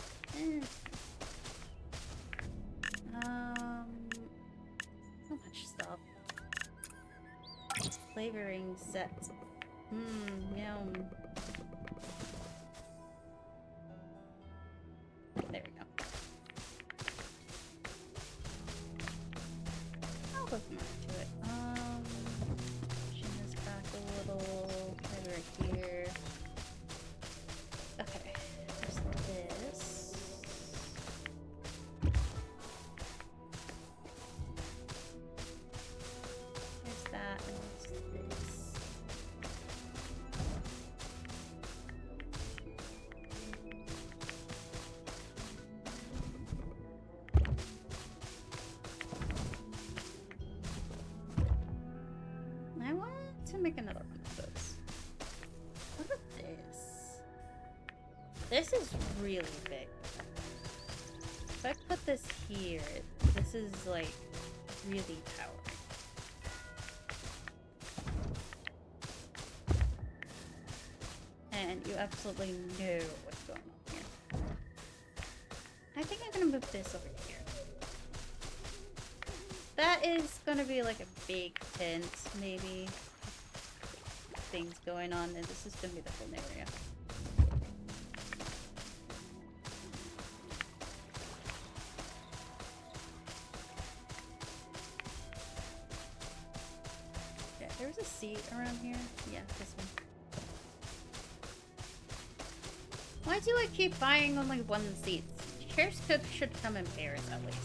Speaker 1: So much stuff. Flavoring sets. Yum. There we go. I'll bookmark to it. Pushing this back a little. Maybe right here. Okay. There's this. There's that and there's this. I want to make another one of those. What about this? This is really big. If I put this here, this is like really towering. And you absolutely know what's going on here. I think I'm gonna move this over here. That is gonna be like a big tent, maybe. Things going on, and this is gonna be the whole area. Yeah, there's a seat around here. Yeah, this one. Why do I keep buying only one seat? Chairs should come in pairs at least.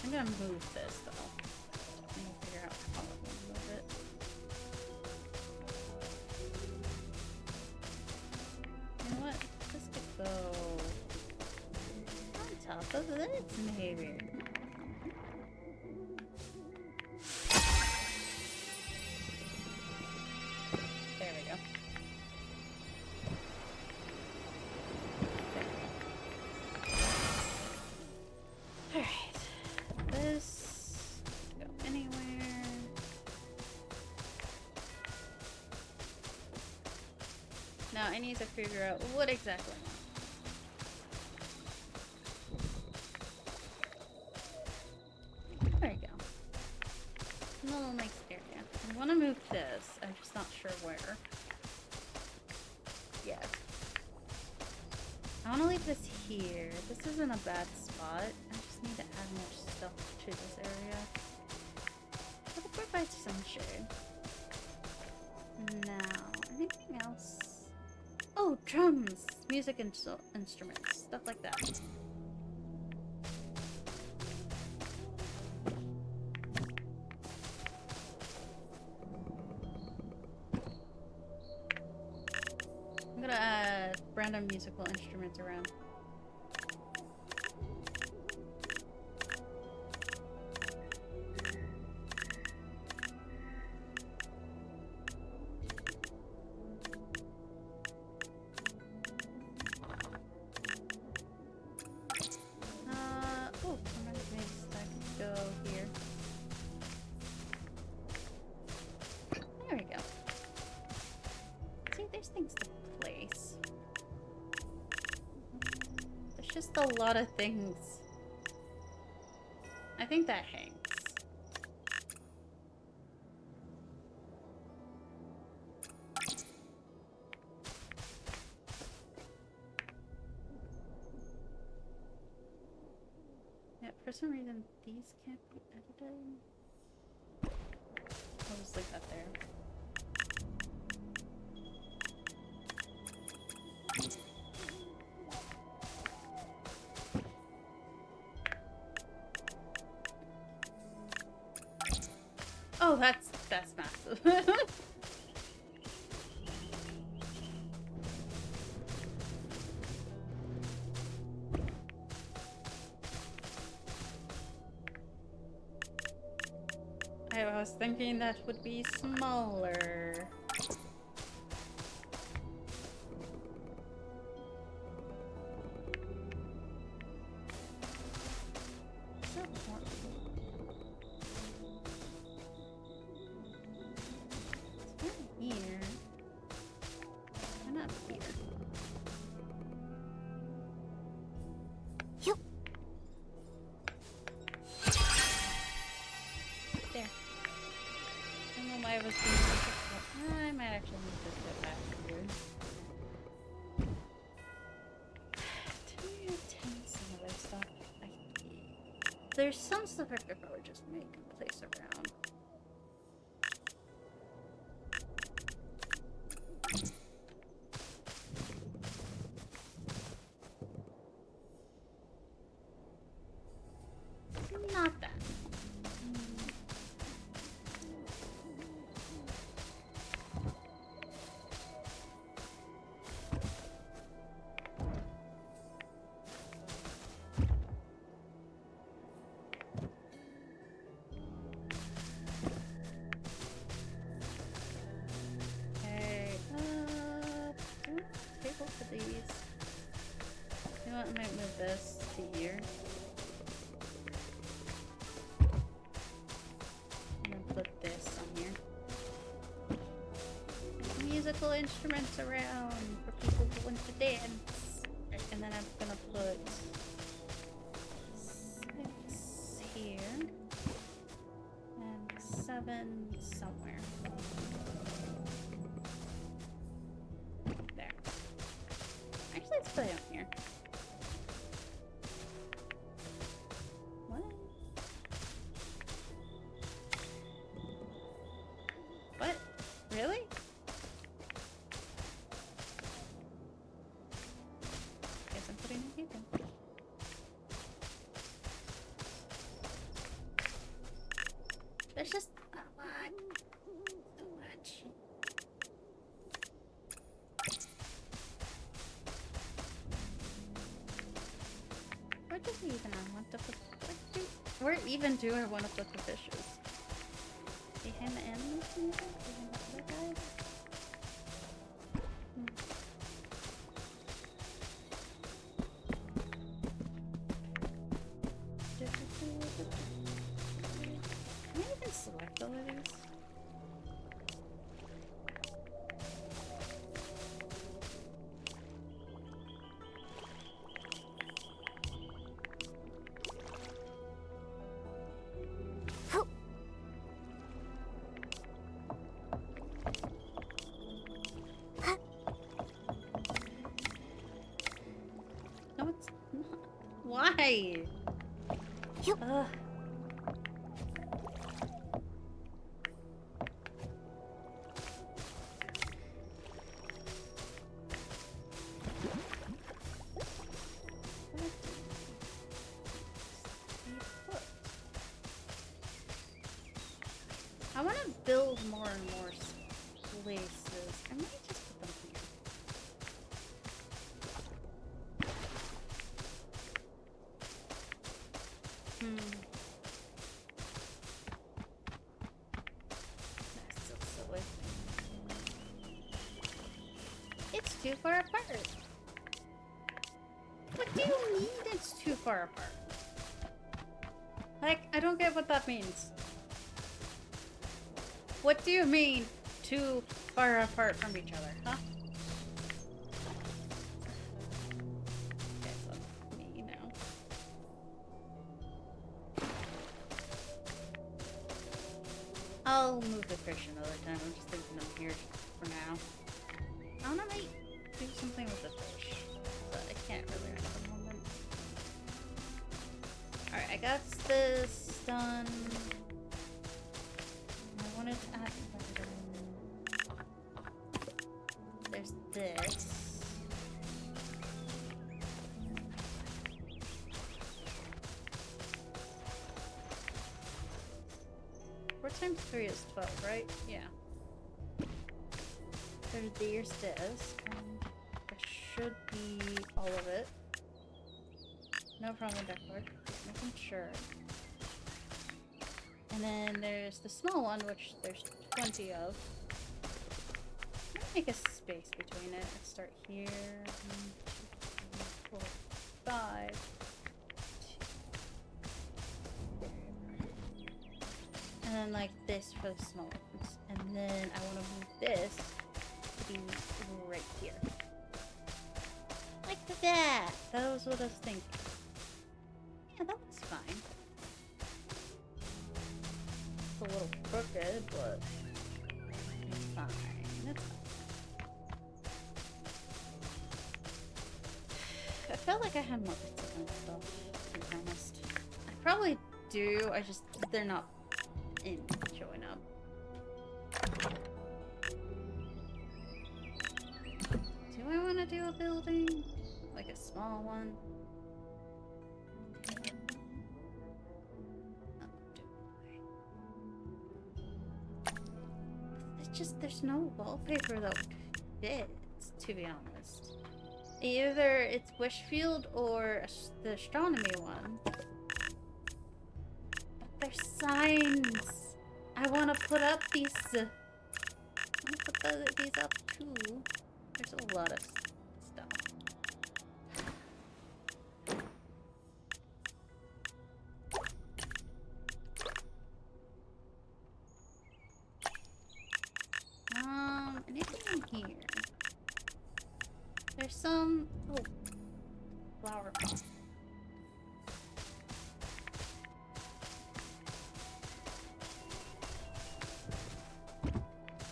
Speaker 1: I'm gonna move this though. Let me figure out how I'm gonna move it. You know what? This could go on top of this, maybe. There we go. Alright. This can go anywhere. Now I need to figure out what exactly I want. There you go. A little nice area. I want to move this. I'm just not sure where. Yeah. I want to leave this here. This isn't a bad spot. I just need to add more stuff to this area. It'll provide some shade. Now, anything else? Oh, drums! Music and instruments. Stuff like that. I'm gonna add random musical instruments around. just a lot of things. I think that hangs. Yeah, for some reason these can't be edited. I'll just leave that there. Oh, that's massive. I was thinking that would be smaller. So here. Why not here?
Speaker 3: Yup.
Speaker 1: There. I don't know why I was doing this. I might actually need to go back here. 10, some other stuff. There's some stuff I could probably just make and place around. Not that. Okay, table for these. You know what, I might move this to here. Put this on here. Musical instruments around for people who want to dance. And then I'm gonna put 6 here and 7 somewhere. There. Actually, let's put it on here. What? Really? Guess I'm putting it here then. There's just a lot. So much. Where do we even want to put? Where even do I want to put the fishes? Behind the animals, maybe? Behind the other guys? Can I even select all of these? No, it's not. Why?
Speaker 3: Yup.
Speaker 1: Ugh. I want to build more and more places. I might just put them here. That's so silly. It's too far apart. What do you mean it's too far apart? Like, I don't get what that means. What do you mean too far apart from each other, huh? Okay, so me now. I'll move the fish another time. I'm just thinking of here for now. I wanna do something with the fish, but I can't really right at the moment. Alright, I got this done. I wanted to add there's this. 4 times 3 is 12, right? Yeah. There's this. That should be all of it. No problem with that card. Just making sure. And then there's the small one, which there's 20 of. I'm gonna make a space between it. Let's start here. 1, 2, 3, 4, 5. And then like this for the small ones. And then I want to move this to be right here. Like that! That was what I was thinking. Yeah, that was fine. It's a little crooked, but it's fine. It's fine. I felt like I had more bits of my stuff, to be honest. I probably do, they're not showing up. Do I want to do a building? Like a small one? Oh, do I? It's just, there's no wallpaper that fits, to be honest. Either it's Wishfield or the astronomy one. There's signs. I want to put up these. I want to put these up too. There's a lot of stuff. Anything in here? There's some. Oh, flower pot.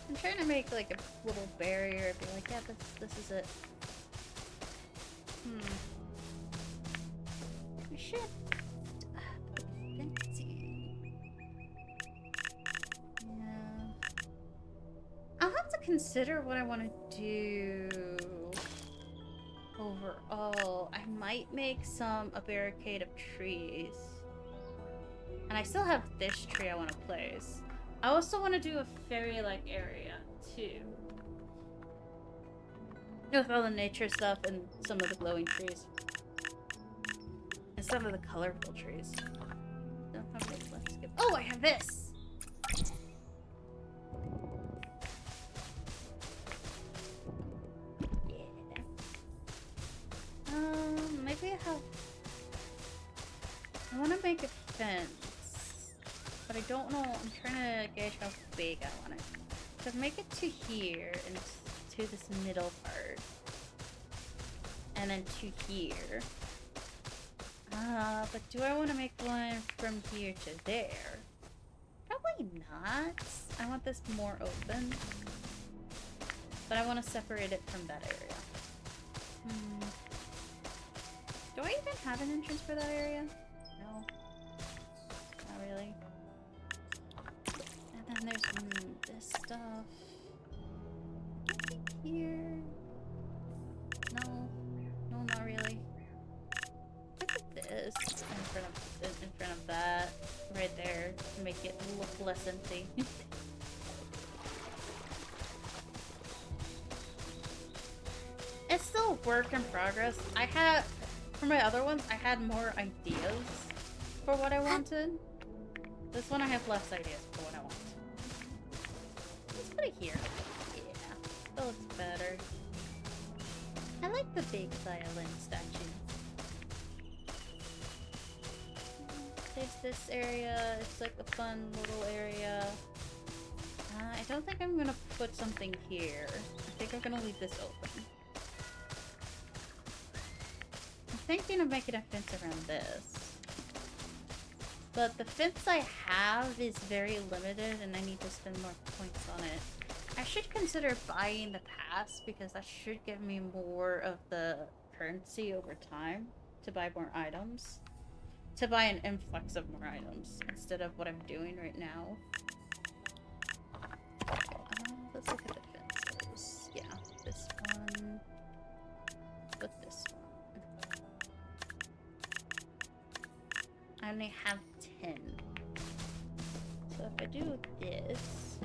Speaker 1: I'm trying to make like a little barrier. Be like, yeah, this is it. I should put fencing. Yeah. I'll have to consider what I want to do overall. I might make a barricade of trees. And I still have this tree I want to place. I also want to do a fairy-like area, too. With all the nature stuff and some of the glowing trees. And some of the colorful trees. Don't have this. Let's skip. Oh, I have this! Yeah. Maybe I want to make a fence. But I don't know, I'm trying to gauge how big I want it. So make it to here, and to this middle part. And then to here. But do I want to make one from here to there? Probably not. I want this more open. But I want to separate it from that area. Do I even have an entrance for that area? No. Not really. And then there's this stuff. Here. No. No, not really. Look at this in front of that. Right there. To make it look less empty. It's still a work in progress. For my other ones, I had more ideas for what I wanted. This one I have less ideas for what I want. Let's put it here. Yeah, that looks better. I like the big violin statue. There's this area. It's like a fun little area. I don't think I'm gonna put something here. I think I'm gonna leave this open. I'm thinking of making a fence around this. But the fence I have is very limited and I need to spend more points on it. I should consider buying the pass because that should give me more of the currency over time to buy more items. To buy an influx of more items instead of what I'm doing right now. Let's look at the fences. Yeah, this one. With this one. I only have 10. So if I do this.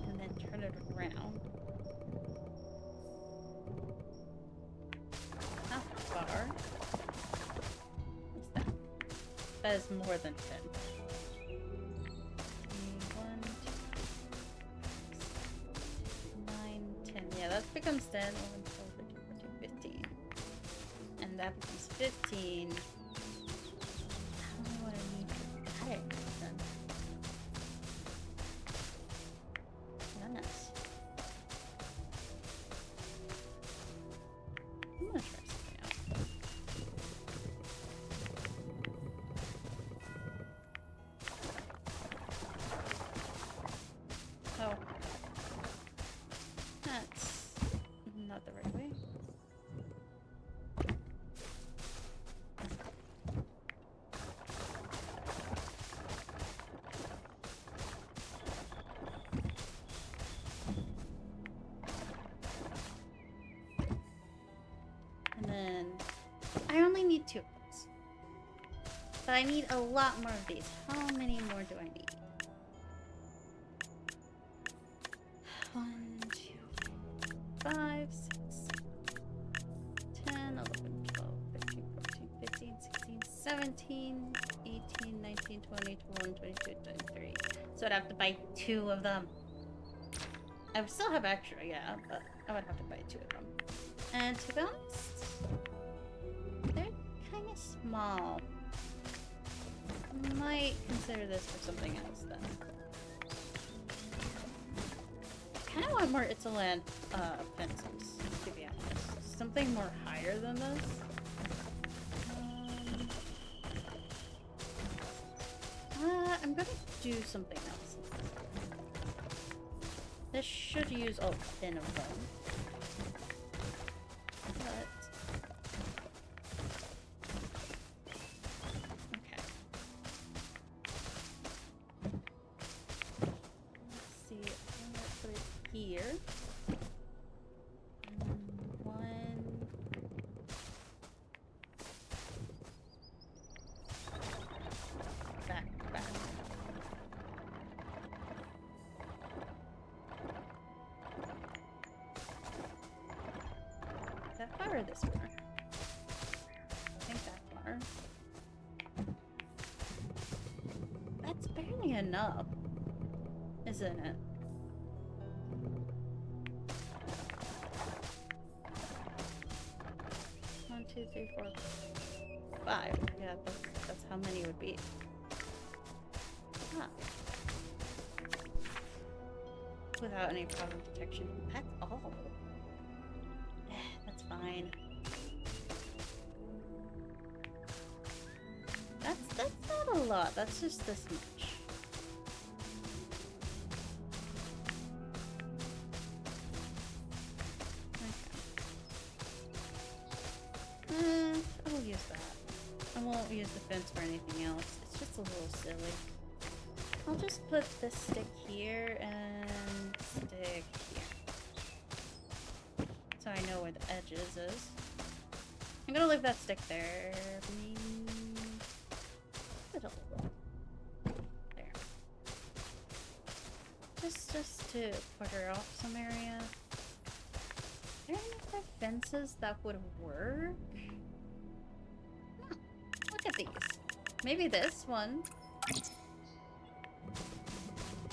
Speaker 1: And then turn it around. How far is that? That is more than 10. 1, 2, 9, 10. Yeah, that becomes 10. 11, 12, 13, 14, 15. And that becomes 15. How many would I need to add it then? Goodness. I'm gonna try something else. Oh. That's not the right way. And then I only need 2 of these. But I need a lot more of these. How many more do I need? 1, 2, 5, 6, 10, 11, 12, 13, 14, 15, 16, 17, 18, 19, 20, 21, 22, 23. So I'd have to buy 2 of them. I would still have extra, yeah, but I would have to buy 2 of them. And to be honest, they're kind of small. Might consider this for something else then. I kind of want more Italand fences, to be honest. Something more higher than this. I'm gonna do something else. This should use all 10 of them. But... okay. Let's see. I'm gonna put it here. 1. Back. That far or this far? I think that far. That's barely enough, isn't it? One, 2, 3, 4, 5. Yeah, that's how many would be. Huh. Without any problem detection. That's all. That's fine. That's not a lot. That's just this much. Okay. I will use that. I won't use the fence for anything else. It's just a little silly. I'll just put this stick here and stick here. So I know where the edges is. I'm gonna leave that stick there. There. Just to quarter off some area. Are there any other fences that would work? Look at these. Maybe this one.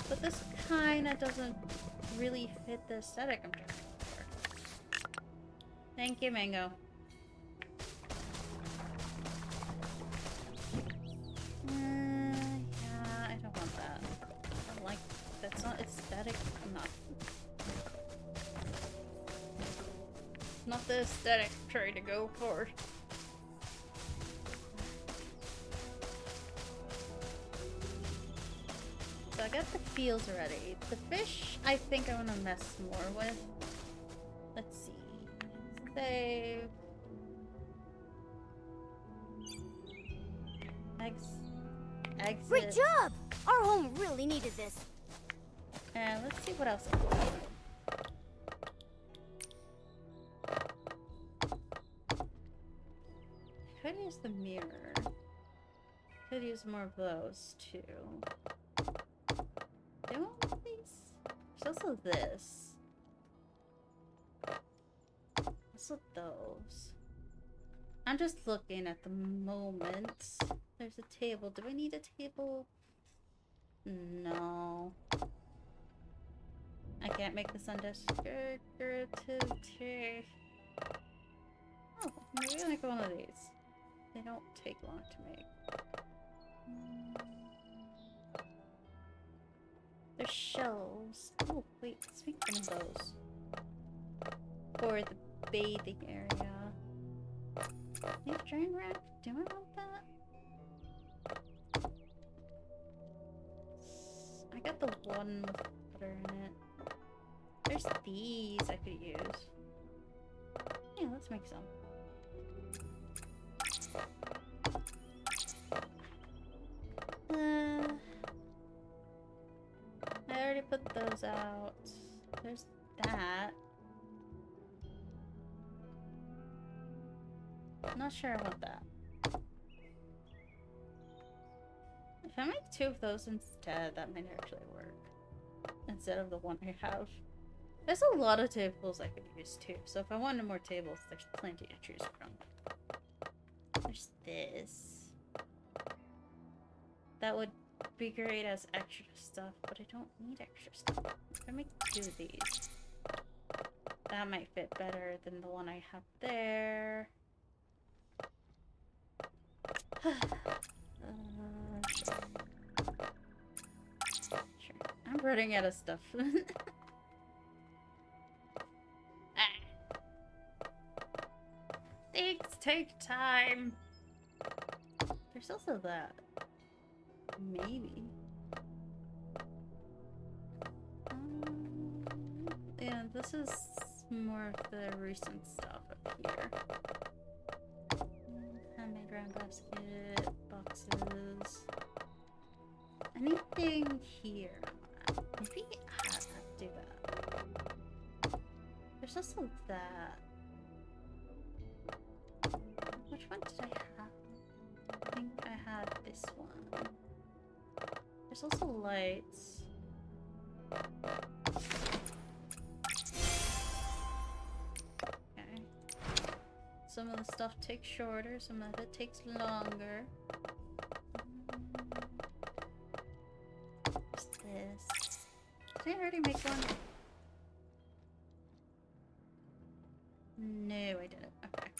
Speaker 1: But this kinda doesn't really fit the aesthetic I'm trying for. Thank you, Mango. Yeah, I don't want that. I don't like, that's not aesthetic enough. Not the aesthetic I'm trying to go for. so I got the fields ready. The fish, I think I want to mess more with. Let's see. Save. Exit.
Speaker 2: Great job! Our home really needed this.
Speaker 1: And let's see what else I can do. Could use the mirror. Could use more of those too. Do I want these? There's also this. Also those. I'm just looking at the moment. There's a table. Do I need a table? No. I can't make this undescriptive. Oh, maybe I'll make one of these. They don't take long to make. There's shelves. Oh, wait, let's make one of those. For the bathing area. Leaf drain rack? Do I want that? I got the one with butter in it. There's these I could use. Yeah, let's make some. I already put those out. There's that. I'm not sure I want that. If I make 2 of those instead, that might actually work. Instead of the one I have. There's a lot of tables I could use too, so if I wanted more tables, there's plenty to choose from. There's this. That would be great as extra stuff, but I don't need extra stuff. If I make 2 of these, that might fit better than the one I have there. Sure. I'm running out of stuff. Things take time. There's also that. Maybe. Yeah, this is more of the recent stuff up here. Handmade round basket, boxes. Anything here? Maybe I have to do that. There's also that. Which one did I have? I think I had this one. There's also lights. Okay. Some of the stuff takes shorter, some of it takes longer. What's this? Did I already make one? No, I didn't. Okay.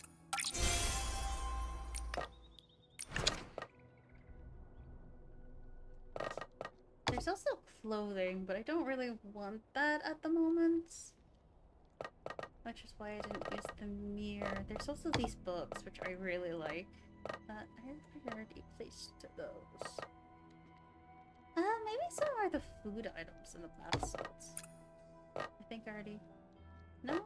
Speaker 1: There's also clothing, but I don't really want that at the moment. Which is why I didn't use the mirror. There's also these books, which I really like. But I already placed those. Maybe some are the food items in the bath salts. I think I already... No?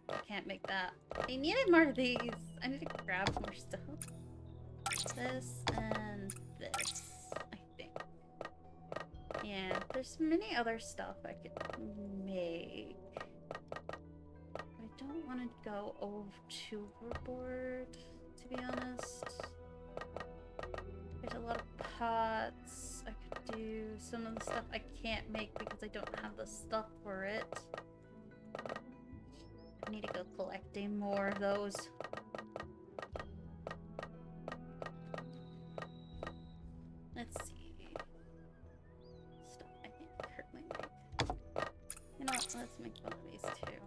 Speaker 1: I can't make that. I needed more of these. I need to grab more stuff. This and this. Yeah, there's many other stuff I could make. But I don't want to go overboard, to be honest. There's a lot of pots I could do. Some of the stuff I can't make because I don't have the stuff for it. I need to go collecting more of those. Let's see. You know what? Let's make one of these too.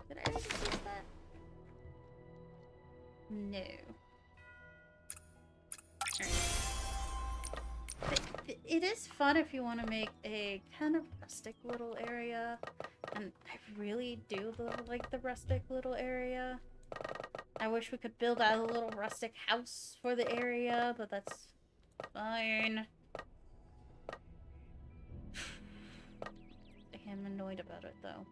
Speaker 1: Did I already use that? No. Alright. It is fun if you want to make a kind of rustic little area. And I really do like the rustic little area. I wish we could build out a little rustic house for the area, but that's fine. annoyed about it though.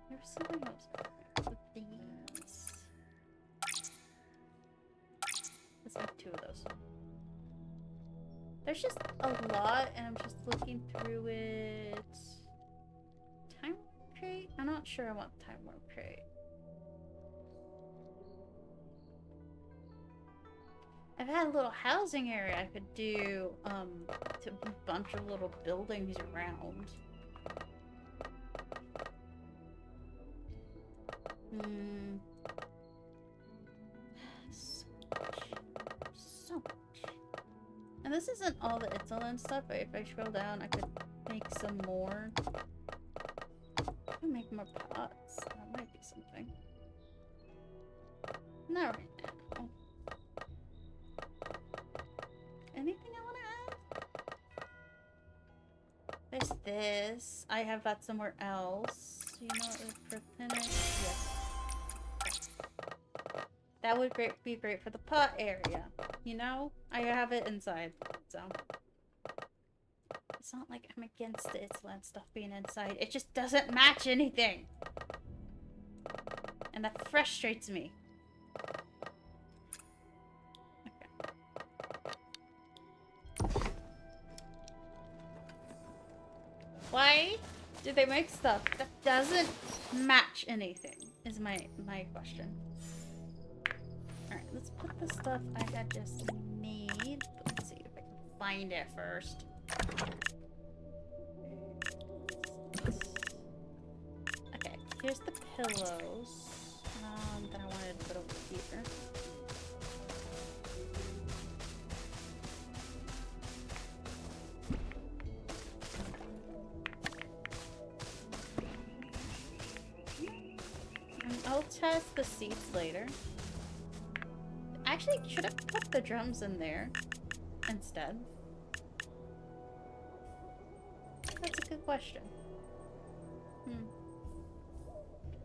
Speaker 1: There's something else with these. Let's make 2 of those. There's just a lot, and I'm just looking through it. Time warp crate? I'm not sure I want time warp crate. I've had a little housing area I could do, to a bunch of little buildings around. So much. And this isn't all the Italian stuff, but if I scroll down, I could make some more. I can make more pots. That might be something. Not right now. Anything I want to add? There's this. I have that somewhere else. You know what? For thinner? Yes. That would be great for the pot area. You know? I have it inside, so. It's not like I'm against the Italian stuff being inside. It just doesn't match anything. And that frustrates me. Okay. Why do they make stuff that doesn't match anything? Is my question. Alright, let's put the stuff I had just made. Let's see if I can find it first. Okay, here's the pillows that I wanted to put over here. And I'll test the seats later. Actually, should have put the drums in there instead. That's a good question.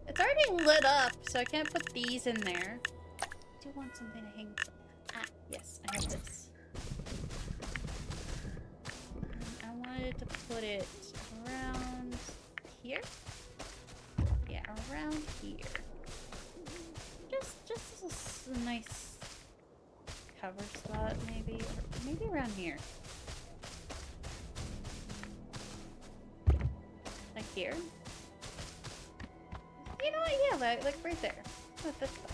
Speaker 1: It's already lit up, so I can't put these in there. I do want something to hang from. Ah, yes, I have this. I wanted to put it around here. Yeah, around here. Just as a nice cover spot, maybe. Or maybe around here. Like here? You know what? Yeah, like right there. Oh, that's fine.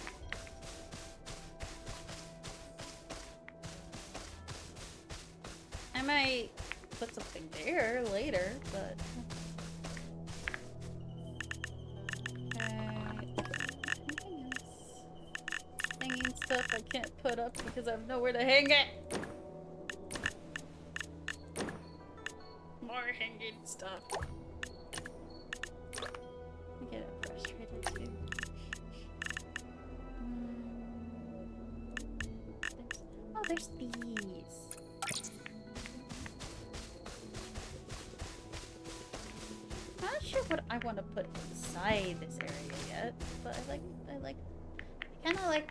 Speaker 1: I might put something there later, but... Hanging stuff I can't put up because I have nowhere to hang it! More hanging stuff. I get frustrated too. There's these. I'm not sure what I want to put inside this area yet, but I kind of want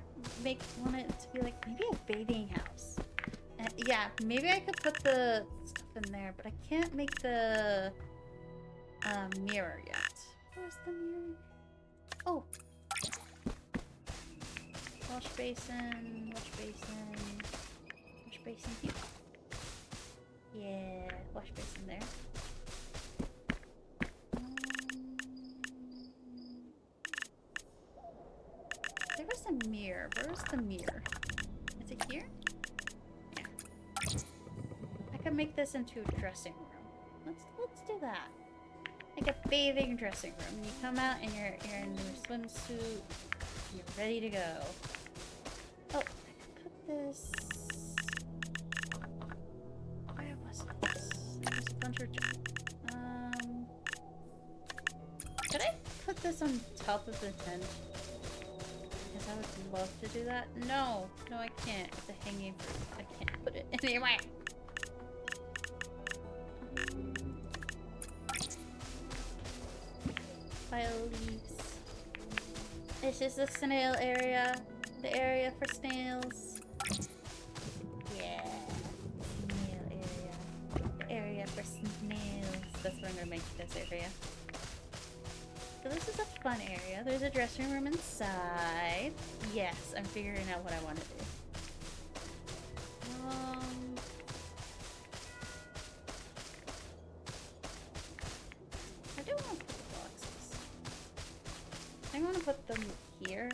Speaker 1: it to be like maybe a bathing house. Yeah, maybe I could put the stuff in there, but I can't make the mirror yet. Where's the mirror? Oh. Wash basin here. Yeah, wash basin there. There was a mirror. Where's the mirror? Is it here? Yeah. I could make this into a dressing room. Let's do that. Like a bathing dressing room. You come out and you're in your swimsuit. You're ready to go. Oh, I could put this. Where was it? There's a bunch of. Could I put this on top of the tent? Because I would love to do that. No, I can't. It's a hanging fruit. I can't put it anywhere. Pile leaves. This is the snail area. The area for snails. Yeah. area for snails. That's what I'm gonna make this area. So this is a fun area. There's a dressing room inside. Yes, I'm figuring out what I want to do. I do want to put the boxes. I want to put them here.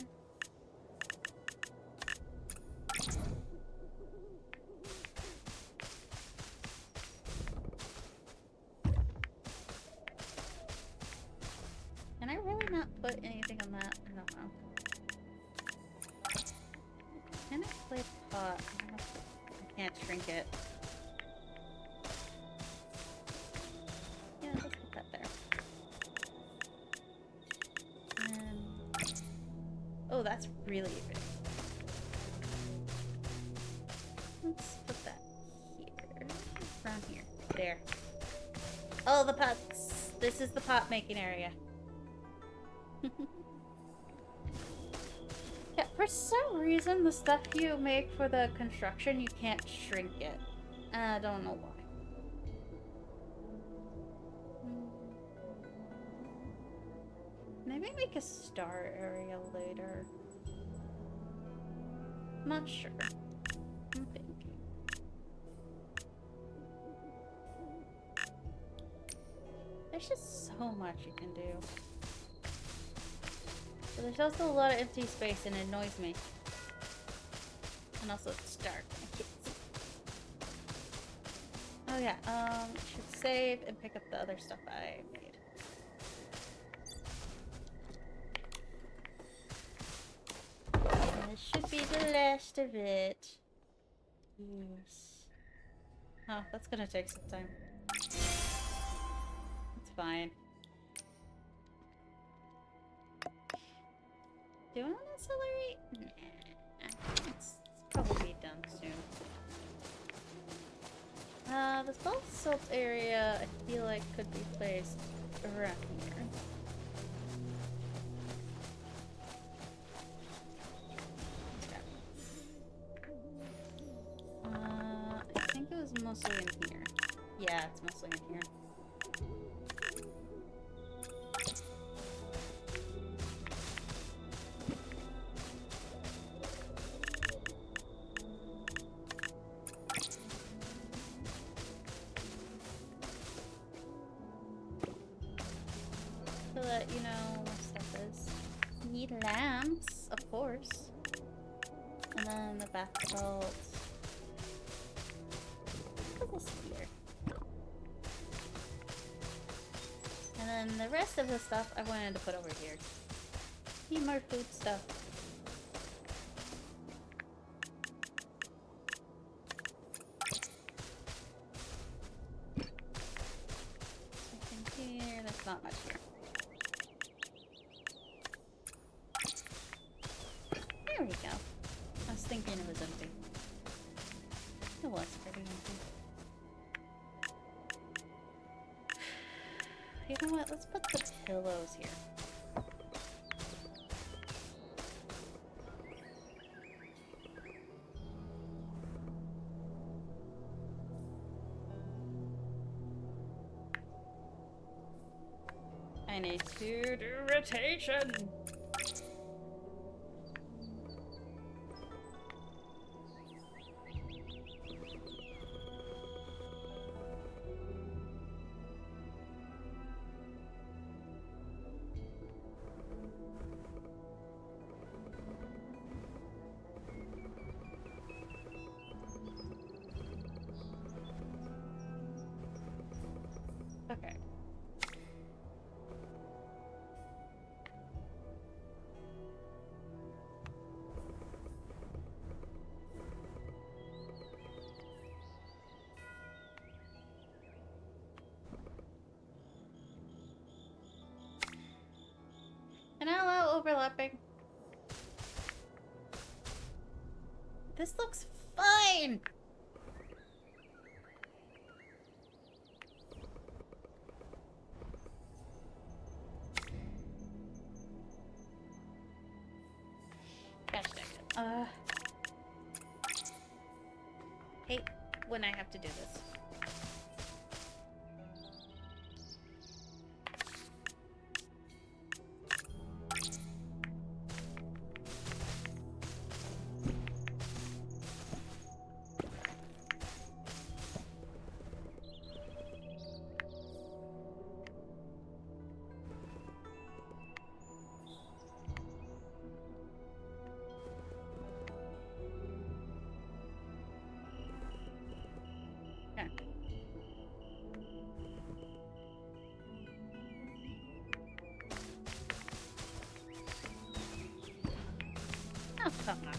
Speaker 1: Can I really not put anything on that? I don't know. Can I play pot? I can't shrink it. Yeah, let's put that there. And... oh, that's really big. Let's put that here. Around here. There. Oh, the pots! This is the pot making area. Yeah, for some reason, the stuff you make for the construction, you can't shrink it. I don't know why. Maybe make a star area later. Not sure. I'm thinking. There's just so much you can do. But there's also a lot of empty space and it annoys me. And also it's dark and I can't see. Oh yeah, I should save and pick up the other stuff I made. And this should be the last of it. Yes. Oh, that's gonna take some time. It's fine. Do I want to accelerate? Nah. It's probably done soon. The salt salt area I feel like could be placed around here. Okay. I think it was mostly in here. Yeah, it's mostly in here. So that you know what stuff is. Need lamps, of course. And then the bath salts. Put this here. And then the rest of the stuff I wanted to put over here. Need more food stuff. Something here. That's not much here. There we go. I was thinking it was empty. It was pretty empty. You know what? Let's put the pillows here. I need to do rotation. Okay. Can I allow overlapping? This looks fine! Gosh dang it. Hate when I have to do this. Oh, come on.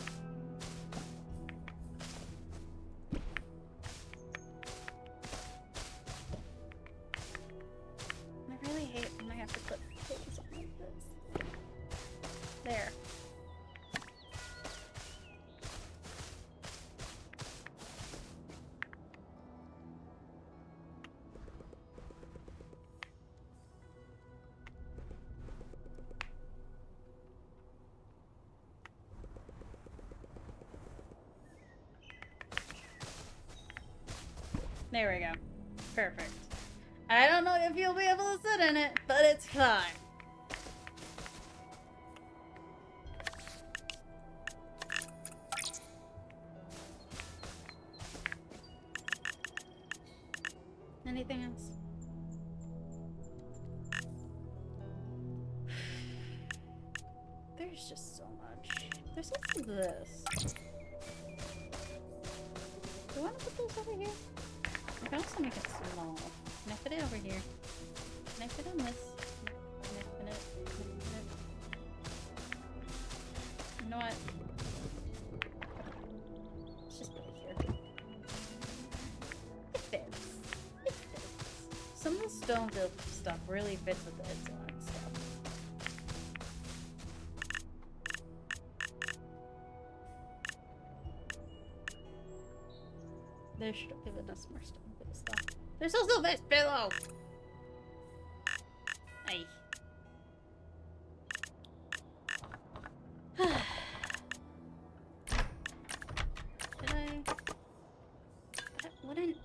Speaker 1: I really hate when I have to put things on like this. There. There we go. Perfect. I don't know if you'll be able to sit in it, but it's fine. Anything else? There's just so much. There's also this. Do I want to put this over here? I can also make it small. Can I put it over here? Can I put it on this? Can I put it? You know what? Let's just put it here. It fits. It fits. Some of the stone build stuff really fits with the insulin stuff. There should have given us more stone build stuff. There's also this pillow! Ay. That wouldn't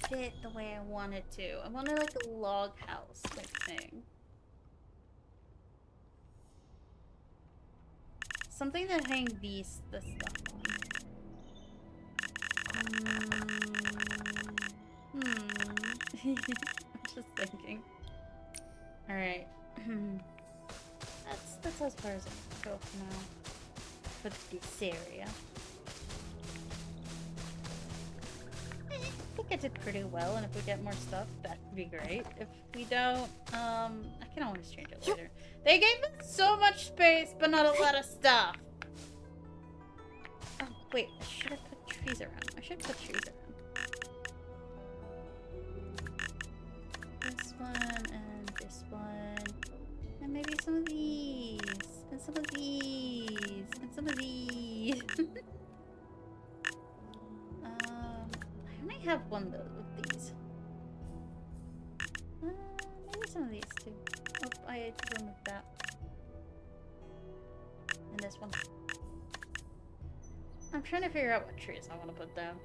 Speaker 1: fit the way I wanted to. I wanted like a log house type thing. Something to hang this stuff on. I'm just thinking. Alright. That's as far as I can go for now. For this area. I think I did pretty well, and if we get more stuff, that would be great. If we don't, I can always change it later. They gave us so much space, but not a lot of stuff. Oh, wait, I should have put trees around. I should put trees around. This one, and this one. And maybe some of these. And some of these. And some of these. I only have one though with these. Maybe some of these too. Oh, I had to remove that. And this one. I'm trying to figure out what trees I want to put down.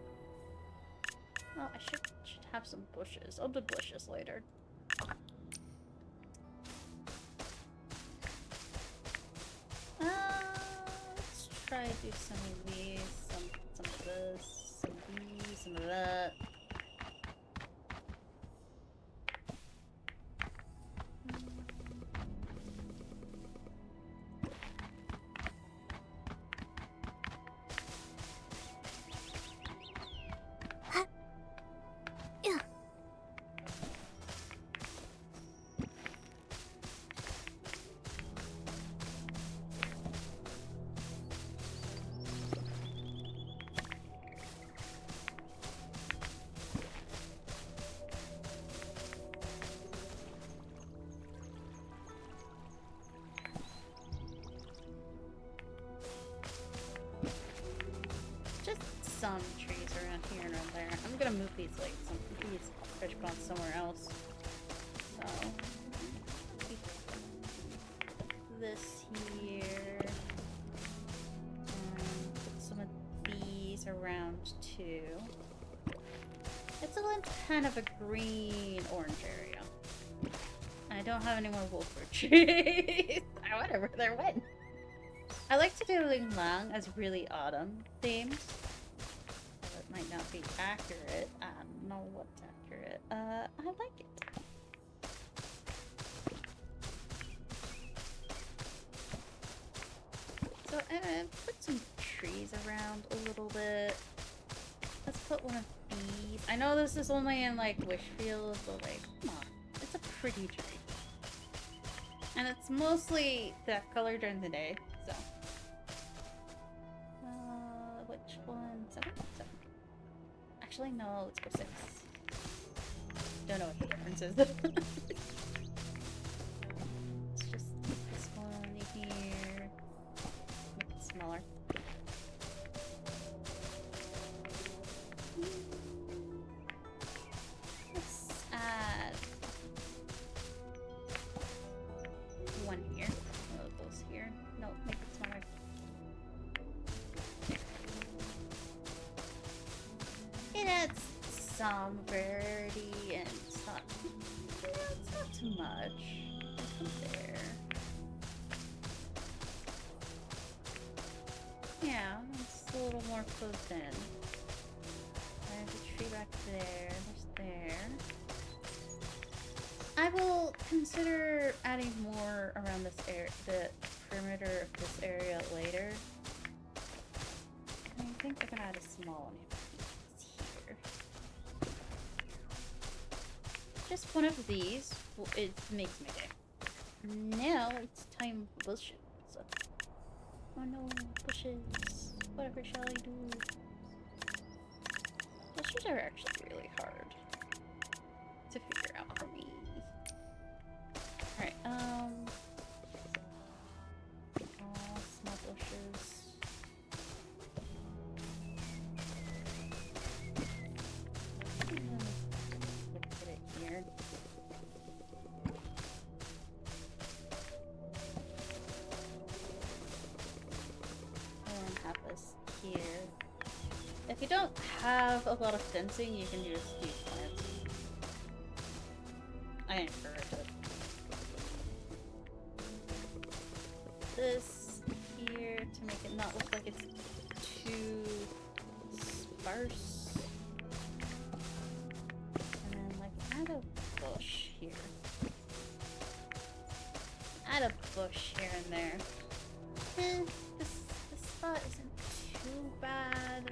Speaker 1: Well, I should have some bushes. I'll do bushes later. Let's try to do some of these, some of this, some of these, some of that. Some trees around here and around there. I'm gonna move these like some of these fish ponds somewhere else. So this here. And put some of these around too. It's a kind of a green orange area. I don't have any more wolfwood trees. Whatever, they're wet. I like to do Ling Lang as really autumn themed. Might not be accurate. I don't know what's accurate. I like it. So put some trees around a little bit. Let's put one of these. I know this is only in like Wishfield, but like, come on. It's a pretty tree. And it's mostly that color during the day, so. Actually, no, let's go 6. Don't know what the difference is. Let's just put this one here. Make it smaller. Let's add one here. One of those here. No, make it smaller. It adds some variety and it's not, it's not too much. There. Yeah, it's a little more closed in. There's a tree back there. There's there. I will consider adding more around this area, the perimeter of this area later. I think I can add a small one here. Just one of these. Well, it makes my day. Now it's time for bushes. Oh no, bushes. Whatever shall I do? Bushes are actually really hard to figure out for me. Alright, small bushes. Put it here. Have this here. If you don't have a lot of fencing, you can use these plants. I encourage it. This here to make it not look like it's too sparse. And then like add a bush here. Add a bush here and there. This spot isn't too bad.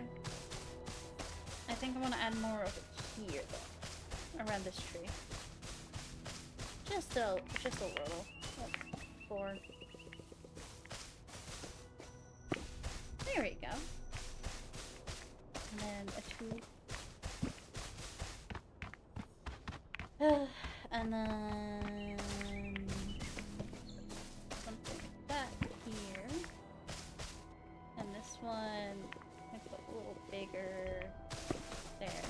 Speaker 1: I think I want to add more of it here though, around this tree. Just a little. Like 4. There we go. And then a 2. And then something like that here. And this one, I put a little bigger there.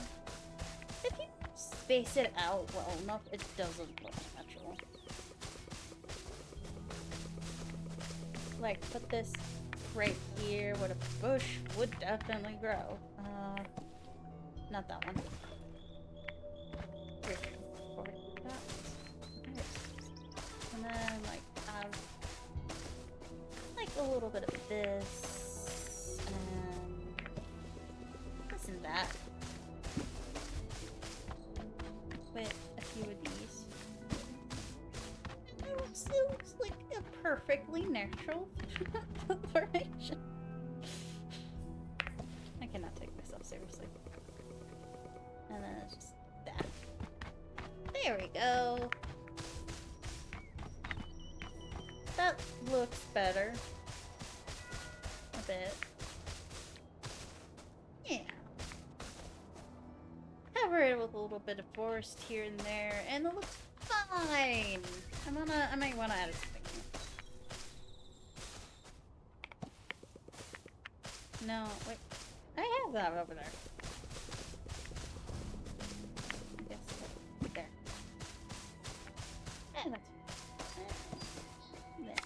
Speaker 1: If you space it out well enough, it doesn't look natural. Like, put this right here where the bush would definitely grow. Not that one. Here. Or that. And then, like, have like a little bit of this. And that with a few of these. It looks like a perfectly natural formation. I cannot take myself seriously. And then it's just that. There we go. That looks better. A bit. Yeah. Cover it with a little bit of forest here and there, and it looks fine. I might wanna add something here. No, wait. I have that over there. I guess there. And that's there.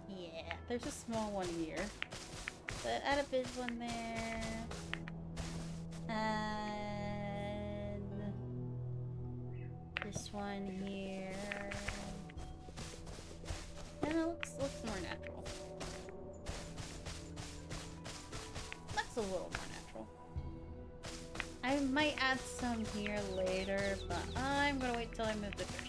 Speaker 1: Yeah, there's a small one here. But add a big one there. And this one here. And it looks more natural. That's a little more natural. I might add some here later, but I'm gonna wait till I move the fish.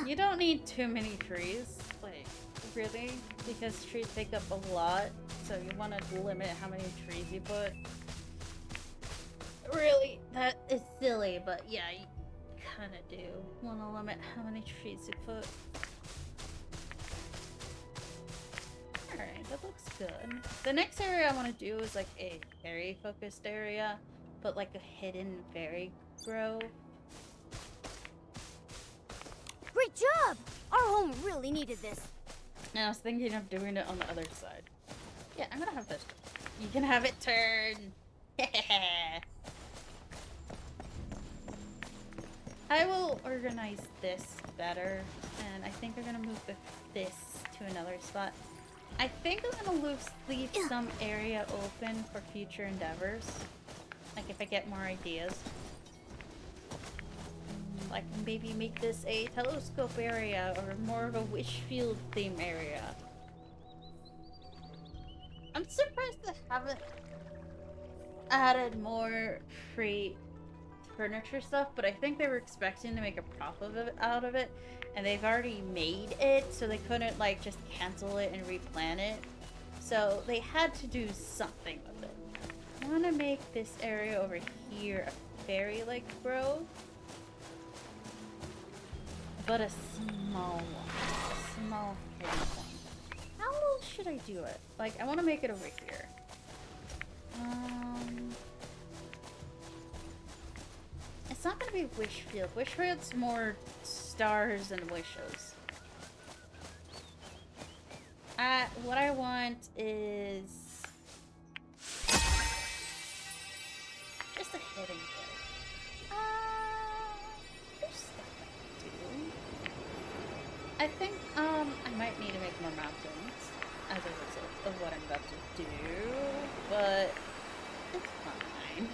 Speaker 1: You don't need too many trees, like, really, because trees take up a lot, so you want to limit how many trees you put. Really, that is silly, but yeah, kind of do want to limit how many trees we put. Alright, that looks good. The next area I want to do is like a fairy focused area, but like a hidden fairy grove.
Speaker 2: Great job! Our home really needed this.
Speaker 1: And I was thinking of doing it on the other side. Yeah, I'm gonna have this. You can have it turn. I will organize this better, and I think I'm gonna move this to another spot. I think I'm gonna leave some area open for future endeavors. Like if I get more ideas. Like maybe make this a telescope area or more of a wish field theme area. I'm surprised they haven't added more free furniture stuff, but I think they were expecting to make a profit out of it, and they've already made it, so they couldn't like just cancel it and replan it. So they had to do something with it. I want to make this area over here a fairy-like grove, but a small one, a small hidden one. How should I do it? Like, I want to make it over here. It's not gonna be wish field. Wish field's more stars and wishes. What I want is just a hidden grove. There's stuff I can do. I think I might need to make more mountains as a result of what I'm about to do, but it's fine.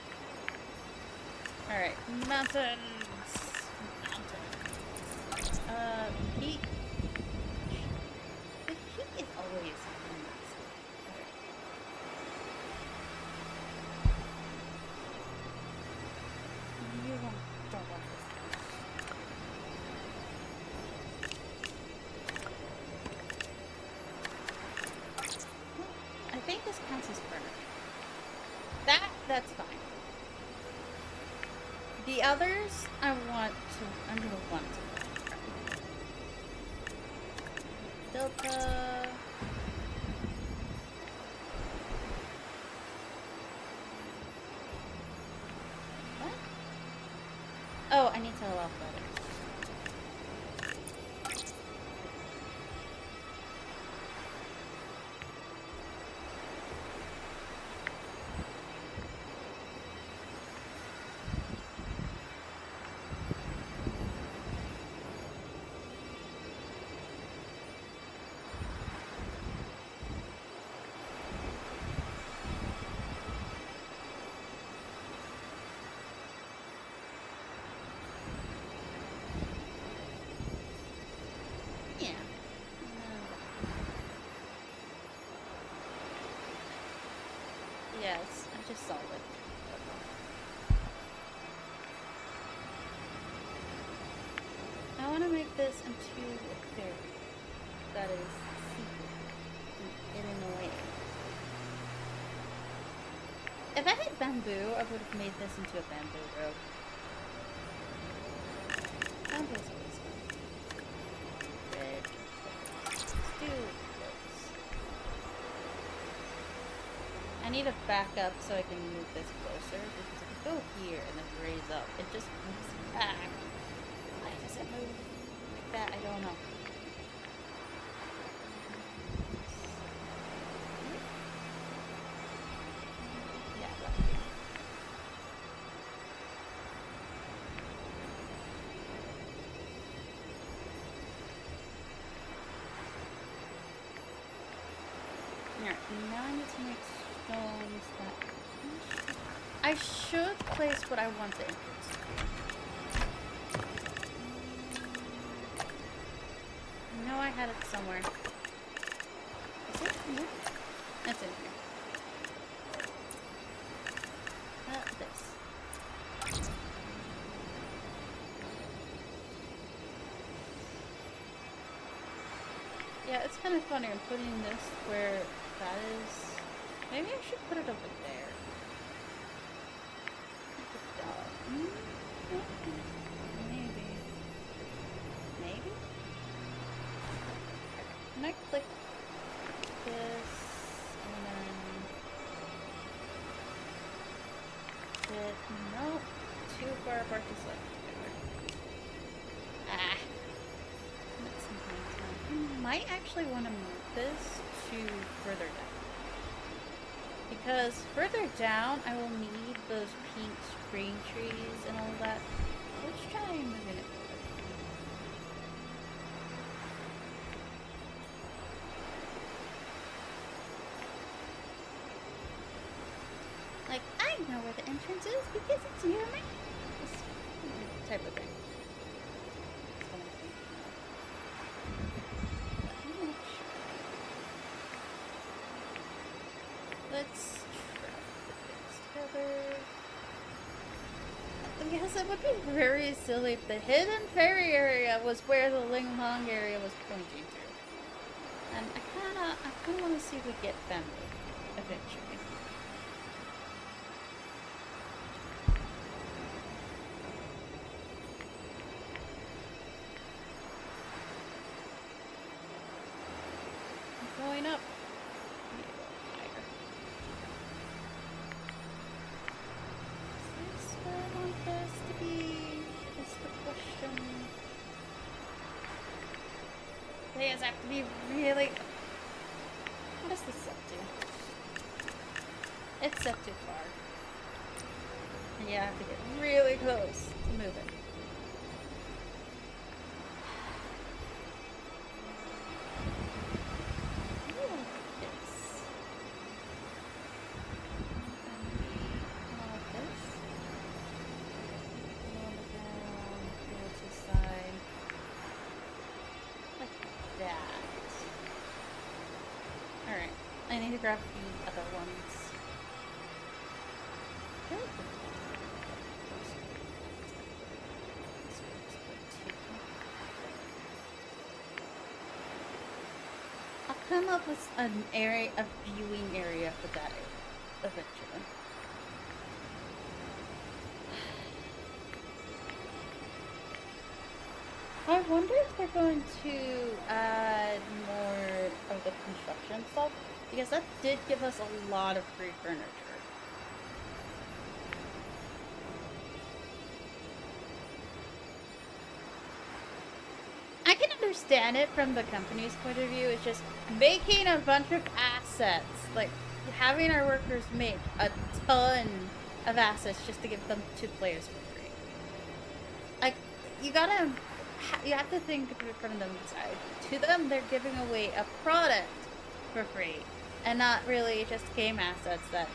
Speaker 1: Alright, mountains! Mountains. Heat. The heat is always massive. Alright. You don't want this. I think this counts as furniture. That's fine. The others, I'm gonna want to. Delta. What? Oh, I need to allow better. Yes, I just saw it. I want to make this into a fairy that is secret and hidden away. If I had bamboo, I would have made this into a bamboo rope. Bamboo's always fun. Red. Let's do this. I need to back up so I can move this closer, because if I go here and then raise up, it just moves back. Why does it move like that? I don't know. Yeah, right here. Alright, now I need to make stones that I should place what I want the entrance to be. I know I had it somewhere. Is it here? It's in here. This. Yeah, it's kind of funny. I'm putting this where that is. Maybe I should put it over there. Maybe. I click this and then no, too far apart to select together. Ah, that's something. I might actually want to move this to further down. Because further down, I will need those pink screen trees and all that. Let's try moving it forward. Like, I know where the entrance is because it's near me. This type of thing. That's what I'm thinking of. But I'm not sure. Let's try to put things together. I guess it would be very silly if the hidden fairy area was where the Ling Long area was pointing to. And I kinda want to see if we get them eventually. I'm going up. Higher. Is this where I want this to be? Is the question. Players have to be really. What is this set to? It's set too far. And you have to get really close to move it. I need to grab the other ones. I feel like I'll come up with an area, a viewing area for that eventually. I wonder if they're going to add more of the construction stuff. Because that did give us a lot of free furniture. I can understand it from the company's point of view. It's just making a bunch of assets. Like, having our workers make a ton of assets just to give them to players for free. Like, you have to think from them side. To them, they're giving away a product for free. And not really just game assets that...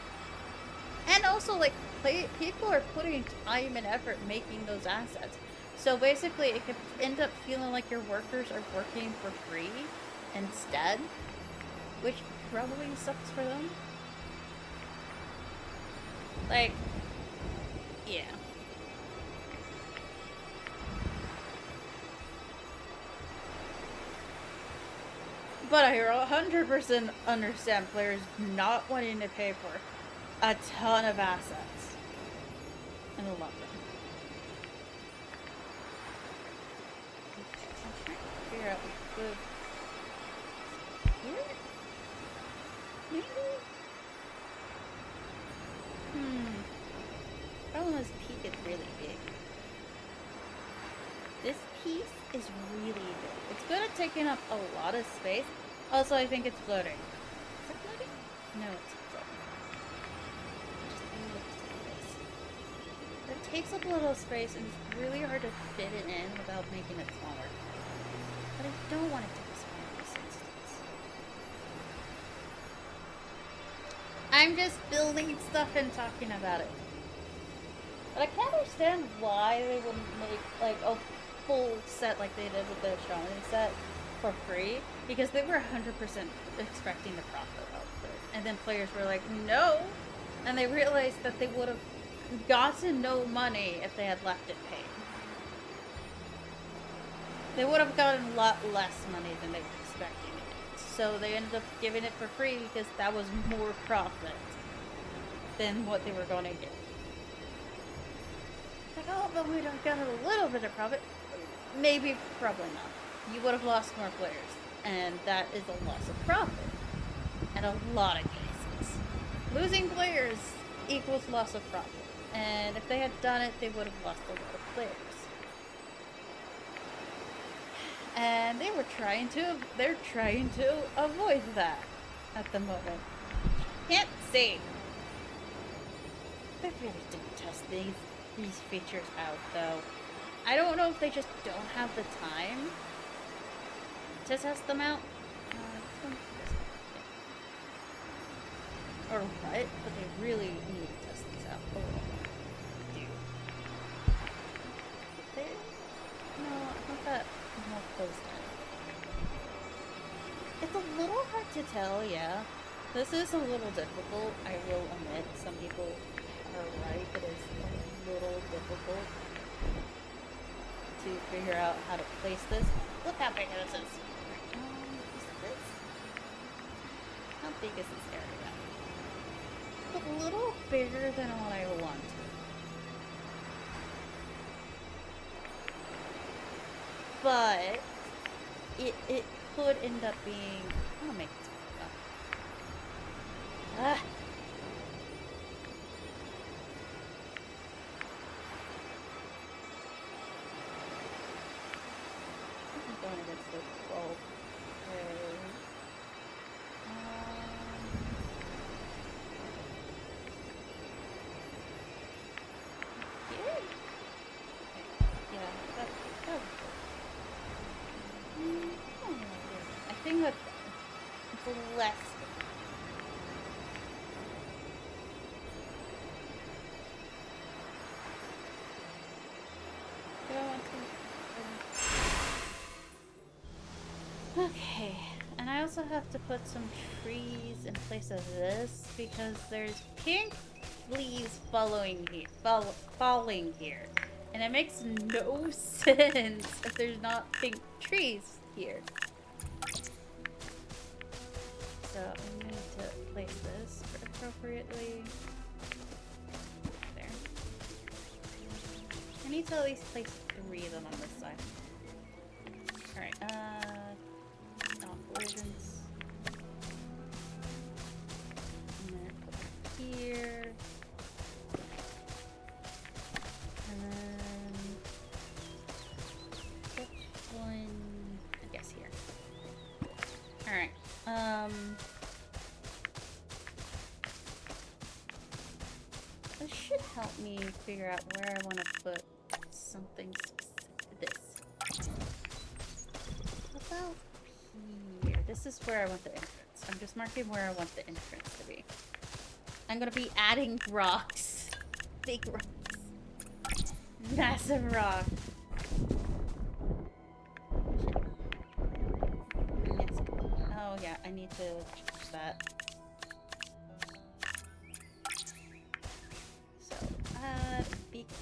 Speaker 1: And also, like, people are putting time and effort making those assets. So basically, it could end up feeling like your workers are working for free instead. Which probably sucks for them. Like, yeah. But I 100% understand players not wanting to pay for a ton of assets. And I love them. Okay, I'm trying to figure out the... Here? Maybe? Problem is, peak is really big. This piece is really big. It's good at taking up a lot of space. Also, I think it's floating. Is it floating? No, it's floating. Just looks like this. It takes up a little space and it's really hard to fit it in without making it smaller. But I don't want it to be smaller in this instance. I'm just building stuff and talking about it. But I can't understand why they wouldn't make like a full set like they did with the Shawnee set for free, because they were 100% expecting the profit out of it. And then players were like, no! And they realized that they would have gotten no money if they had left it paid. They would have gotten a lot less money than they were expecting to get. So they ended up giving it for free because that was more profit than what they were going to get. Like, oh, but we got a little bit of profit. Maybe, probably not. You would have lost more players. And that is a loss of profit. In a lot of cases. Losing players equals loss of profit. And if they had done it, they would have lost a lot of players. And they're trying to avoid that at the moment. Can't see. They really didn't test these features out though. I don't know if they just don't have the time to test them out. Or what, but they really need to test these out a little more. No, I want that more closed in. It's a little hard to tell, yeah. This is a little difficult, I will admit. Some people are right, it is a little difficult to figure out how to place this. Look how big this is. Is this? How big is this area? It's a little bigger than what I wanted. But it could end up being. I'm gonna make it smaller. Ah. I'm going against the 12. Okay. Here? Okay. Yeah, that was I think that it's less. Do I want to? Okay, and I also have to put some trees in place of this because there's pink leaves falling here, and it makes no sense if there's not pink trees here. So I'm going to place this appropriately. There. I need to at least place 3 of them on this side. Alright, not poisons. And then put it here. And then put one, I guess here. Alright. This should help me figure out where I want to put something specific. This. How about here? This is where I want the entrance. I'm just marking where I want the entrance to be. I'm gonna be adding rocks. Big rocks. Massive rock. Oh yeah, I need to change that. So, beacon.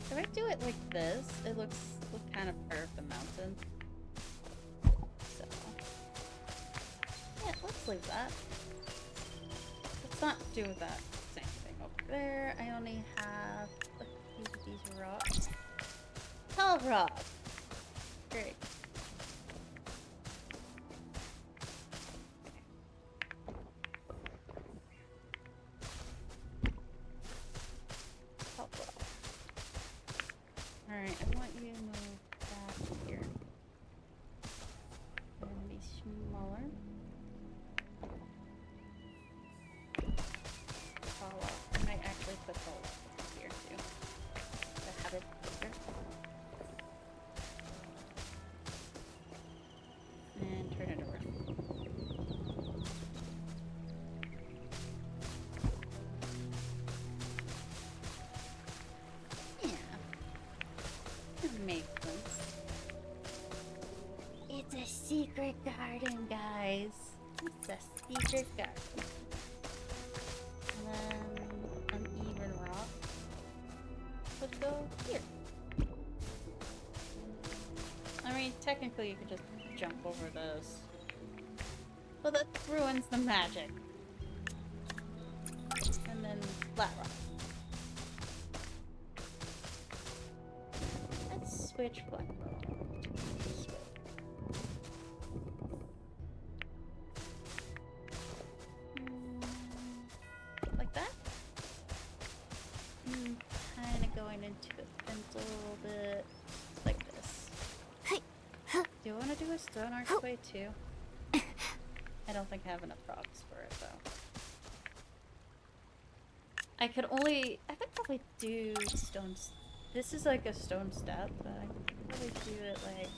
Speaker 1: If I do it like this, it looks kind of part of the mountain. So, yeah, let's leave that. Let's not do that same thing over there. I only have a few of these rocks. Tall rock! Great. Alright, I want you to move back here. And be smaller. Follow. I might actually put the here too. To have it bigger. And turn it over. Makes sense. secret garden, guys. It's a secret garden. And then uneven rock. Let's go here. I mean, technically you could just jump over this. But that ruins the magic. And then flat rock. Let's switch black rock. Like that? Kind of going into the fence a little bit. Like this. Do you want to do a stone archway too? I don't think I have enough props for it though. I could probably do stones. This is like a stone step, but I could probably do it like,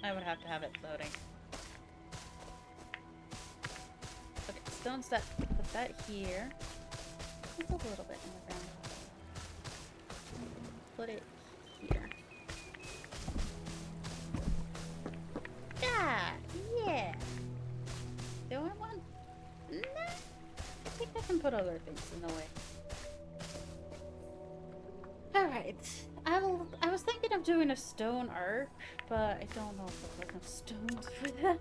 Speaker 1: I would have to have it floating. Okay, stone step, put that here. It's a little bit in the ground. Put it here. Ah, yeah. Do I want? Nah. I think I can put other things in the way. Alright. I was thinking of doing a stone arc, but I don't know if there's enough stones for that.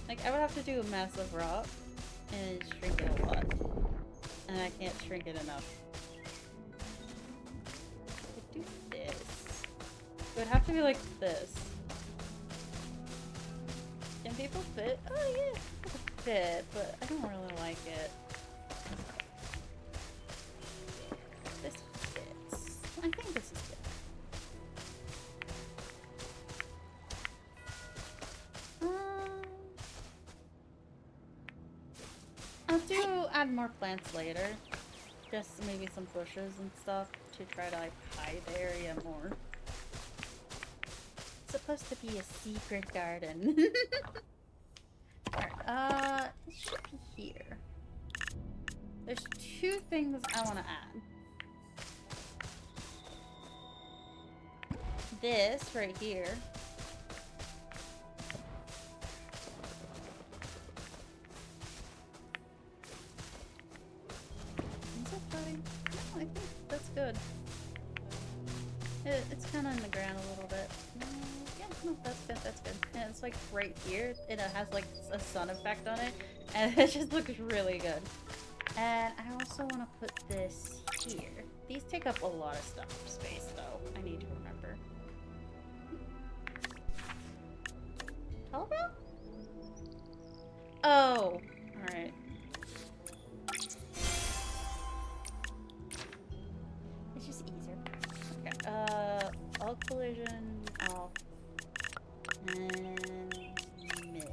Speaker 1: Like, I would have to do a massive rock and shrink it a lot. And I can't shrink it enough. I could do this. It would have to be like this. Can people fit? Oh yeah, people fit, but I don't really like it. This fits. I think this is good. I'll add more plants later. Just maybe some bushes and stuff to try to like hide the area more. It's supposed to be a secret garden. Alright, this should be here. There's two things I want to add. This right here. Is that fine? No, I think that's good. It's kind of in the ground a little bit. Yeah, no, that's good, that's good. And it's like right here, and it has like a sun effect on it, and it just looks really good. And I also want to put this here. These take up a lot of space though, I need to remember. Telephone? Oh, alright. It's just easier. Okay, all collision off. And mid.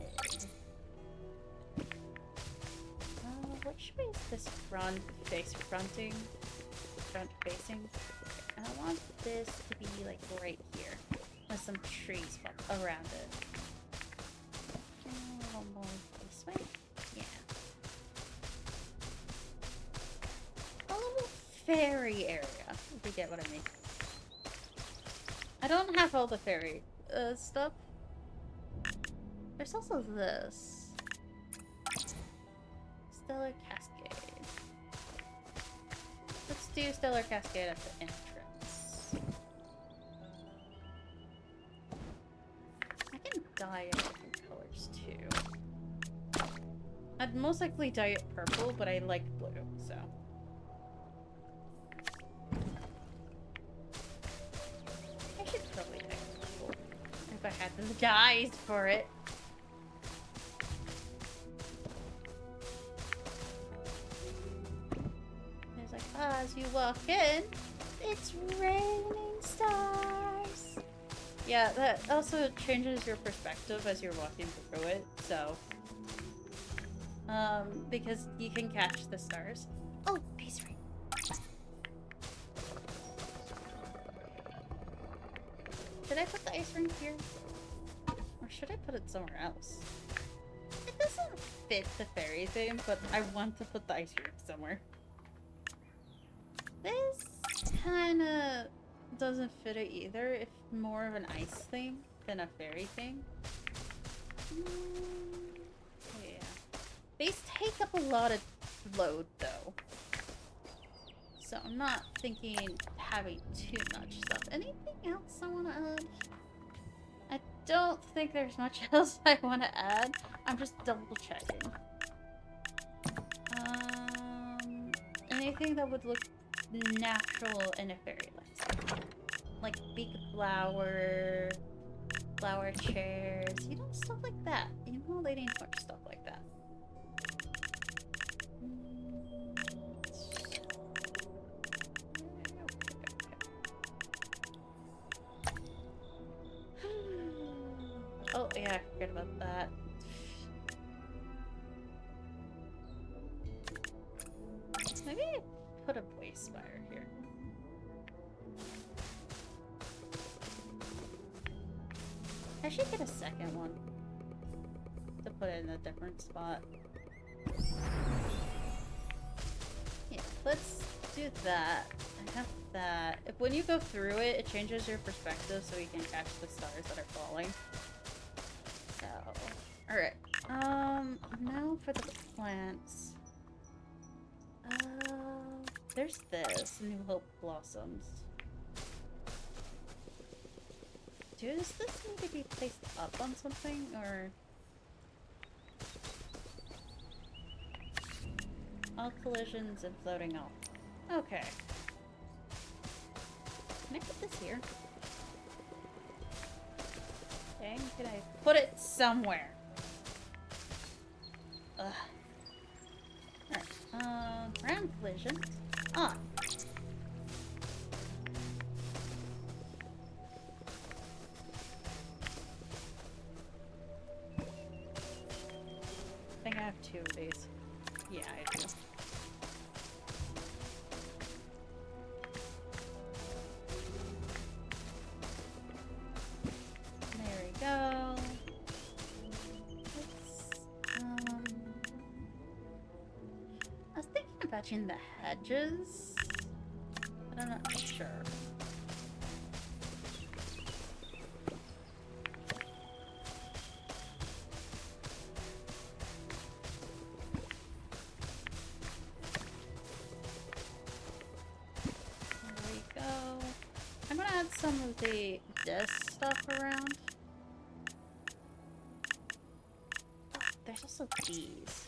Speaker 1: What should we use this front facing? I want this to be like right here. With some trees around it. A little more this way. Yeah. A little fairy area, if you get what I mean. I don't have all the fairy stuff. There's also this. Stellar Cascade. Let's do Stellar Cascade at the entrance. I can dye it different colors too. I'd most likely dye it purple, but I like blue, so. I should probably dye it purple if I had the dyes for it. There's like, as you walk in, it's raining stars. Yeah, that also changes your perspective as you're walking through it, so. Because you can catch the stars. Oh, ice ring. Should I put the ice ring here? Or should I put it somewhere else? It doesn't fit the fairy theme, but I want to put the ice ring somewhere. This kinda doesn't fit it either. It's more of an ice thing. than a fairy thing. Yeah. These take up a lot of load, though. So I'm not thinking having too much stuff. Anything else I want to add? I don't think there's much else I want to add. I'm just double checking. Anything that would look natural in a fairy landscape. Like big flower chairs, you know, stuff like that. You know, they need more stuff like that. Oh yeah, I forgot about that. Maybe put a voice spire here. I should get a second one to put it in a different spot. Yeah, let's do that. I have that. If when you go through it, it changes your perspective so you can catch the stars that are falling. So, alright. Now for the plants. There's this. New Hope Blossoms. Does this need to be placed up on something, or...? All collisions and floating off. Okay. Can I put this here? Dang, can I put it somewhere? Ugh. Alright, ground collision. On. I think I have 2 of these. Yeah, I do. There we go. I was thinking of patching the hedges, but I'm not sure. Some of this stuff around. Oh, there's also these.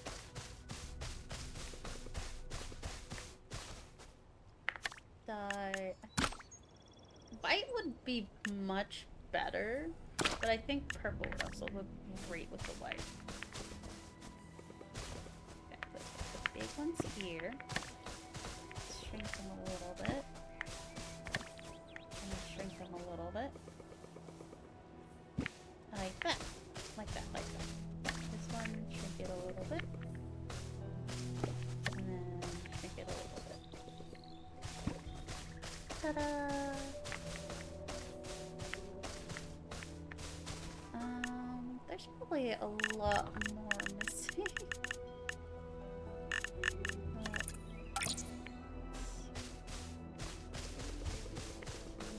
Speaker 1: White would be much better, but I think purple would also look great with the white. Okay, let's put the big ones here. Shrink them a little bit. Shrink them a little bit. Like that. Like that, like that. This one, shrink it a little bit. And then shrink it a little bit. Ta-da! There's probably a lot more missing.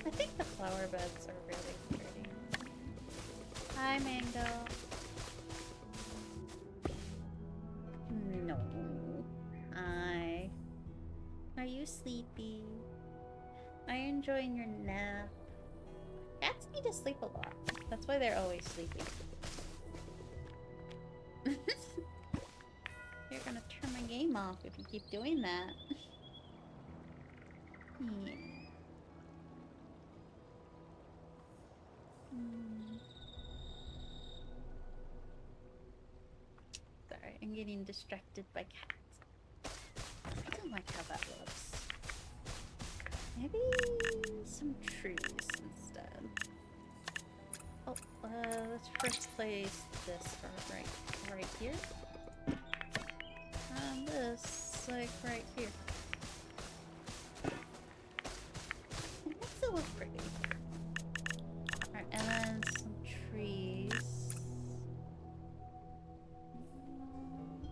Speaker 1: I think the flower beds are really pretty. Hi, Mango. No. Hi. Are you sleepy? Are you enjoying your nap? Cats need to sleep a lot. That's why they're always sleeping. You're gonna turn my game off if you keep doing that. Yeah. Sorry, I'm getting distracted by cats. I don't like how that looks. Maybe some trees instead. Oh, let's first place this right here. And this, like, right here. It makes it look pretty. Alright, and then some trees.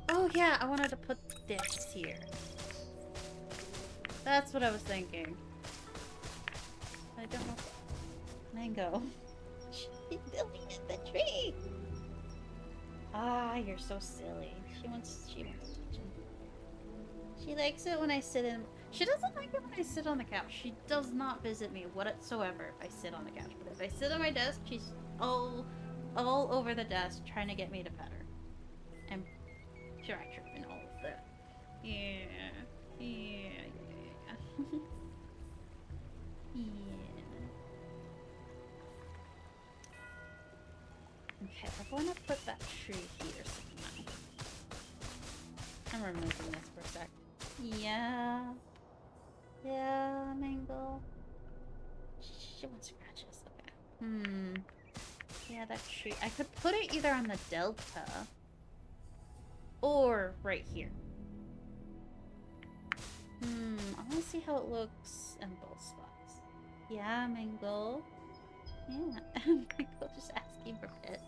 Speaker 1: Oh yeah, I wanted to put this here. That's what I was thinking. I don't know. Mango. She deleted the tree. Ah, you're so silly. She wants attention. She likes it when I sit in. She doesn't like it when I sit on the couch. She does not visit me whatsoever if I sit on the couch. But if I sit on my desk, she's all over the desk trying to get me to pet her. And Trip and all of that. Yeah. Okay, we're going to put that tree here somehow. I'm removing this for a sec. Yeah. Yeah, Mangle. She wants scratches. Okay. Yeah, that tree. I could put it either on the delta or right here. I want to see how it looks in both spots. Yeah, Mangle. Yeah. Mangle just asking for pet.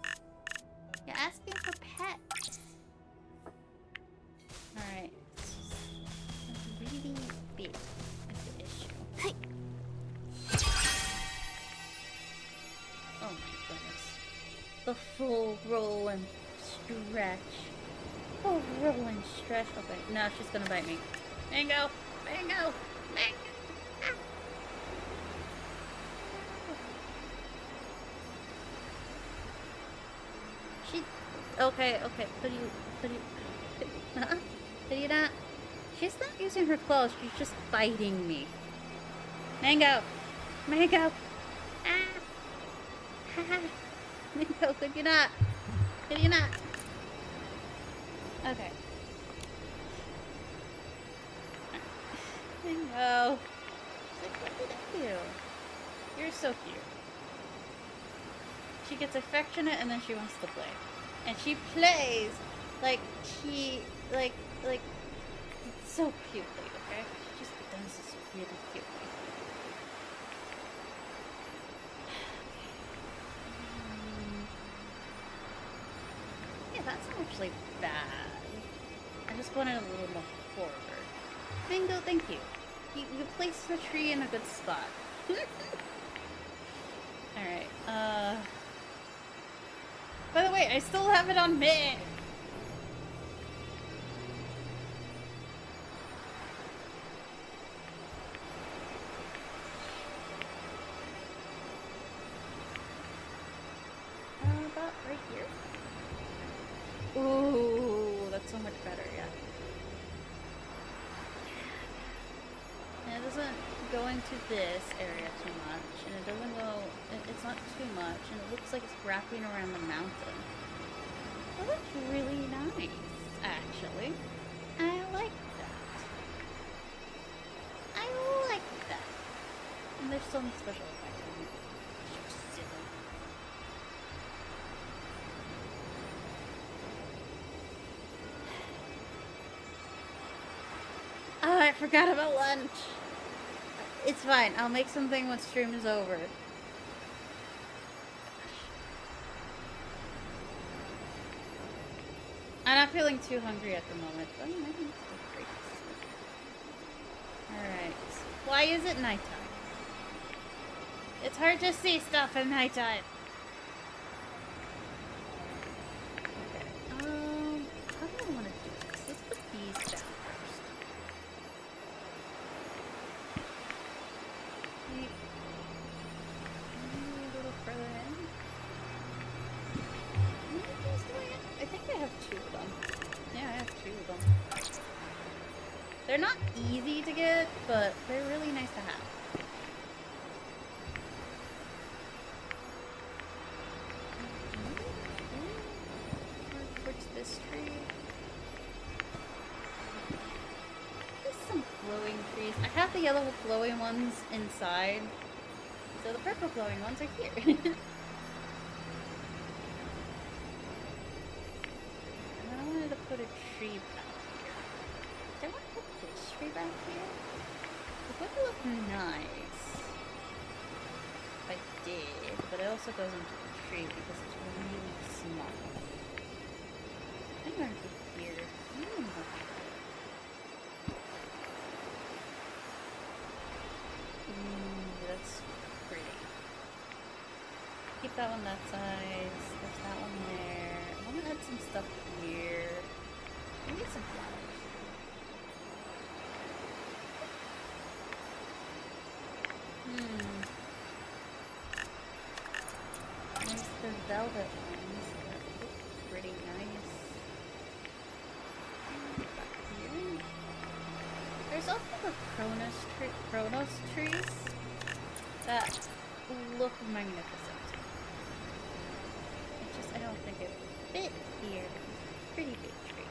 Speaker 1: You're asking for pet. Alright. It's really big is the issue.
Speaker 3: Hey.
Speaker 1: Oh my goodness. The full roll and stretch. Full roll and stretch. Okay, now she's gonna bite me. Mango! Mango! Mango! Ah. She... Okay. Could you... Huh? Could you not? She's not using her claws, she's just biting me. Mango! Mango! Ah! Mango, could you not? Could you not? Okay. Mango. She's like, what did I do? You're so cute. She gets affectionate and then she wants to play. And she plays like she, like, so cutely, okay? She just does this really cutely. Yeah, that's not actually bad. I just wanted a little more forward. Mango, thank you. You placed the tree in a good spot. Alright, by the way, I still have it on me! About right here? Ooh, that's so much better, yeah. And it doesn't go into this area too much, and it doesn't go, it's not too much, and it looks like it's wrapping around the mountain. That looks really nice, actually. I like that. I like that. And there's some special effects on it. So silly. Oh, I forgot about lunch. It's fine. I'll make something when stream is over. I'm not feeling too hungry at the moment, but maybe it's still great. Alright. Why is it nighttime? It's hard to see stuff at nighttime. Okay. How do I want to do this? Let's put these down first. Maybe a little further in. I think I have 2 of them. Yeah, I have 2 of them. They're not easy to get, but they're really nice to have. Towards this tree. There's some glowing trees. I have the yellow glowing ones inside, so the purple glowing ones are here. I wanted to put a tree back here. Do I want to put this tree back here? It would look nice if I did, but it also goes into the tree because it's really small. I'm going to be here. Ooh, that's pretty. Keep that one that size. There's that one there. I want to add some stuff here. Maybe some flowers. There's the velvet ones. That look pretty nice. Back here. There's also the Chronos trees that look magnificent. It's just I don't think it fit here. It's a pretty big tree.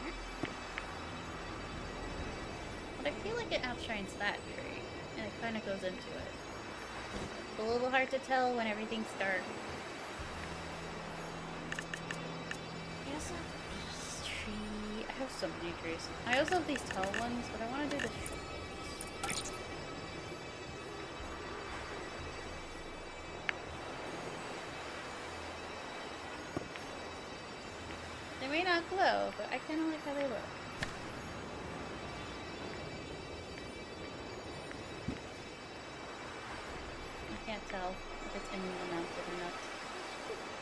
Speaker 1: Here. But I feel like it outshines that tree, and it kind of goes into it. It's a little hard to tell when everything's dark. I also have this tree. I have so many trees. I also have these tall ones, but I want to do the short ones. They may not glow, but I kind of like how they look. I can't tell if it's anyone mounted or not.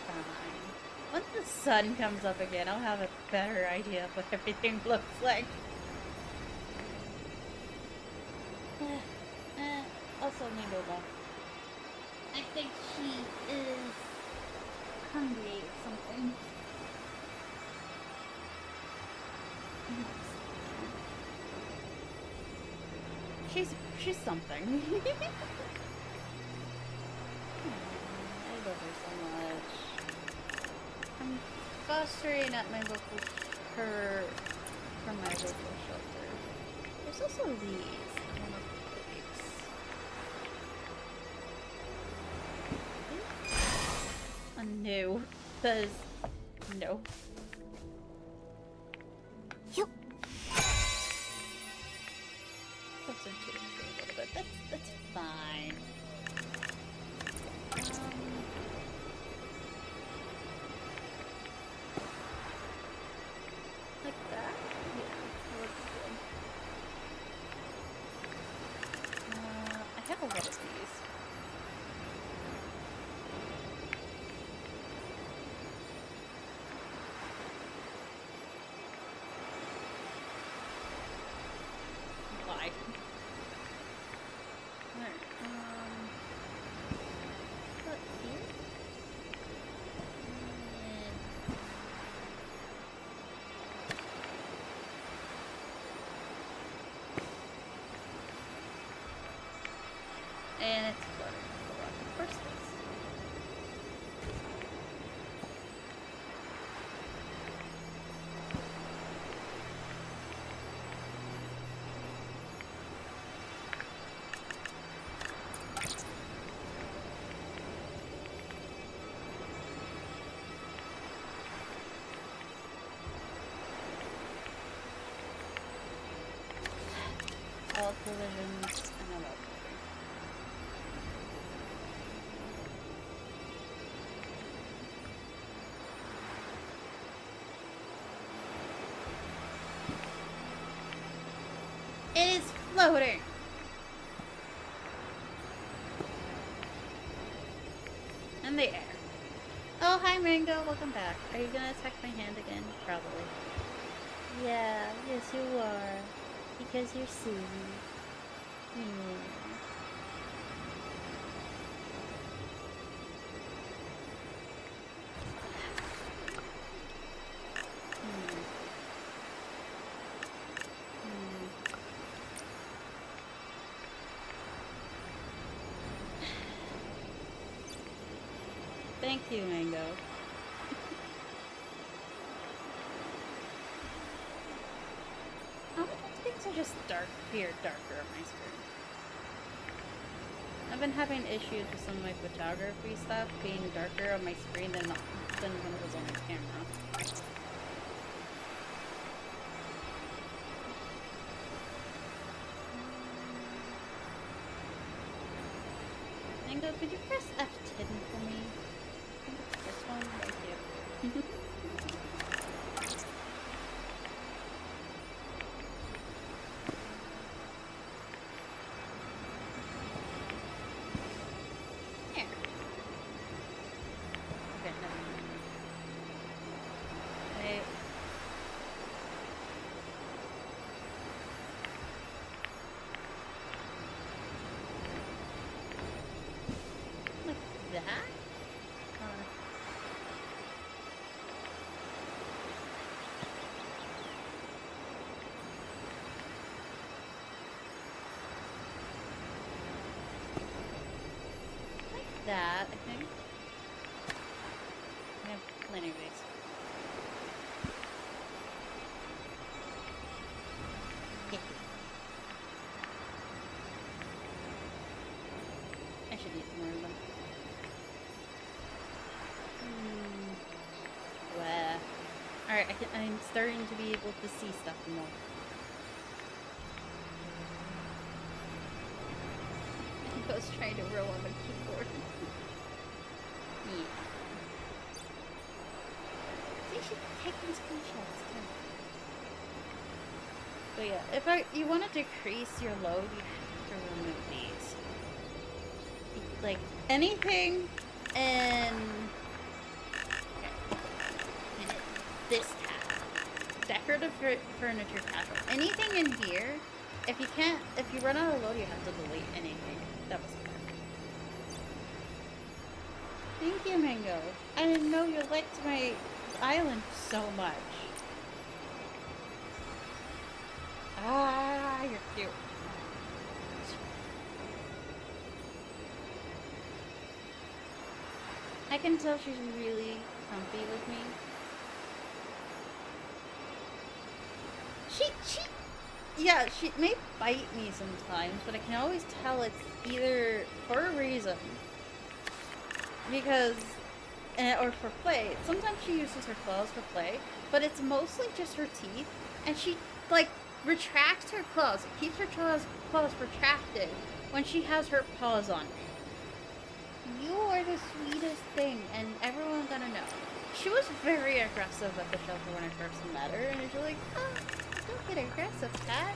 Speaker 1: Fine. Once the sun comes up again, I'll have a better idea of what everything looks like. Also, Ningoma. I think she is hungry or something. She's something. I love her so much. I'm fostering at my local from my local shelter. There's also these. I don't know if these. No. Because no. Close into the tree a little bit. That's fine. Like that? Yeah, that looks good. I have a lot of these. Why? Alright, put here. And it's floating. Of course it is. All collisions and all that. It is floating! In the air. Oh, hi Mango, welcome back. Are you gonna attack my hand again? Probably. Yeah, yes you are. Because you're silly. Yeah. Thank you, Mango. How many things are just darker on my screen? I've been having issues with some of my photography stuff being darker on my screen than when it was on my camera. Mango, could you press F10 for me? I think it's this one. Thank you.
Speaker 3: to ignore them.
Speaker 1: Where? Alright, I'm starting to be able to see stuff more.
Speaker 3: I was trying to roll on the keyboard.
Speaker 1: Yeah.
Speaker 3: They should take these screenshots too.
Speaker 1: But yeah, if you want to decrease your load, you have to remove these. Like anything in this tab, decorative furniture tab, anything in here. If you run out of load, you have to delete anything. That was hard. Thank you, Mango. I didn't know you liked my island so much. Ah, you're cute. I can tell she's really comfy with me. Yeah, she may bite me sometimes, but I can always tell it's either for a reason. Because, or for play. Sometimes she uses her claws for play, but it's mostly just her teeth. And she, like, retracts her claws. It keeps her claws retracted when she has her paws on me. You are the sweetest thing, and everyone's gonna know. She was very aggressive at the shelter when I first met her, and she's like, oh, don't get aggressive, Cat.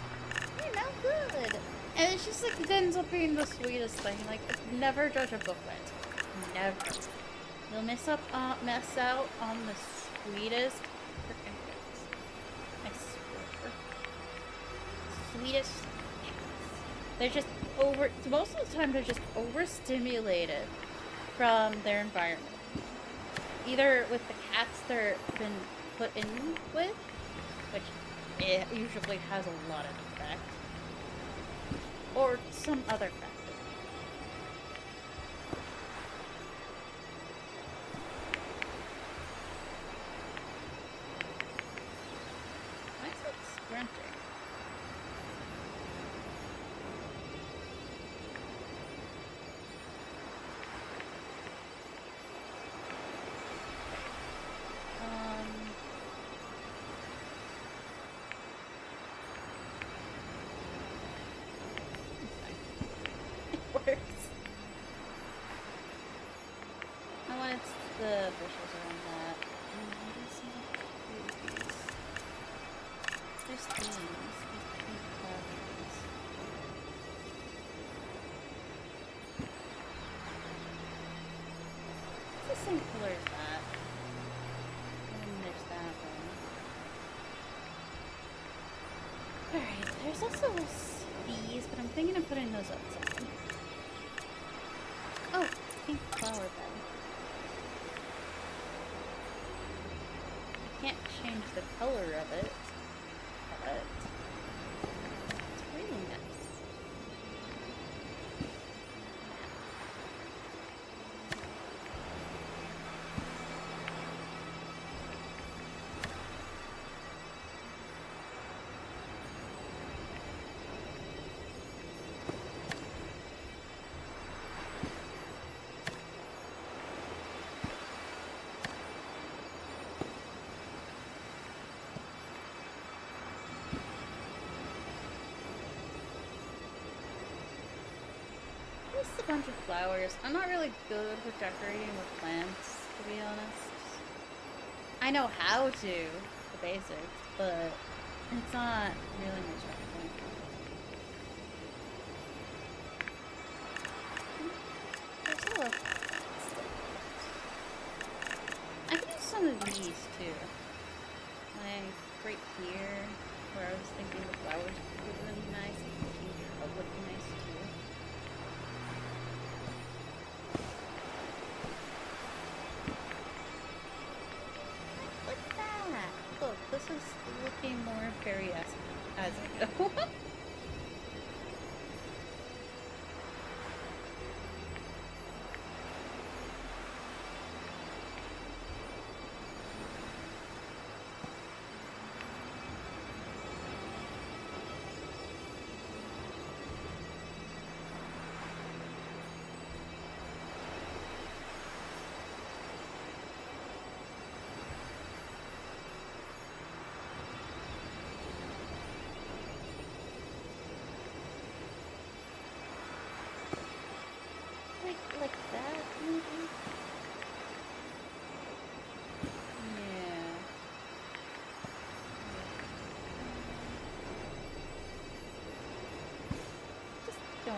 Speaker 1: You're no good. And it's just like, it ends up being the sweetest thing. Like, never judge a book by its cover. Never. You'll mess out on the sweetest freaking things. I swear. Sweetest cats. They're just most of the time they're just overstimulated from their environment. Either with the cats they're been put in with, which it usually has a lot of effect, or some other factor. Why is it sprinting? The bushes around that. There's these pink flowers. It's the same color as that. And then there's that one. Alright, there's also these, but I'm thinking of putting those outside. Oh, it's a pink flower bed. Can't change the color of it, but it's really nice. Just a bunch of flowers. I'm not really good with decorating with plants, to be honest. I know how to, the basics, but it's not really my strong point. There's a lot. I could do some of these too. Like right here, where I was thinking the flowers would be really nice. I think the shrub would be nice too. Look, this is looking more fairy-esque as I go.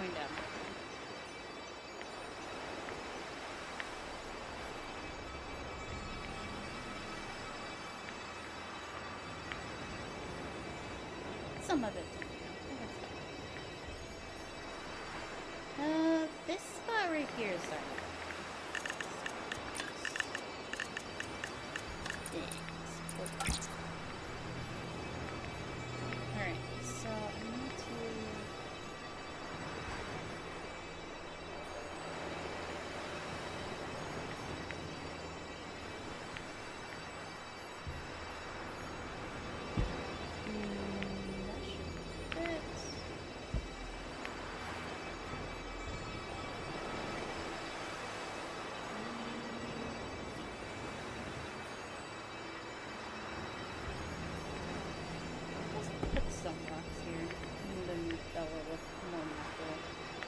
Speaker 1: going down. Some of it. This spot right here is starting. Alright, so I need to... that should fit. Just put some rocks here, and then that will look more natural,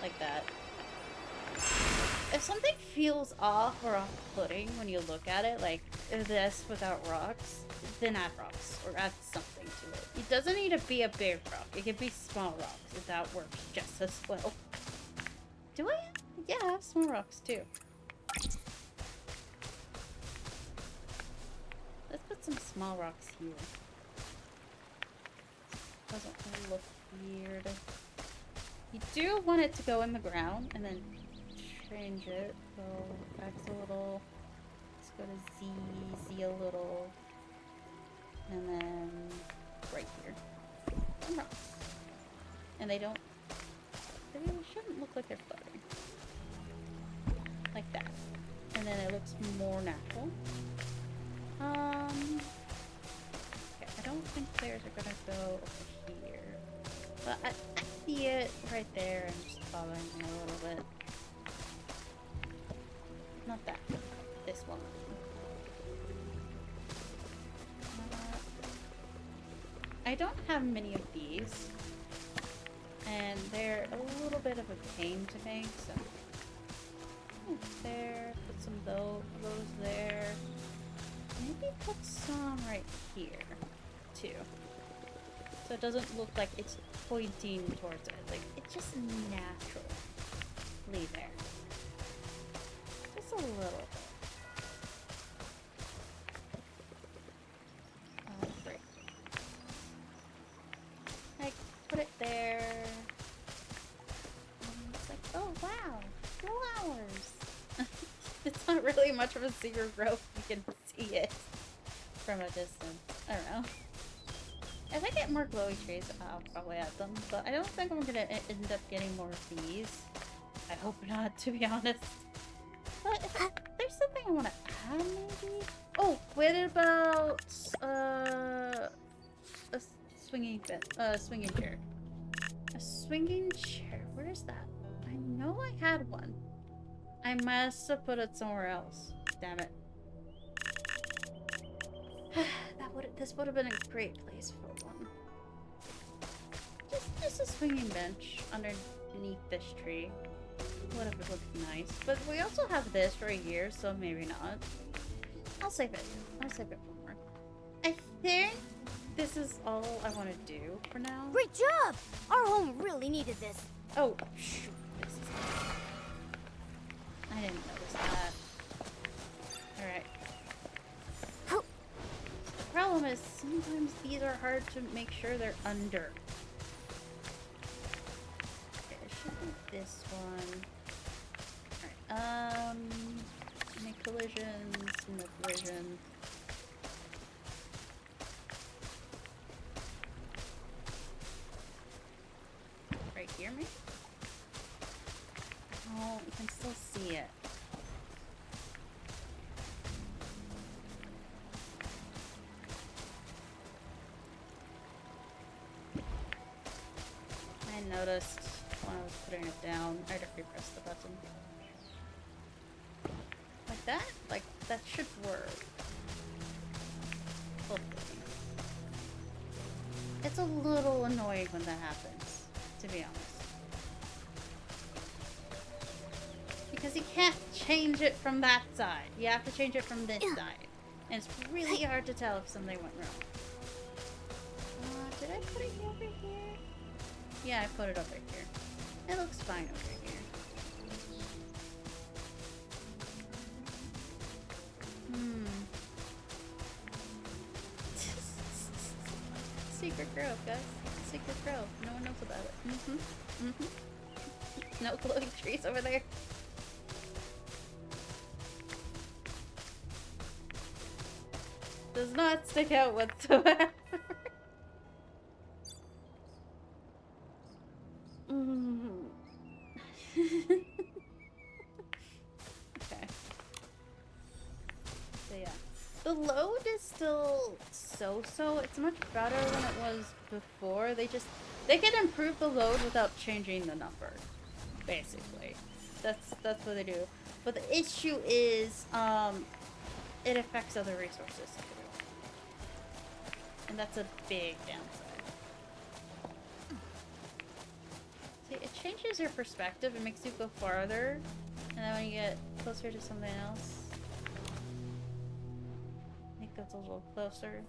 Speaker 1: like that. If something feels off or off-putting when you look at it, like this without rocks, then add rocks or add something to it. It doesn't need to be a big rock. It can be small rocks, if that works just as well. Do I? Yeah, I have small rocks too. Let's put some small rocks here. Doesn't really look weird. You do want it to go in the ground and then change it. So X a little. Let's go to Z, Z a little. And then right here. Some rocks. And they shouldn't look like they're floating. Like that. And then it looks more natural. Okay, I don't think theirs are gonna go over here. But I see it right there and just following me a little bit. Not that. This one. I don't have many of these. And they're a little bit of a pain to make, so... There, put some those there. Maybe put some right here, too. So it doesn't look like it's pointing towards it. Like, it's just naturally there. Just a little bit. Great. Like, put it there. And it's like, oh wow, flowers. It's not really much of a secret growth. You can see it from a distance. I don't know. If I get more glowy trees, I'll probably add them. But I don't think I'm gonna end up getting more of these. I hope not, to be honest. But if there's something I want to add, maybe. Oh, what about a swinging chair? A swinging chair. Where is that? I know I had one. I must have put it somewhere else. Damn it. This would have been a great place for one. Just a swinging bench underneath this tree. Would have looked nice. But we also have this right here, so maybe not. I'll save it. I'll save it for more. I think this is all I want to do for now.
Speaker 2: Great job! Our home really needed this.
Speaker 1: Oh, shoot. This is... I didn't notice that. Alright. The problem is, sometimes these are hard to make sure they're under. Okay, it should be this one. Alright, no collisions, no collision. Right here, maybe? Oh, you can still see it. I noticed when I was putting it down, I had to press the button. Like that? Like, that should work. Hopefully. It's a little annoying when that happens, to be honest. Because you can't change it from that side. You have to change it from this side. And it's really hard to tell if something went wrong. Did I put it over here? Yeah, I put it over here. It looks fine over here. Secret grove, guys. Secret grove. No one knows about it. No glowing trees over there. Does not stick out whatsoever. Okay. So yeah. The load is still so-so. It's much better than it was before. They can improve the load without changing the number. Basically. That's what they do. But the issue is, it affects other resources too. And that's a big downside. See, it changes your perspective. It makes you go farther. And then when you get closer to something else, it gets a little closer.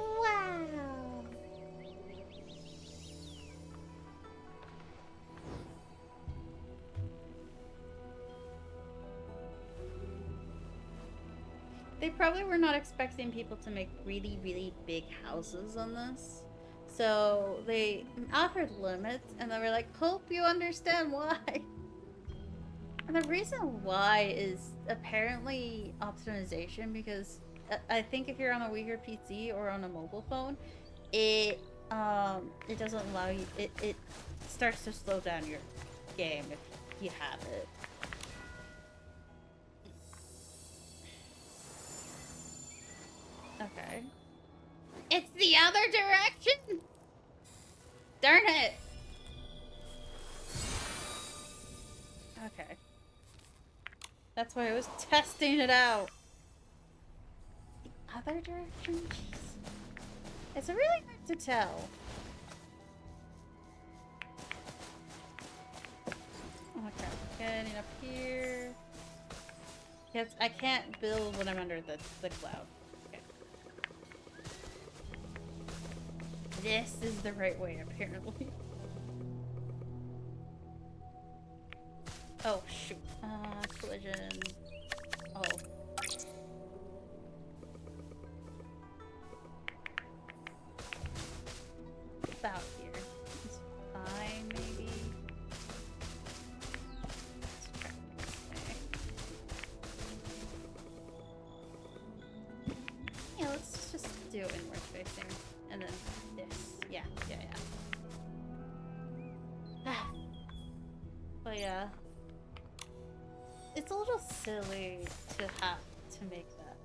Speaker 1: Wow! They probably were not expecting people to make really, really big houses on this. So they offered limits, and they were like, hope you understand why. And the reason why is apparently optimization, because I think if you're on a weaker PC or on a mobile phone, it doesn't allow you, it starts to slow down your game if you have it. Okay. It's the other direction! Darn it! Okay. That's why I was testing it out. The other direction? Jeez. It's really hard to tell. Okay. Getting up here. Yes, I can't build when I'm under the cloud. This is the right way, apparently. Oh, shoot. Collision. Oh. About here. It's fine, maybe. Let's try this way. Yeah, let's just do inward facing. And then this. Yeah. But yeah. It's a little silly to have to make that.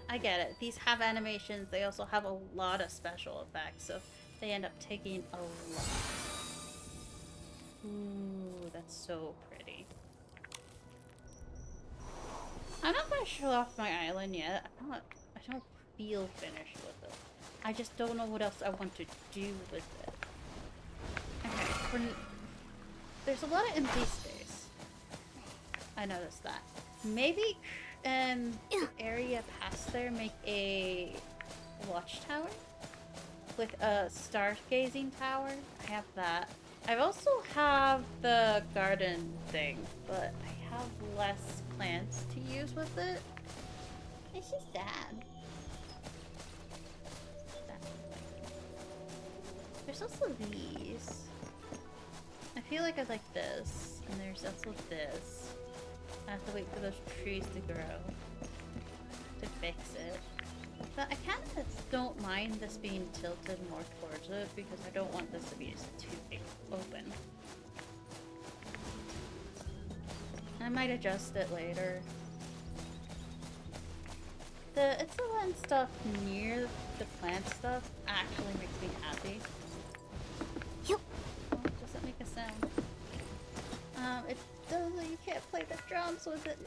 Speaker 1: I get it. These have animations. They also have a lot of special effects, so they end up taking a lot. Ooh, that's so pretty. I'm not gonna show off my island yet. I don't feel finished with it. I just don't know what else I want to do with it. Okay, there's a lot of empty space. I noticed that. Maybe the area past there make a watchtower with a stargazing tower. I have that. I also have the garden thing, but I have less plants to use with it. It's just sad. There's also these. I feel like I like this, and there's also this. I have to wait for those trees to grow to fix it. But I kind of don't mind this being tilted more towards it because I don't want this to be just too big open. I might adjust it later. The excellent stuff near the plant stuff actually makes me happy.
Speaker 3: Yep.
Speaker 1: Oh, does that make a sound? It doesn't. You can't play the drums with it.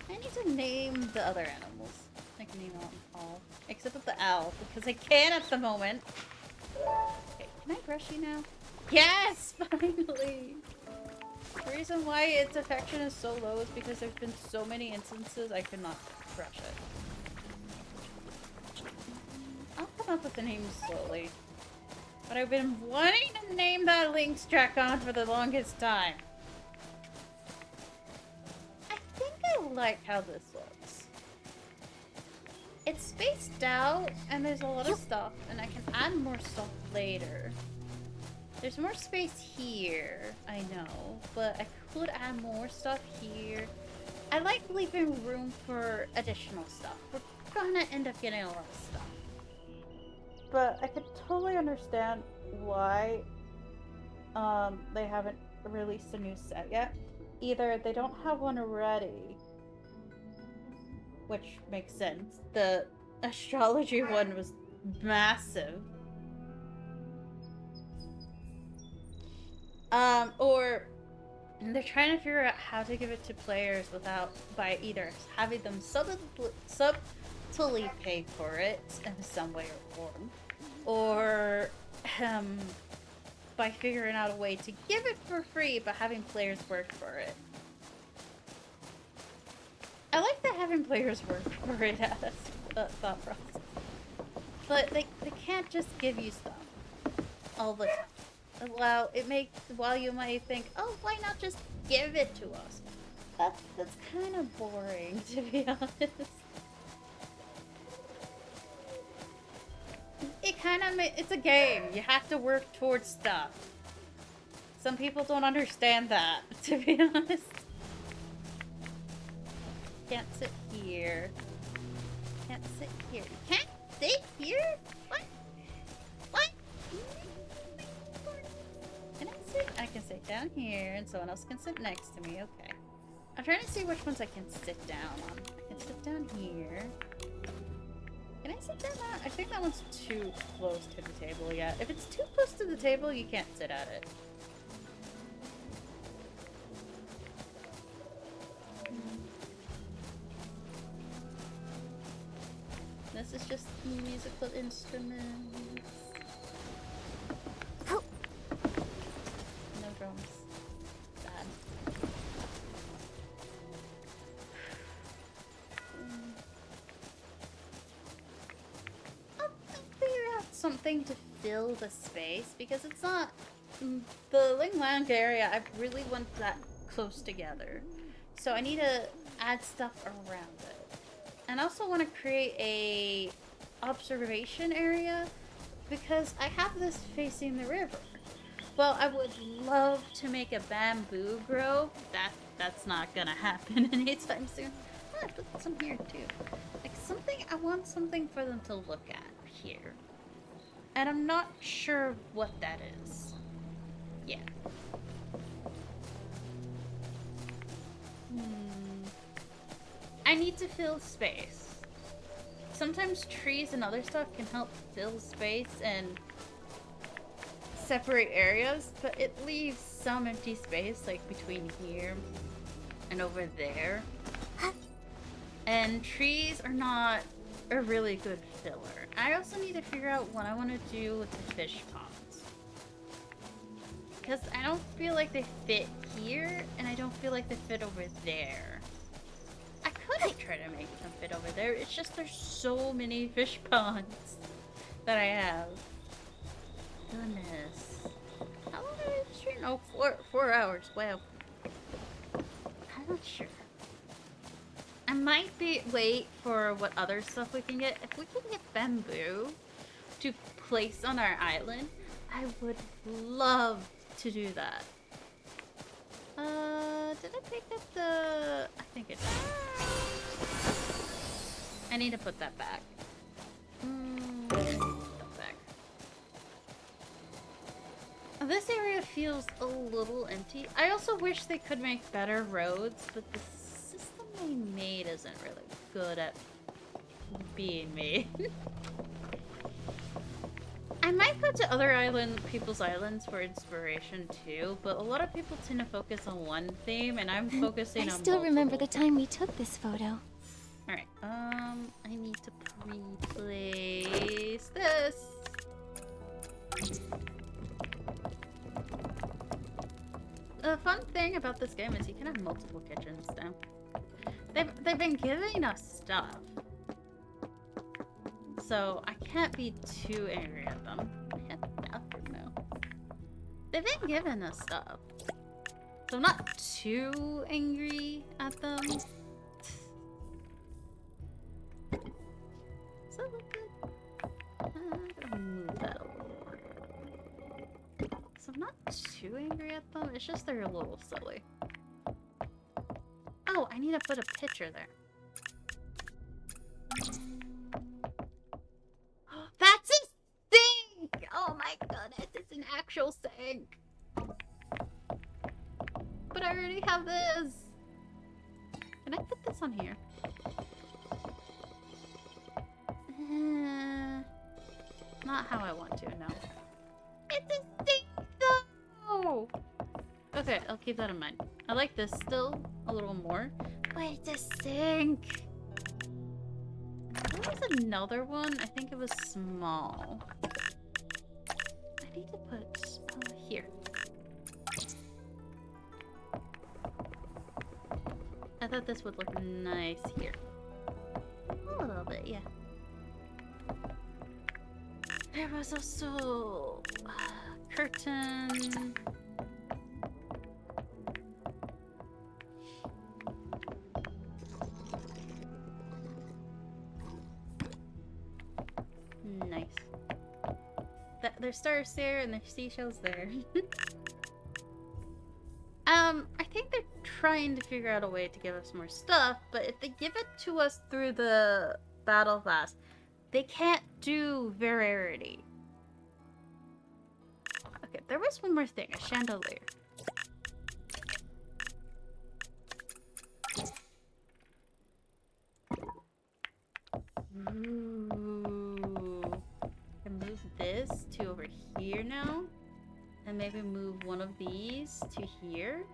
Speaker 1: I need to name the other animals. I can name them all. Except for the owl, because I can at the moment. Okay, can I brush you now? Yes! Finally! The reason why its affection is so low is because there's been so many instances I could not brush it. I'll come up with a name slowly. But I've been wanting to name that Link's Dragon for the longest time. I think I like how this looks. It's spaced out, and there's a lot of stuff, and I can add more stuff later. There's more space here, I know, but I could add more stuff here. I like leaving room for additional stuff. We're gonna end up getting a lot of stuff. But I could totally understand why they haven't released a new set yet. Either they don't have one ready, which makes sense. The astrology one was massive. Or they're trying to figure out how to give it to players by either having them subtly pay for it in some way or form, or by figuring out a way to give it for free but having players work for it. I like that having players work for it as a thought process. But they can't just give you stuff all the time. While you might think, oh, why not just give it to us? That's kind of boring, to be honest. It's a game. You have to work towards stuff. Some people don't understand that, to be honest. Can't sit here. Can't sit here. You can't sit here? What? What? Can I sit? I can sit down here, and someone else can sit next to me. Okay. I'm trying to see which ones I can sit down on. I can sit down here. Can I sit down that? I think that one's too close to the table yet. If it's too close to the table, you can't sit at it. This is just musical instruments.
Speaker 3: Oh.
Speaker 1: No drums. Sad. I'll figure out something to fill the space because it's not the Ling Lounge area. I really want that close together, so I need to add stuff around it. And I also want to create a observation area because I have this facing the river. Well, I would love to make a bamboo grove. That's not gonna happen anytime soon. I put some here too. I want something for them to look at here. And I'm not sure what that is. Yeah. I need to fill space. Sometimes trees and other stuff can help fill space and separate areas, but it leaves some empty space, like between here and over there. And trees are not a really good filler. I also need to figure out what I want to do with the fish ponds. Because I don't feel like they fit here, and I don't feel like they fit over there. I could have tried to make them fit over there. It's just there's so many fish ponds that I have. Goodness. How long did I stream? Oh, 4 hours. Wow. I'm not sure. I might wait for what other stuff we can get. If we can get bamboo to place on our island, I would love to do that. Did I pick up the... I think it did. I need to put that back. Put that back. This area feels a little empty. I also wish they could make better roads, but the system they made isn't really good at being made. I might go to other people's islands for inspiration too, but a lot of people tend to focus on one theme, and I'm focusing on
Speaker 3: multiple. I still remember the time we took this photo.
Speaker 1: Alright, I need to replace this. The fun thing about this game is you can have multiple kitchens now. They've been giving us stuff. So I can't be too angry at them. I hit the bathroom now. They've been giving us stuff. So I'm not too angry at them. Does that look good? I'm gonna move that a little more. So I'm not too angry at them. It's just they're a little silly. Oh, I need to put a picture there. That's a sink! Oh my goodness, it's an actual sink. But I already have this. Can I put this on here? Not how I want to, no. It's a sink though! Okay, I'll keep that in mind. I like this still a little more. But it's a sink! There was another one. I think it was small. I need to put here. I thought this would look nice here. A little bit, yeah. There was also curtain. Nice. There's stars there and there's seashells there. I think they're trying to figure out a way to give us more stuff, but if they give it to us through the battle pass, they can't do rarity. Okay, there was one more thing, a chandelier. Ooh. I can move this to over here now. And maybe move one of these to here.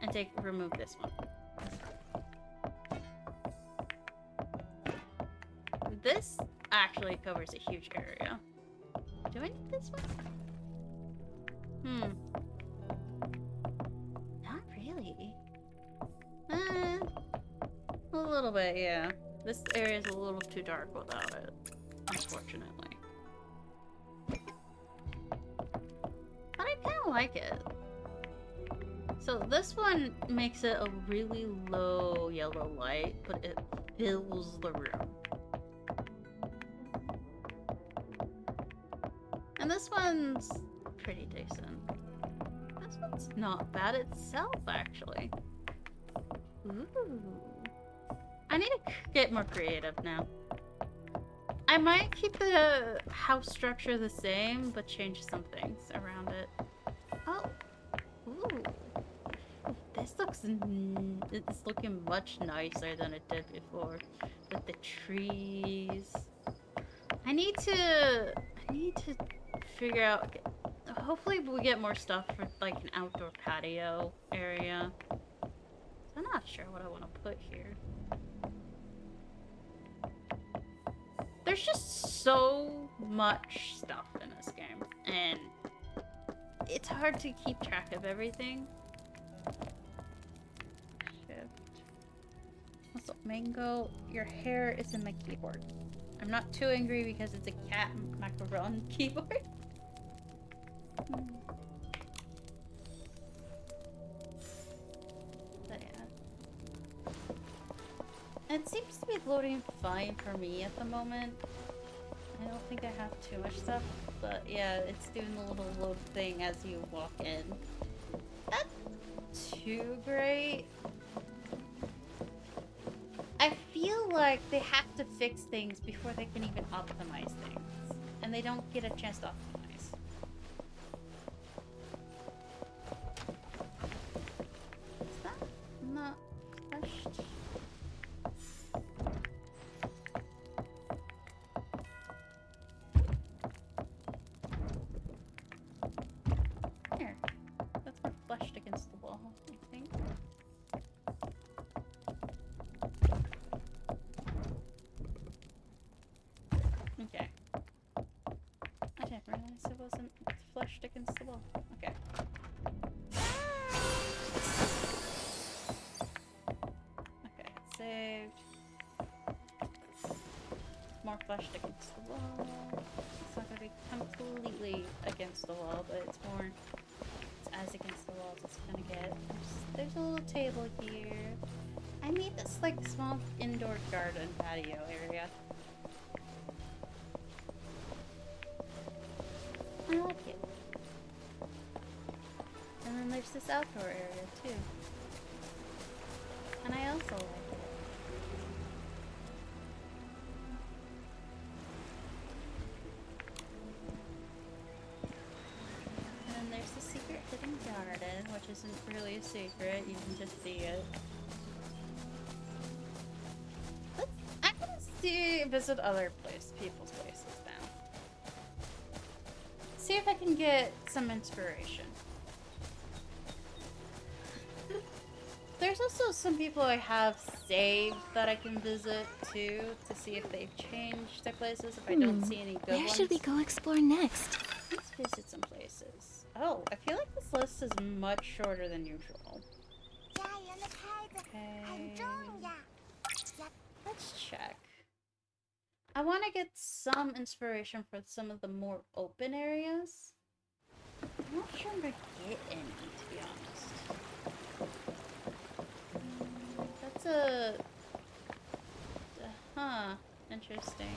Speaker 1: And remove this one. This actually covers a huge area. Do I need this one? Not really. A little bit, yeah. This area is a little too dark without it, unfortunately. But I kind of like it. So this one makes it a really low yellow light, but it fills the room. And this one's pretty decent. This one's not bad itself, actually. Ooh. I need to get more creative now. I might keep the house structure the same, but change some things around it. Oh. Ooh. This it's looking much nicer than it did before. With the trees. I need to figure out... Hopefully we'll get more stuff for like an outdoor patio area. I'm not sure what I want to put here. There's just so much stuff in this game, and it's hard to keep track of everything. Shift. Also, Mango, your hair is in my keyboard. I'm not too angry because it's a cat macaron keyboard. But yeah. It seems to be loading fine for me at the moment. I don't think I have too much stuff, but yeah, it's doing the little load thing as you walk in. Not too great. I feel like they have to fix things before they can even optimize things. And they don't get a chance to optimize. Is that not pushed? There. That's more flushed against the wall, I think. Okay. I didn't realize it wasn't flushed against the wall. Okay. more fleshed against the wall. It's not gonna be completely against the wall, but it's more, it's as against the wall as it's gonna get. There's a little table here. I made this like small indoor garden patio area. I like it. And then there's this outdoor area too. And I also like it. And then there's the secret hidden garden, which isn't really a secret, you can just see it. I'm gonna visit other people's places now. See if I can get some inspiration. There's also some people I have saved that I can visit too, to see if they've changed their places, if I don't see any good ones.
Speaker 3: Where should we go explore next?
Speaker 1: Let's visit some places. Oh, I feel like this list is much shorter than usual. Okay. Let's check. I want to get some inspiration for some of the more open areas. I'm not sure I'm going to get any, to be honest. That's a... huh. Interesting.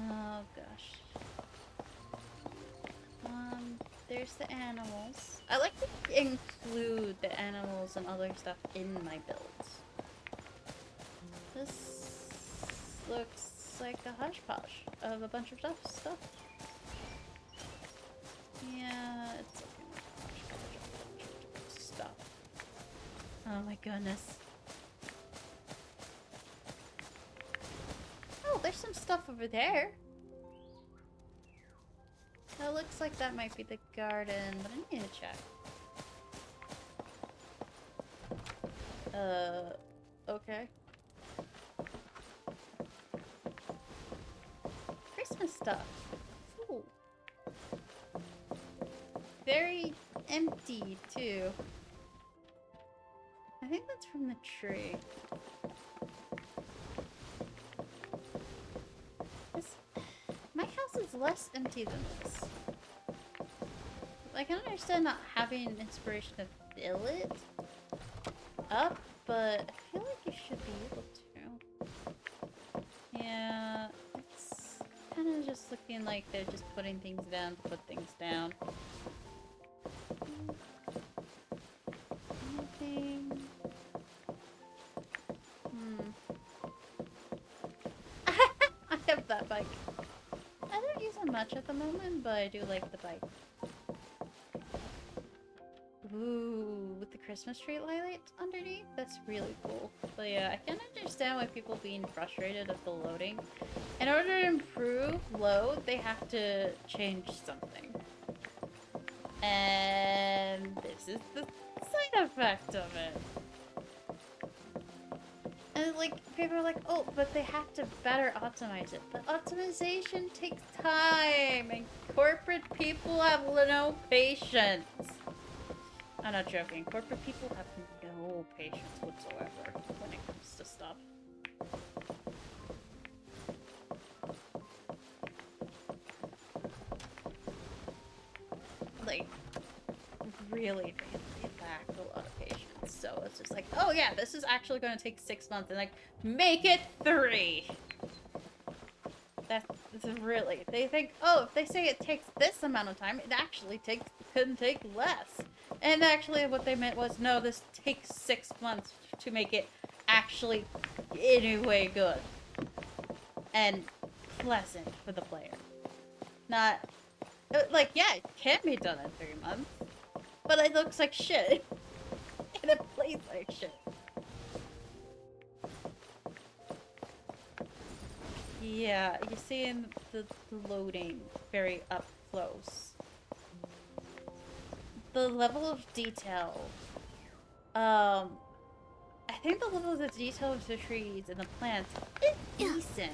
Speaker 1: Oh, gosh. There's the animals. I like to include the animals and other stuff in my builds. This looks like a hodgepodge of a bunch of stuff. Yeah, it's looking like a hodgepodge of a bunch of stuff. Oh my goodness. Oh, there's some stuff over there. That looks like that might be the garden, but I need to check. Okay. Christmas stuff. Ooh. Very empty, too. I think that's from the tree. My house is less empty than this. I can understand not having inspiration to fill it up, but I feel like you should be able to. Yeah, it's kind of just looking like they're just putting things down to put things down. Anything? I have that bike. I don't use it much at the moment, but I do like the bike. Ooh, with the Christmas tree light underneath? That's really cool. But yeah, I can understand why people being frustrated at the loading. In order to improve load, they have to change something. And this is the side effect of it. And like, people are like, oh, but they have to better optimize it. But optimization takes time, and corporate people have no patience. I'm not joking. Corporate people have no patience whatsoever when it comes to stuff. Like, really, they lack a lot of patience. So it's just like, oh yeah, this is actually going to take 6 months, and like, make it 3. That's really, they think, oh, if they say it takes this amount of time, it actually couldn't take less. And actually what they meant was, no, this takes 6 months to make it actually anyway good and pleasant for the player. Not, like, yeah, it can be done in 3 months, but it looks like shit. And it plays like shit. Yeah, you see in the loading very up close. The level of detail. I think the level of the detail of the trees and the plants is decent.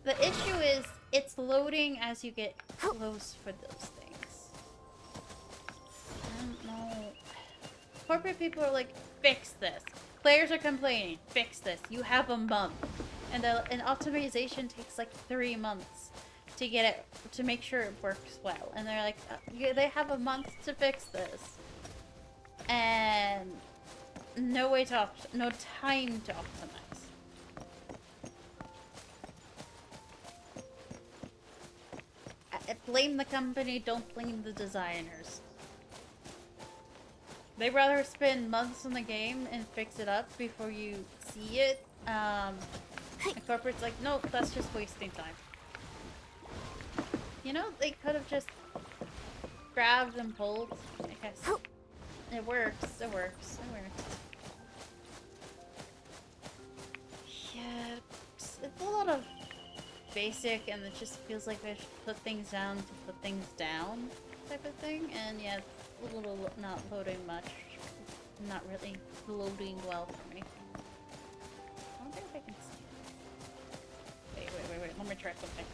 Speaker 1: The issue is it's loading as you get close for those things. I don't know. Corporate people are like, fix this. Players are complaining, fix this. You have a month. And an optimization takes like 3 months to get it, to make sure it works well. And they're like, yeah, they have a month to fix this. And no way to no time to optimize. I blame the company, don't blame the designers. They'd rather spend months on the game and fix it up before you see it. And corporate's like, no, that's just wasting time. You know, they could have just grabbed and pulled. I guess. It works, it works, it works. Yeah, it's a lot of basic, and it just feels like I should put things down to put things down type of thing. And yeah, it's a little not loading much. Not really loading well for me. I wonder if I can see it. Wait. Let me try something.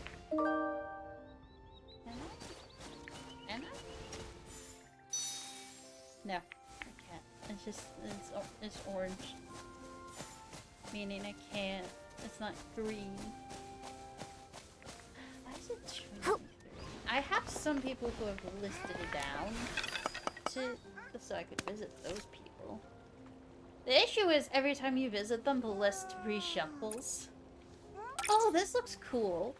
Speaker 1: Can I? No, I can't. It's just, it's orange. Meaning I can't. It's not green. Why is it showing me green? I have some people who have listed it down so I could visit those people. The issue is every time you visit them, the list reshuffles. Oh, this looks cool.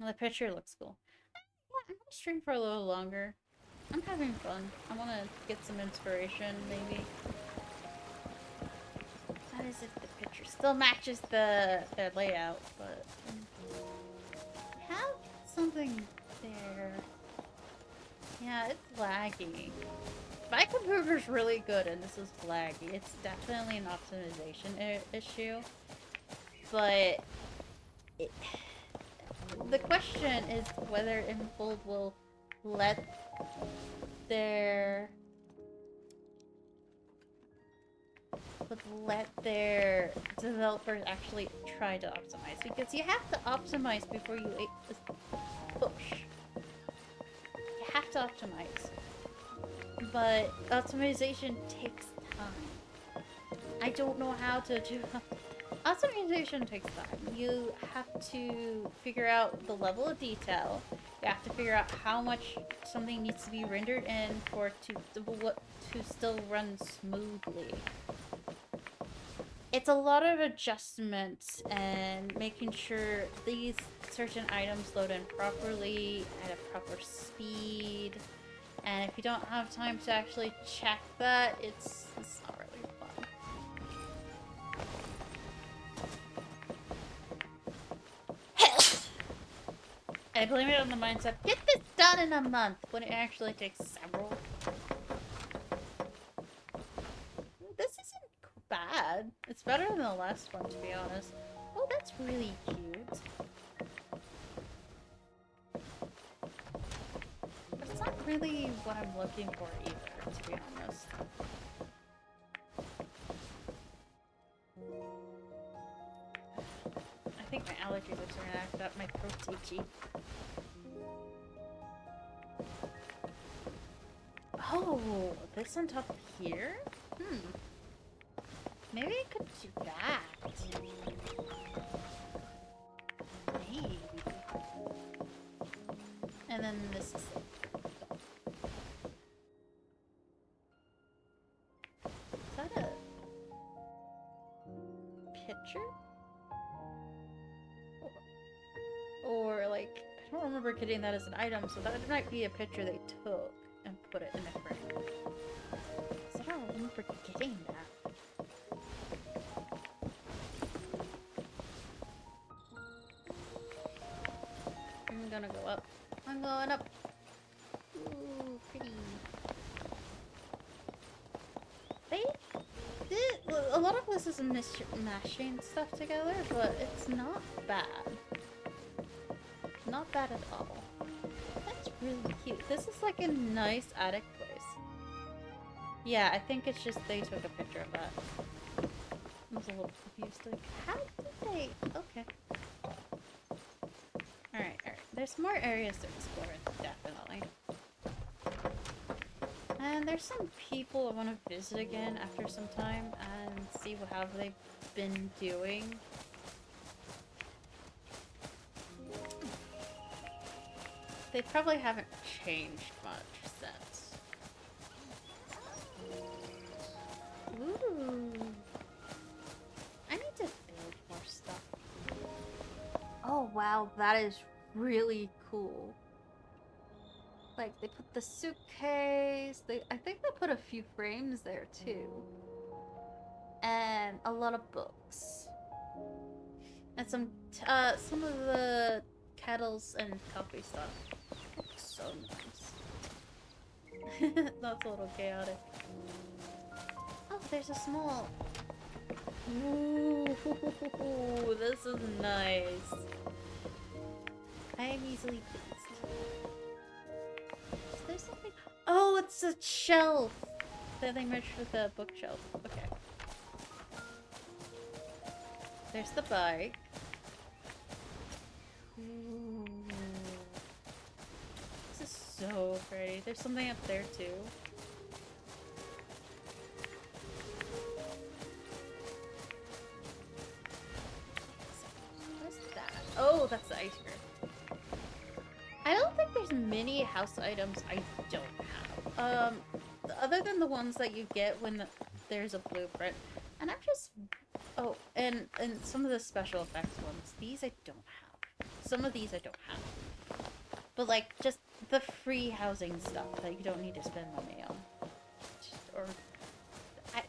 Speaker 1: The picture looks cool. Yeah, I'm gonna stream for a little longer. I'm having fun. I want to get some inspiration, maybe. How is it the picture still matches the layout, but I have something there. Yeah, it's laggy. My computer's really good and this is laggy. It's definitely an optimization issue. But the question is whether Infold will let their developers actually try to optimize, because you have to optimize before you push. You have to optimize, but optimization takes time. I don't know how to do optimization takes time. You have to figure out the level of detail. You have to figure out how much something needs to be rendered in for it to still run smoothly. It's a lot of adjustments and making sure these certain items load in properly at a proper speed. And if you don't have time to actually check that, it's not really fun. I blame it on the mindset, get this done in a month, when it actually takes several. This isn't bad. It's better than the last one, to be honest. Oh, that's really cute. But it's not really what I'm looking for either, to be honest. I think my allergies are starting to act up. My throat's itchy. Oh, this on top of here? Maybe I could do that. Maybe. And then this is that a picture? Or like, I don't remember getting that as an item, so that might be a picture they took and put it in a frame. So I don't remember getting that. I'm gonna go up. I'm going up. Ooh, pretty. A lot of this is mashing stuff together, but it's not bad. Not bad at all. That's really cute. This is like a nice attic place. Yeah, I think it's just they took a picture of that. I was a little confused. Like, how did they? Okay. Alright. There's more areas to explore, definitely. And there's some people I want to visit again after some time and see how they been doing. They probably haven't changed much since. Ooh. I need to build more stuff. Oh wow, that is really cool. Like, they put the suitcase, I think they put a few frames there too. And a lot of books. And some of the kettles and coffee stuff. So nice. That's a little chaotic. Oh, there's a small... Ooh, this is nice. I am easily pleased. Is there something? Oh, it's a shelf that they matched with a bookshelf. Okay. There's the bike. Ooh. This is so pretty. There's something up there too. What's that? Oh, that's the ice cream. I don't think there's many house items I don't have. Other than the ones that you get when there's a blueprint. And I'm just... Oh, and some of the special effects ones. These I don't have. Some of these I don't have. But like, just the free housing stuff that you don't need to spend money on.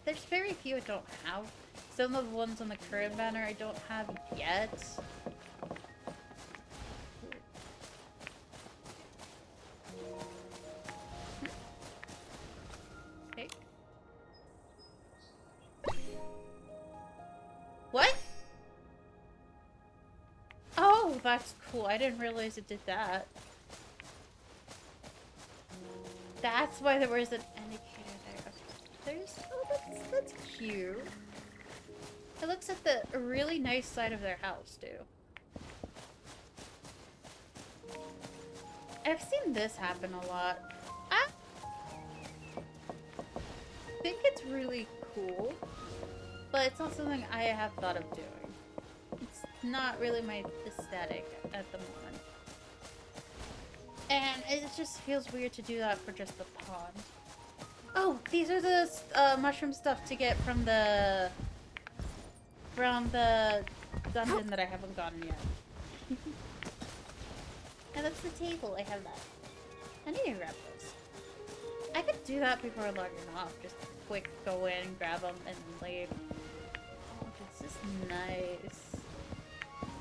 Speaker 1: There's very few I don't have. Some of the ones on the current banner I don't have yet. Okay. What? Oh, that's cool. I didn't realize it did that. That's why there was an indicator there. Okay. Oh, that's cute. It looks at the really nice side of their house, too. I've seen this happen a lot. I think it's really cool, but it's not something I have thought of doing. It's not really my aesthetic at the moment. And it just feels weird to do that for just the pond. Oh, these are the mushroom stuff to get from the dungeon that I haven't gotten yet. And that's the table. I have that. I need to grab those. I could do that before logging off. Just quick go in, grab them, and leave. Oh, this is nice.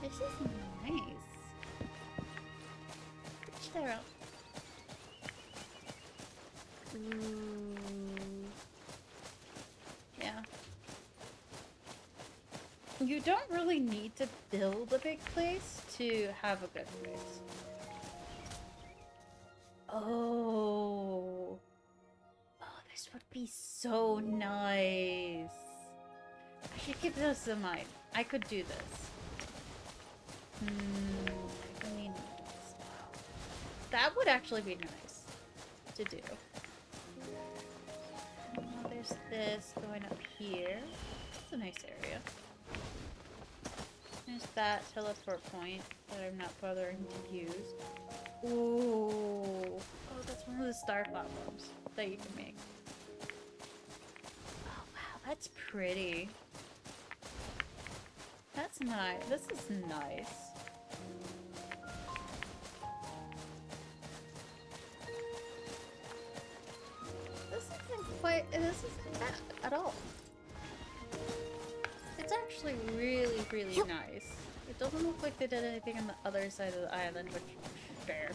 Speaker 1: This is nice. There. Yeah. You don't really need to build a big place to have a good place. Oh. Oh, this would be so nice. I should keep this in mind. I could do this. I mean, that would actually be nice to do. There's this going up here. It's a nice area. There's that teleport point that I'm not bothering to use. Ooh. Oh, that's one of the star platforms that you can make. Oh, wow, that's pretty. That's nice. This is nice. This isn't bad at all. It's actually really, really nice. It doesn't look like they did anything on the other side of the island, which is fair.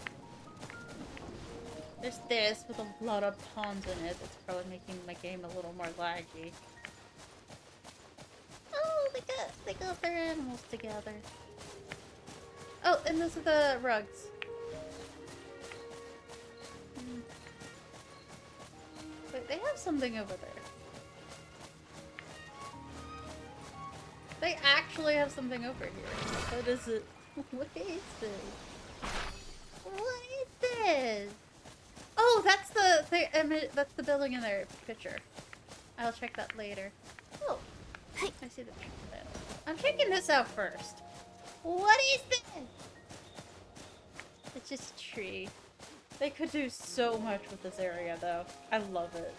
Speaker 1: There's this with a lot of ponds in it. It's probably making my game a little more laggy. Oh, they got their animals together. Oh, and those are the rugs. Wait, they have something over there. They actually have something over here. What is it? What is this? What is this? Oh, that's the building in their picture. I'll check that later. Oh, I see the trail. I'm checking this out first. What is this? It's just a tree. They could do so much with this area, though. I love it.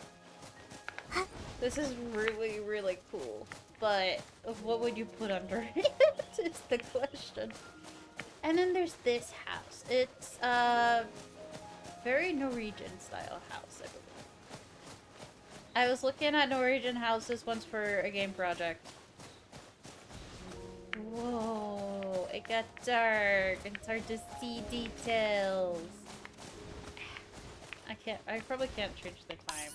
Speaker 1: This is really, really cool. But what would you put under it is the question. And then there's this house. It's a very Norwegian style house, I believe. I was looking at Norwegian houses once for a game project. Whoa, it got dark. It's hard to see details. I probably can't change the time.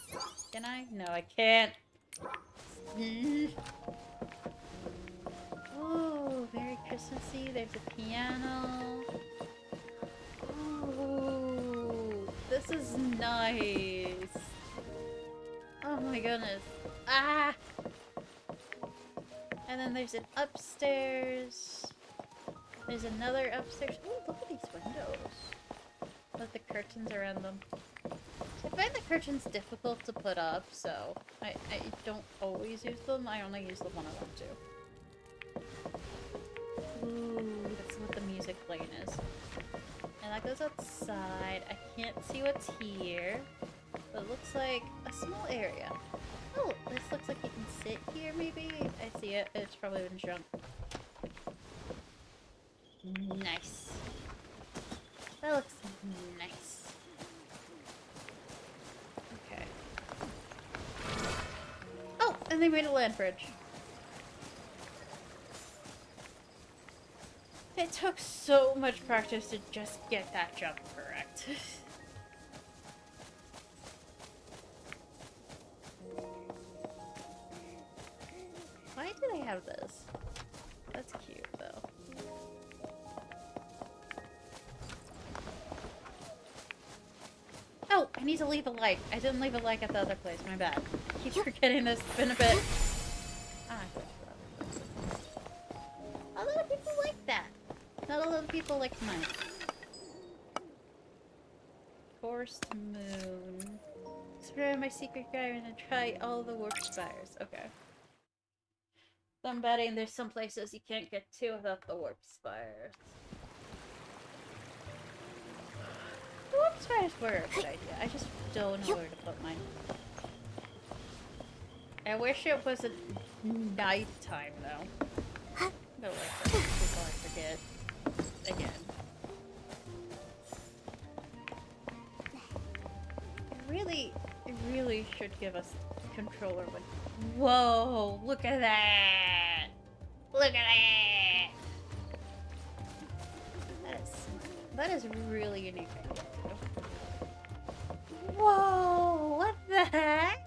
Speaker 1: Can I? No, I can't. Oh, very Christmassy. There's a piano. Oh, this is nice. Oh my goodness. Ah! And then there's an upstairs. There's another upstairs. Oh, look at these windows. With the curtains around them. I find the curtains difficult to put up, so I don't always use them. I only use them when I want to. Ooh, that's what the music playing is. And that goes outside. I can't see what's here. But it looks like a small area. Oh, this looks like you can sit here, maybe? I see it. It's probably been shrunk. Nice. That looks nice. Okay. Oh, and they made a land bridge. It took so much practice to just get that jump correct. Why do they have this? That's cute, though. Oh, I need to leave a like. I didn't leave a like at the other place. My bad. I keep forgetting this. It's been a bit. Ah, a lot of people like that. Not a lot of people like mine. Forced moon. Explore my secret garden and try all the warp spires. Okay. So I'm betting there's some places you can't get to without the warp spires. The warp spires were a good idea. I just don't know where to put mine. I wish it wasn't nighttime though. No way before I forget. Again. It really should give us controller when. Whoa! Look at that! Look at that! That is really unique. Whoa! What the heck?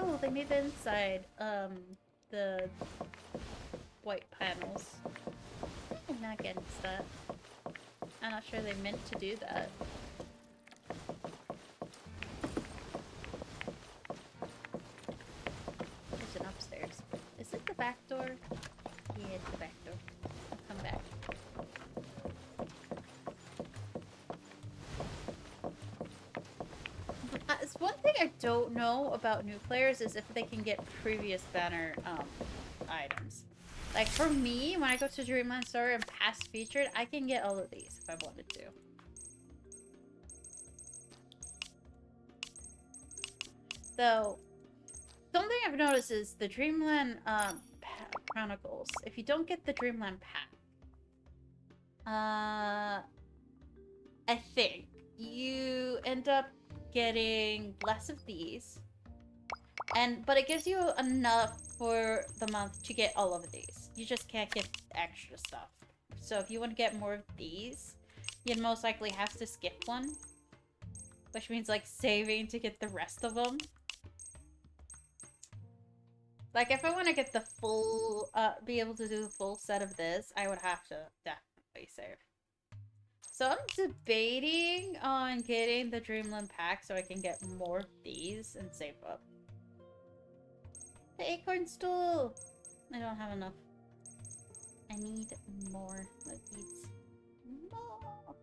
Speaker 1: Oh, they made the inside the white panels. I'm not getting that. I'm not sure they meant to do that. There's an upstairs. Is it the back door? Yeah, it's the back door. I'll come back. It's one thing I don't know about new players is if they can get previous banner items. Like for me, when I go to Dreamland Store and past featured, I can get all of these if I wanted to. So, something I've noticed is the Dreamland Chronicles. If you don't get the Dreamland pack, I think you end up getting less of these. But it gives you enough for the month to get all of these. You just can't get extra stuff. So if you want to get more of these, you'd most likely have to skip one. Which means like saving to get the rest of them. Like if I want to get the full, be able to do the full set of this, I would have to definitely save. So I'm debating on getting the Dreamland pack so I can get more of these and save up. The acorn stool! I don't have enough. I need more of these. More!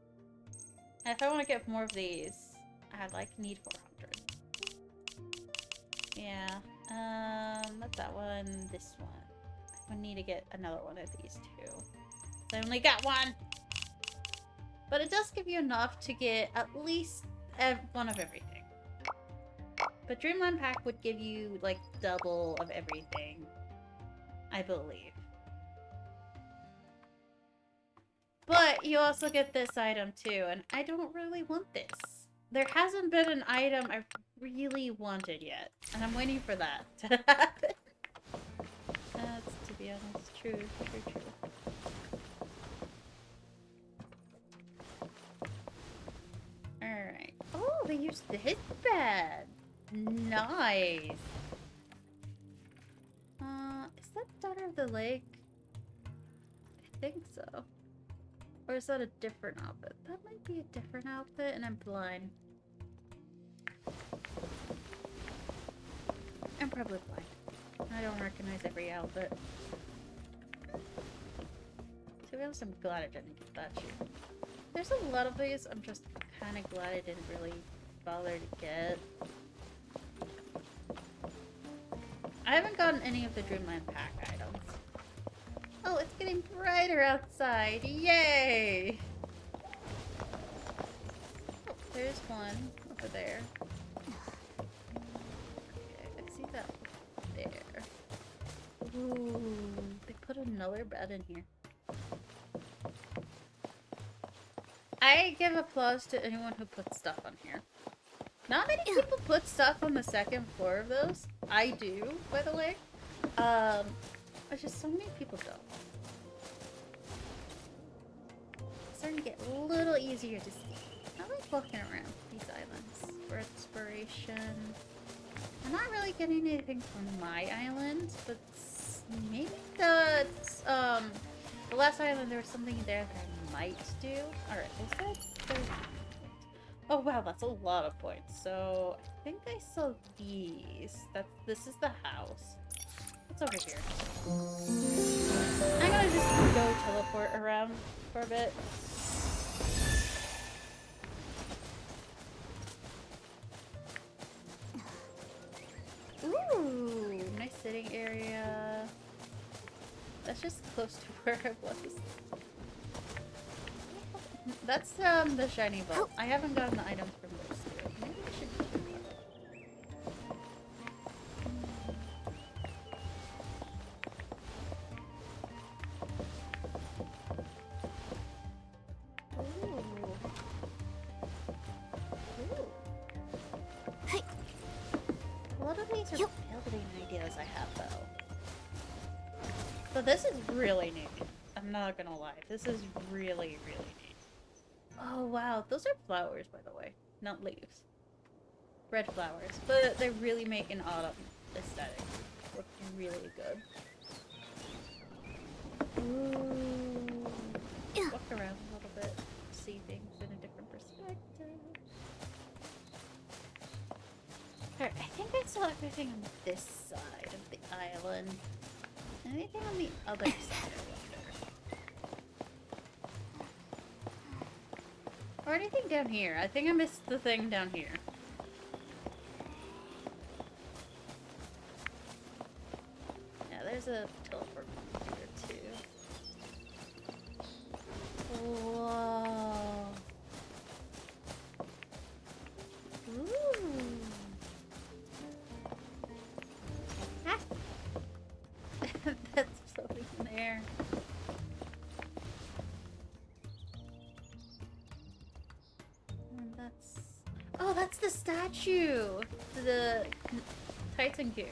Speaker 1: And if I want to get more of these, I need 400. Yeah. Not that one, this one. I need to get another one of these too. I only got one! But it does give you enough to get at least one of everything. But Dreamland Pack would give you, like, double of everything. I believe. But you also get this item too, and I don't really want this. There hasn't been an item I've really wanted yet, and I'm waiting for that to happen. That's, to be honest, true. Alright. Oh, they used this bed. Nice. Is that Daughter of the Lake? I think so. Or is that a different outfit? That might be a different outfit, and I'm blind. I'm probably blind. I don't recognize every outfit. To be honest, I'm glad I didn't get that shoe. There's a lot of these I'm just kind of glad I didn't really bother to get. I haven't gotten any of the Dreamland Pack items. Oh, it's getting brighter outside. Yay! Oh, there's one over there. Okay, I see that there. Ooh, they put another bed in here. I give applause to anyone who puts stuff on here. Not many people put stuff on the second floor of those. I do, by the way. It's just so many people don't. It's starting to get a little easier to see. I like walking around these islands for exploration. I'm not really getting anything from my island, but maybe the last island there was something there that I might do. Alright, they said there's... Oh wow, that's a lot of points. So I think I saw these. This is the house. What's over here? I'm gonna just go teleport around for a bit. Ooh, nice sitting area. That's just close to where I was. That's the shiny vault. I haven't gotten the items from those two. Maybe I should do that. Ooh.
Speaker 3: Hey.
Speaker 1: A lot of these are building ideas I have though. So this is really neat. I'm not gonna lie. This is really, really neat. Oh wow, those are flowers, by the way, not leaves. Red flowers, but they really make an autumn aesthetic look really good. Ooh. Walk around a little bit, see things in a different perspective. Alright, I think I saw everything on this side of the island. Anything on the other side, I wonder. Or anything down here. I think I missed the thing down here. Yeah, there's a teleport here too. Whoa. Ooh. Ah. That's floating in the air. Oh, that's the statue! The Titan King.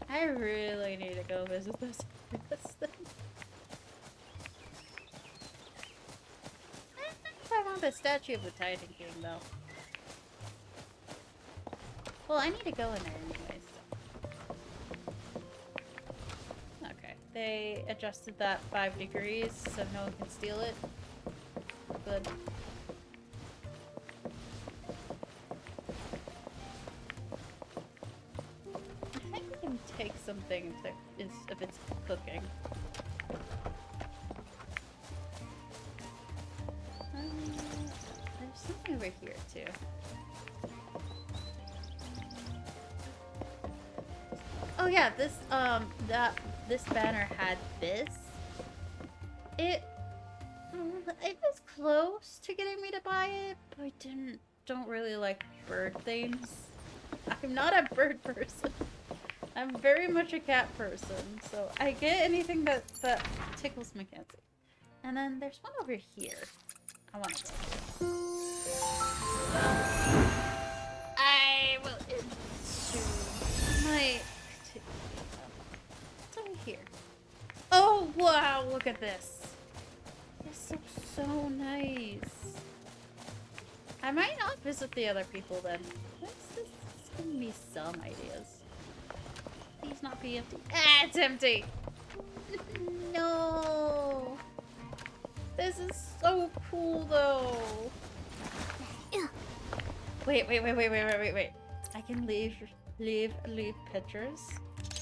Speaker 1: I really need to go visit this thing. I don't know if I want the statue of the Titan King, though. Well, I need to go in there anyways. Okay, they adjusted that 5 degrees so no one can steal it. Good. I think we can take something if it's cooking. There's something over here too. Oh yeah, this banner had this. It was close to getting me to buy it, but I don't really like bird things. I'm not a bird person. I'm very much a cat person, so I get anything that tickles my fancy. And then there's one over here. I want to go. I will into my. It's over here. Oh wow! Look at this. This looks so nice. I might not visit the other people then. This give me some ideas. Please not be empty. Ah, it's empty. No. This is so cool though. Wait. I can leave pictures.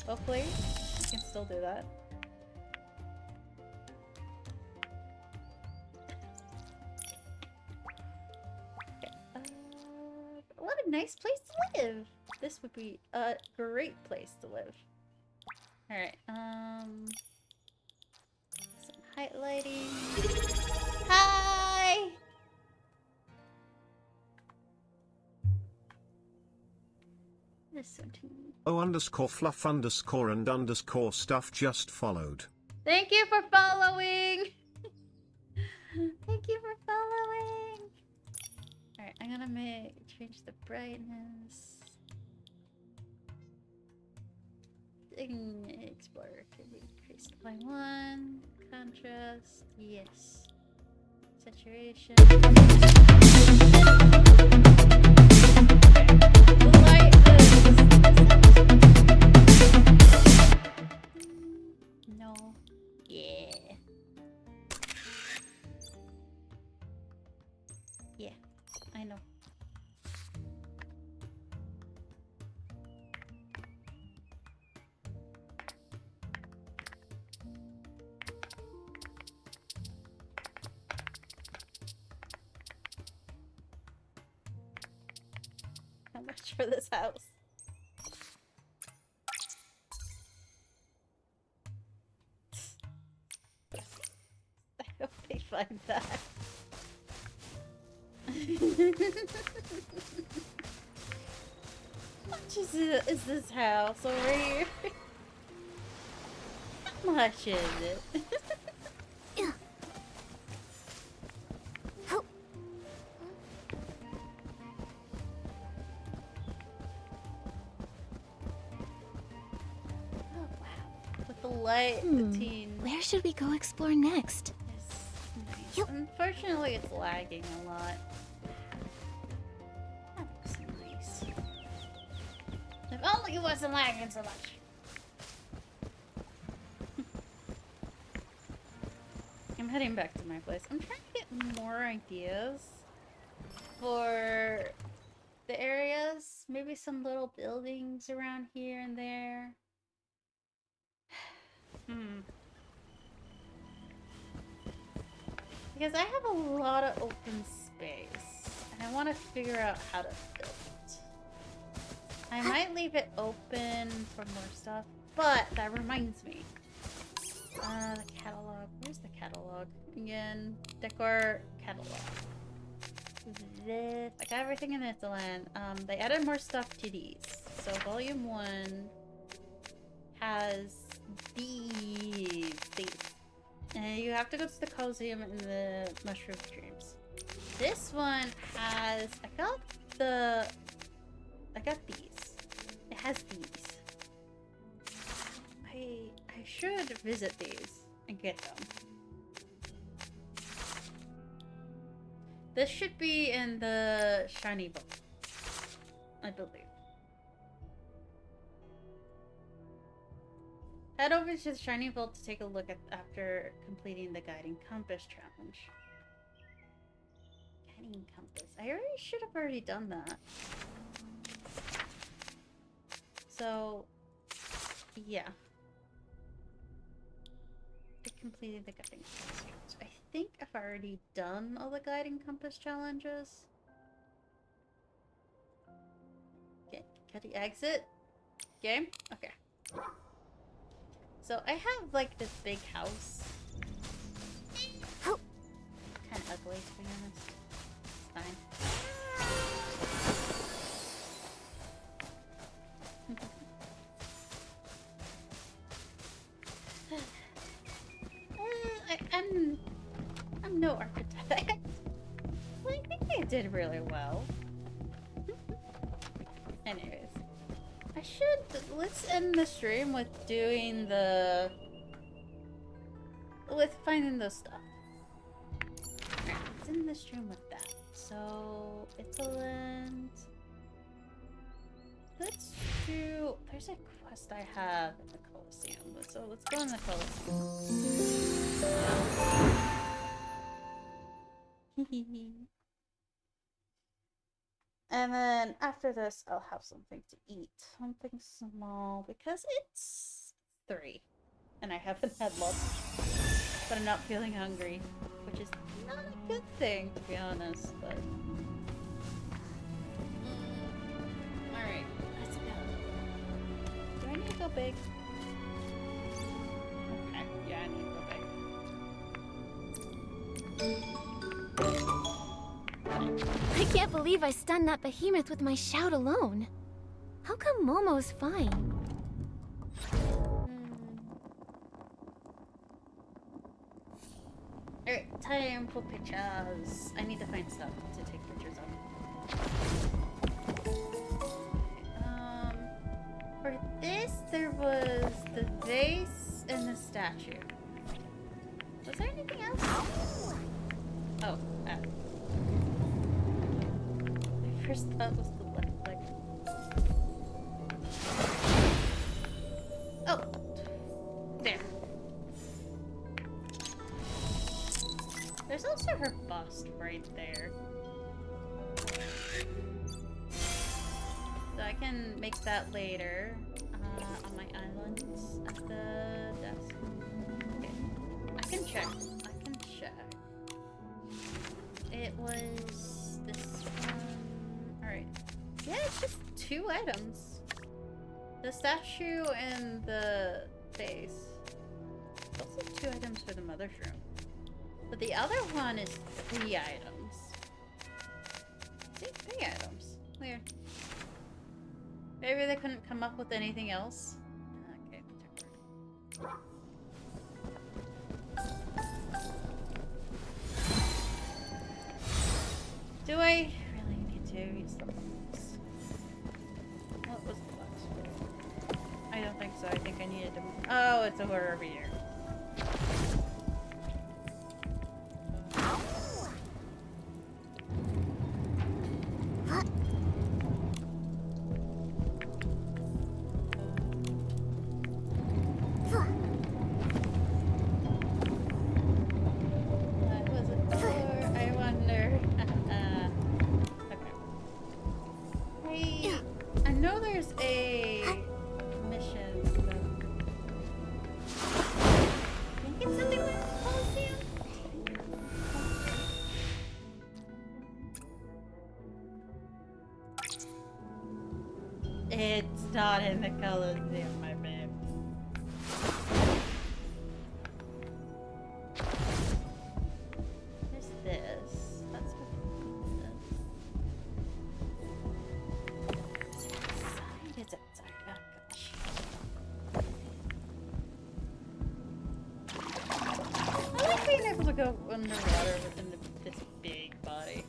Speaker 1: Hopefully, I can still do that. Okay. What a nice place to live. This would be a great place to live. All right. Some highlighting. Hi. Listen to me.
Speaker 4: _fluff _and _stuff just followed.
Speaker 1: Thank you for following. Thank you for following. All right, I'm gonna change the brightness. Explorer can be increased by 1. Contrast, yes. Saturation. The light is... No. Yeah. Yeah, I know. How much for this house? I hope they find that. How much is this house over here? How much is it? Light, the teen.
Speaker 3: Where should we go explore next?
Speaker 1: Nice. Yep. Unfortunately, it's lagging a lot. That looks nice. If only it wasn't lagging so much. I'm heading back to my place. I'm trying to get more ideas for the areas. Maybe some little buildings around here and there. Because I have a lot of open space, and I want to figure out how to fill it. I might leave it open for more stuff, but that reminds me. The catalog. Where's the catalog? Again, decor catalog. This. I got everything in this land. They added more stuff to these. So volume 1 has these. And you have to go to the Coliseum and the Mushroom Streams. This one has... I got these. It has these. I should visit these and get them. This should be in the shiny book, I believe. Head over to the Shiny Vault to take a look at after completing the Guiding Compass challenge. Guiding Compass. I should have already done that. So, yeah. I completed the Guiding Compass challenge. I think I've already done all the Guiding Compass challenges. Okay, can you exit? Game? Okay. So I have like this big house.
Speaker 3: Oh.
Speaker 1: Kind of ugly, to be honest. It's fine. I'm no architect. Well, I think I did really well. Anyways, let's end the stream with doing with finding the stuff. Alright, let's end the stream with that. So, Italand. Let's do, there's a quest I have in the Colosseum. So let's go in the Colosseum. And then after this, I'll have something to eat. Something small, because it's 3. And I haven't had lunch. But I'm not feeling hungry, which is not a good thing, to be honest, but... Alright, let's go. Do I need to go big? Okay, yeah, I need to go big.
Speaker 3: I can't believe I stunned that behemoth with my shout alone. How come Momo's fine?
Speaker 1: Alright, time for pictures. I need to find stuff to take pictures of. For this, there was the vase and the statue. Was there anything else? Oh, my first thought was the left leg. Oh! There. There's also her bust right there. So I can make that later on my island at the desk. Okay. I can check. It was this one. Alright. Yeah, it's just 2 items. The statue and the vase. Also 2 items for the mother's room. But the other one is 3 items. See, 3 items. Weird. Maybe they couldn't come up with anything else. Okay, check her. Do I really need to use the box? What was the box for? I don't think so. I think I needed to... Oh, it's over here. It's not in the Colosseum, my babe. There's this. That's what this is. It's outside. Oh gosh. I like being able to go underwater within this big body.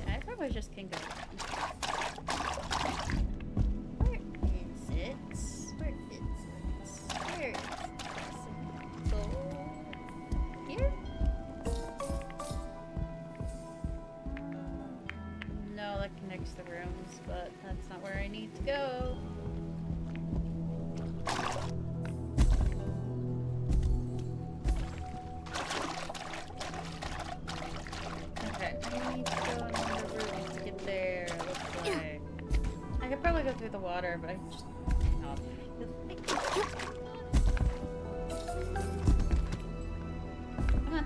Speaker 1: I probably just can go down. Where is it? Where is it? Where is it? Go here? No, that connects the rooms, but that's not where I need to go. Okay, I need to go in another room to get there. Looks like I could probably go through the water, but I'm just not. Come on.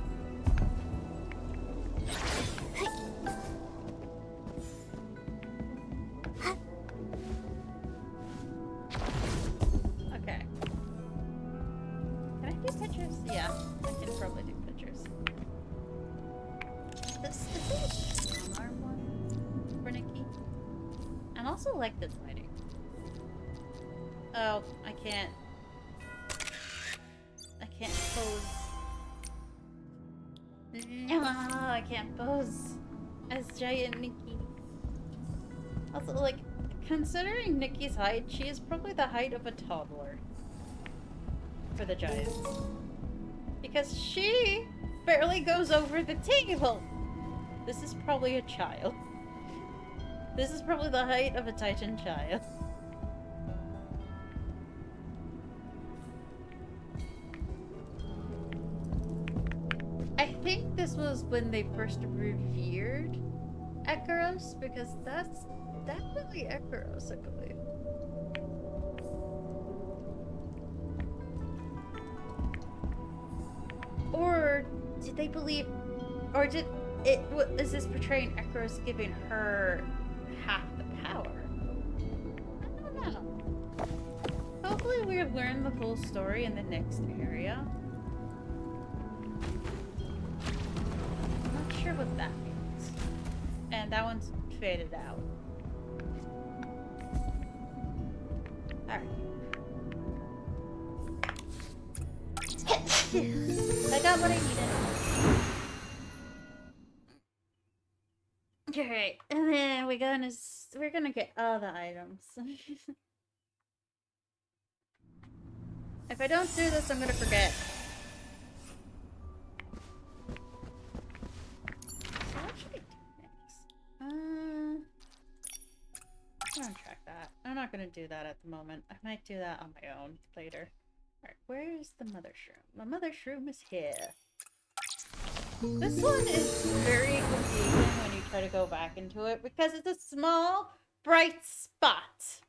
Speaker 1: also like this lighting. Oh, I can't pose. No, I can't pose as giant Nikki. Also, like, considering Nikki's height, she is probably the height of a toddler for the giants. Because she barely goes over the table. This is probably a child. This is probably the height of a Titan child. I think this was when they first revered Ekaros, because that's definitely Ekaros, I believe. Or did they believe, or did it, is this portraying Ekaros giving her half the power? I don't know. Hopefully we'll learn the full story in the next area. I'm not sure what that means. And that one's faded out. Alright. I got what I needed. Alright, and then we're gonna get all the items. If I don't do this, I'm gonna forget. What should I do next? I'm gonna track that. I'm not gonna do that at the moment. I might do that on my own later. Alright, where's the mother shroom? The mother shroom is here. This one is very confusing when you try to go back into it because it's a small, bright spot.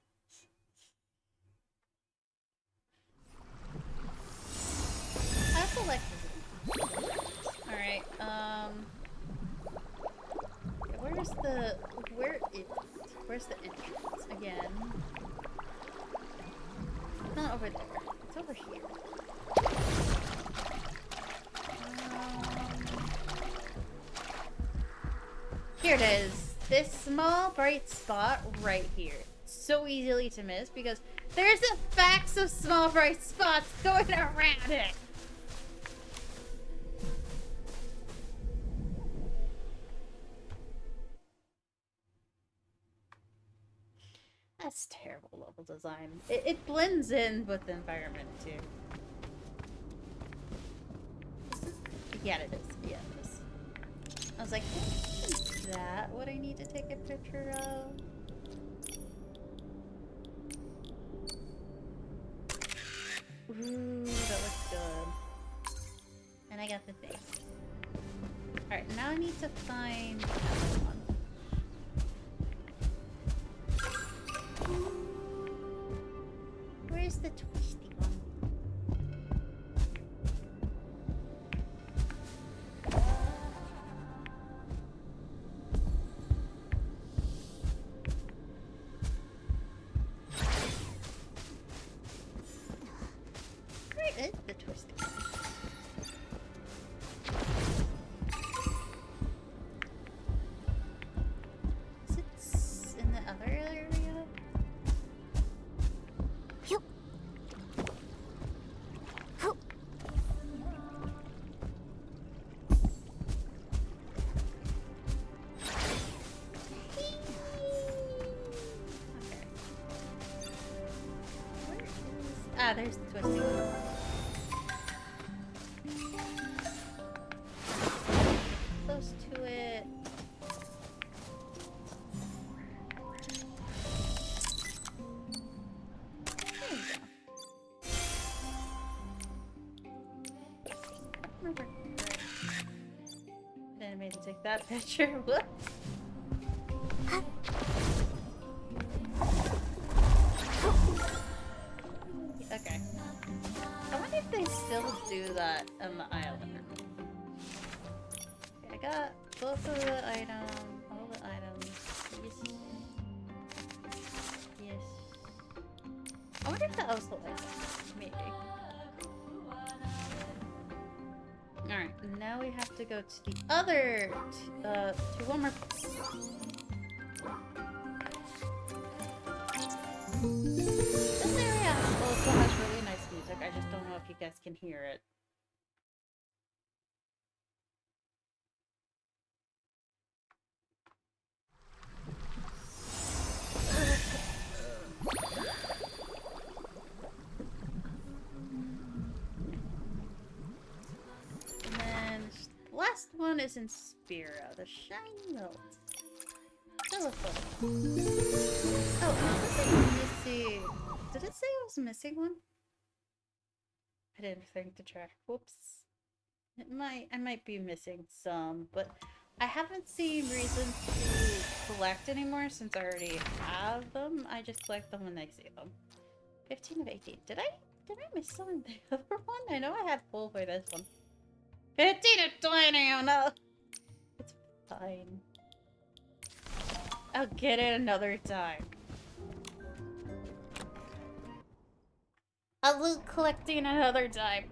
Speaker 1: I select this. Alright, where's the entrance? Again. It's not over there. It's over here. Here it is. This small bright spot right here. So easily to miss because there's a fax of small bright spots going around it. That's terrible level design. It blends in with the environment too. Yeah, it is. Yeah, it is. I was like, is that what I need to take a picture of? Ooh, that looks good. And I got the thing. Alright, now I need to find the other one. Where's the twisty one? Where is the twisty one? Is it in the other area? Ah, there's the twisty one. Close to it. There you go. Didn't mean to take that picture. What? Okay. I wonder if they still do that on the island. Okay, I got both of the items, all the items. Yes. Yes. I wonder if that also like that. Maybe. Alright, now we have to go to the other, to one more place. if you guys can hear it. And then the last one is in Spira, the shiny note. Telephone. Oh, I'm missing. Did it say I was missing one? I didn't think to check. Whoops. I might be missing some, but I haven't seen reason to collect anymore since I already have them. I just collect them when I see them. 15 of 18. Did I miss some in the other one? I know I had full for this one. 15 of 20, oh no! It's fine. I'll get it another time. I'll loot collecting another time.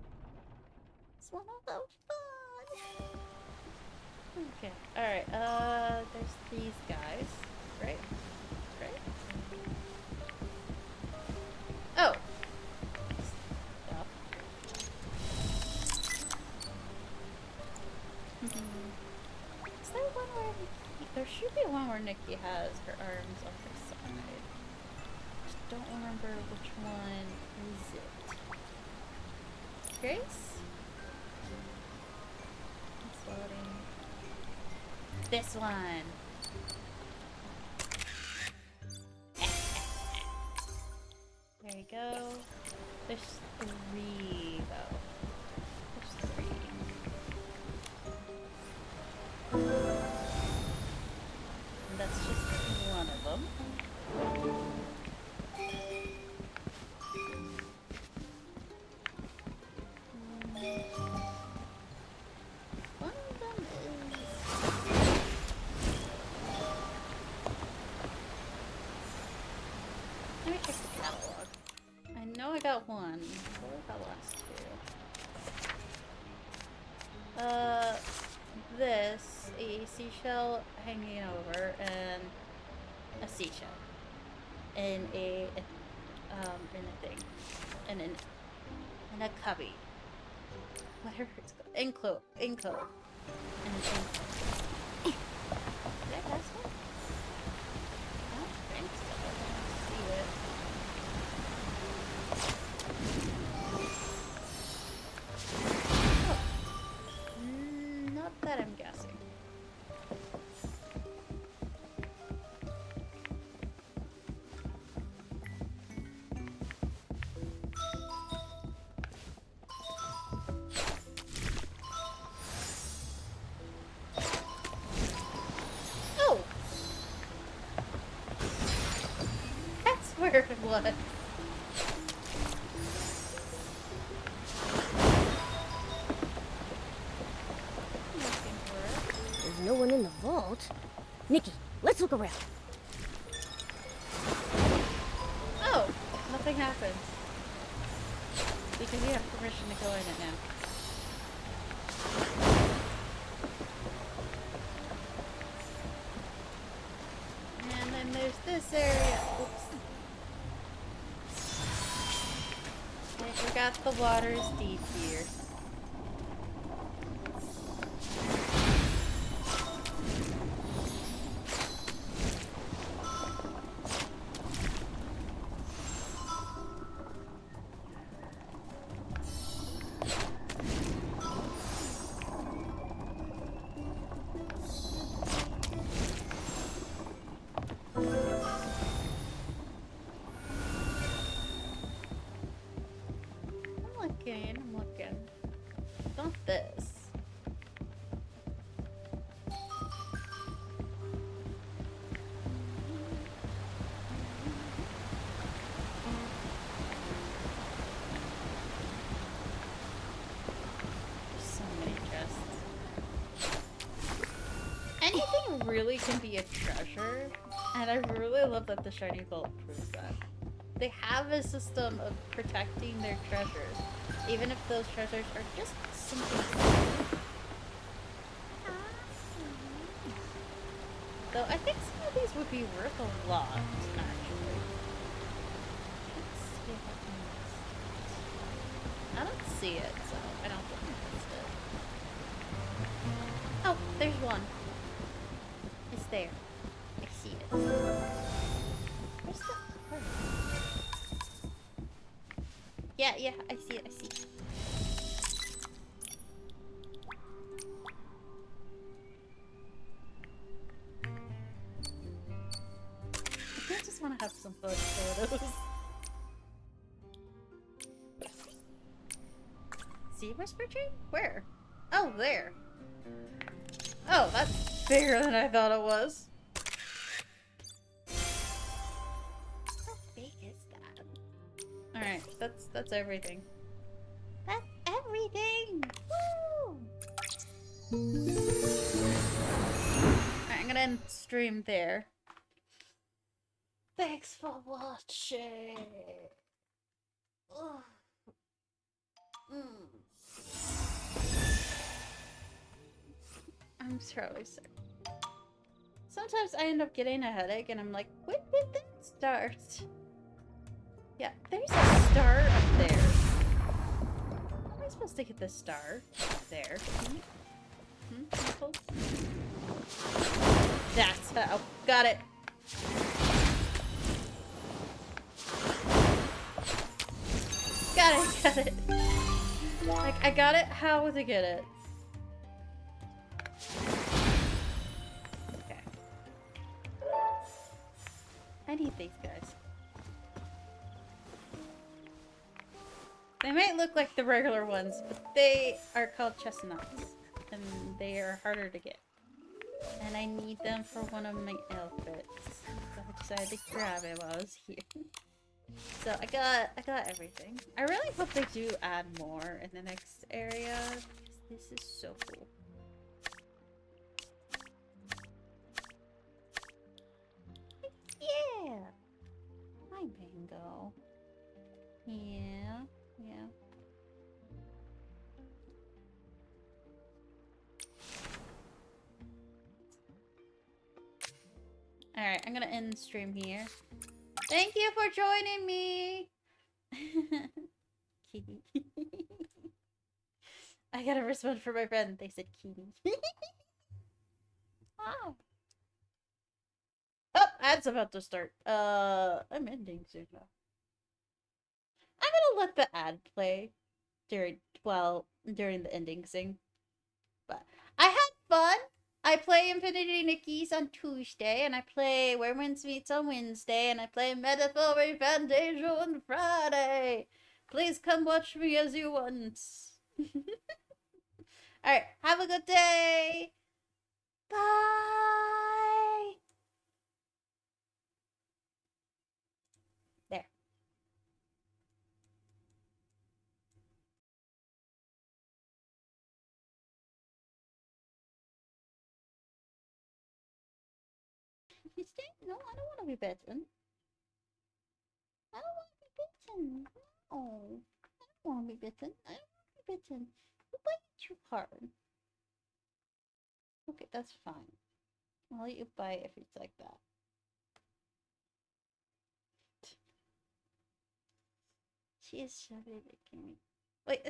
Speaker 1: It's one of those fun. Okay, alright, there's these guys, right? Right? Oh! Stuff. Is there one where Nikki... There should be one where Nikki has her arms on her side. Just don't remember which one is it. Grace? It's loading. This one. There you go. There's 3 though. There's 3. And that's just one of them. One of them is... Let me check the catalog. I know I got one. What about the last 2? This, a seashell hanging over, and a seashell. In a thing. In a cubby. Whatever it's called. Enclosure. And an enclosure. Did I pass one? I don't think so. I don't see it. Oh. Not that I'm guessing. Oh! That's where it was. Looking for it.
Speaker 2: There's no one in the vault. Nikki, let's look around.
Speaker 1: Oh! Nothing happens. Because you have permission to go in it now. And then there's this area. Oops. I forgot the water's deep here. I'm looking. Not this. There's so many chests. Anything really can be a treasure, and I really love that the shiny vault proves that. They have a system of protecting their treasures, even if those treasures are just something. Though I think some of these would be worth a lot, actually. Let's see if I can I don't see it, so I don't think I missed it. Oh, there's one. It's there. I see it. Where's the heart? Yeah, yeah, I see it, I see it. I just want to have some photos. See Whisper Tree? Where? Oh, there. Oh, that's bigger than I thought it was. How big is that? Alright, that's everything. That's everything! Woo! Alright, I'm gonna end stream there. Thanks for watching. Ugh. I'm totally sick. Sometimes I end up getting a headache and I'm like, when did that start? Yeah, there's a star up there. How am I supposed to get the star up there? People? That's how. Got it. Got it. Like, I got it how to get it. Okay. I need these guys. They might look like the regular ones, but they are called chestnuts. And they are harder to get. And I need them for one of my outfits. So I decided to grab it while I was here. So I got everything. I really hope they do add more in the next area, because this is so cool. Yeah! Hi, Bingo. Yeah, yeah. Alright, I'm gonna end the stream here. Thank you for joining me! Kitty. I gotta respond for my friend. They said kitty. Wow. Oh, ad's about to start. I'm ending soon though. I'm gonna let the ad play during the ending thing. But I had fun. I play Infinity Nikki's on Tuesday, and I play Where Winds Meets on Wednesday, and I play Metaphor Fantasia on Friday. Please come watch me as you want. Alright, have a good day. Bye. There. No, I don't want to be bitten. I don't want to be bitten. No. I don't want to be bitten. I don't want to be bitten. You bite too hard. Okay, that's fine. I'll let you bite if it's like that. She is shoving it at me. Wait,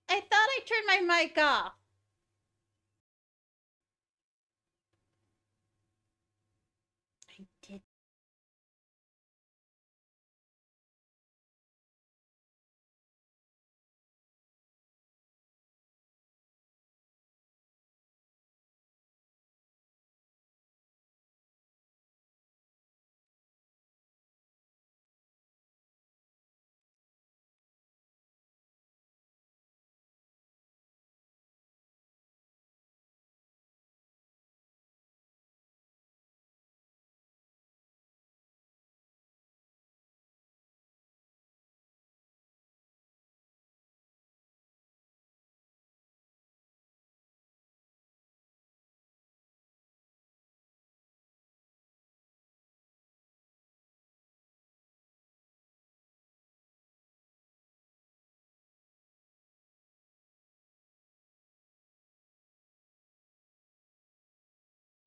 Speaker 1: I thought I turned my mic off. I did.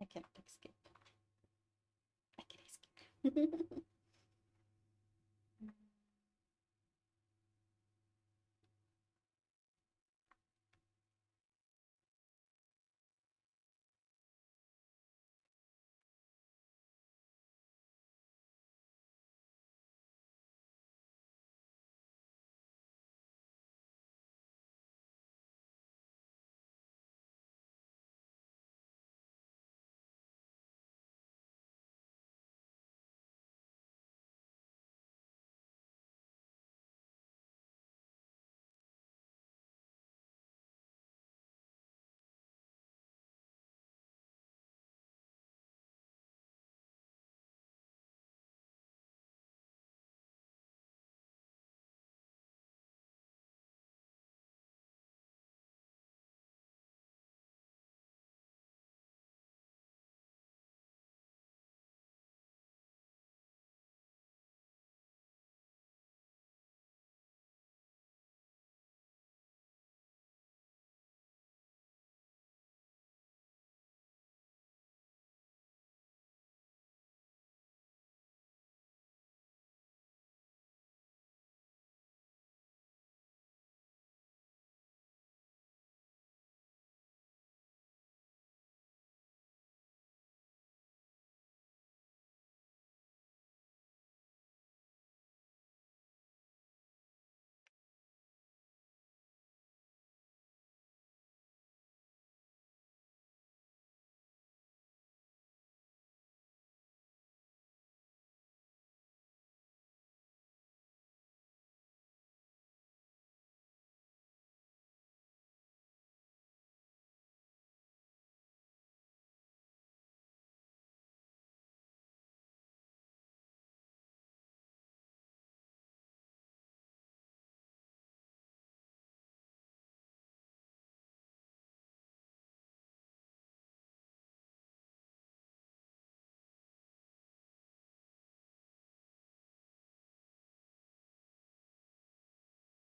Speaker 1: I can't escape. I can escape.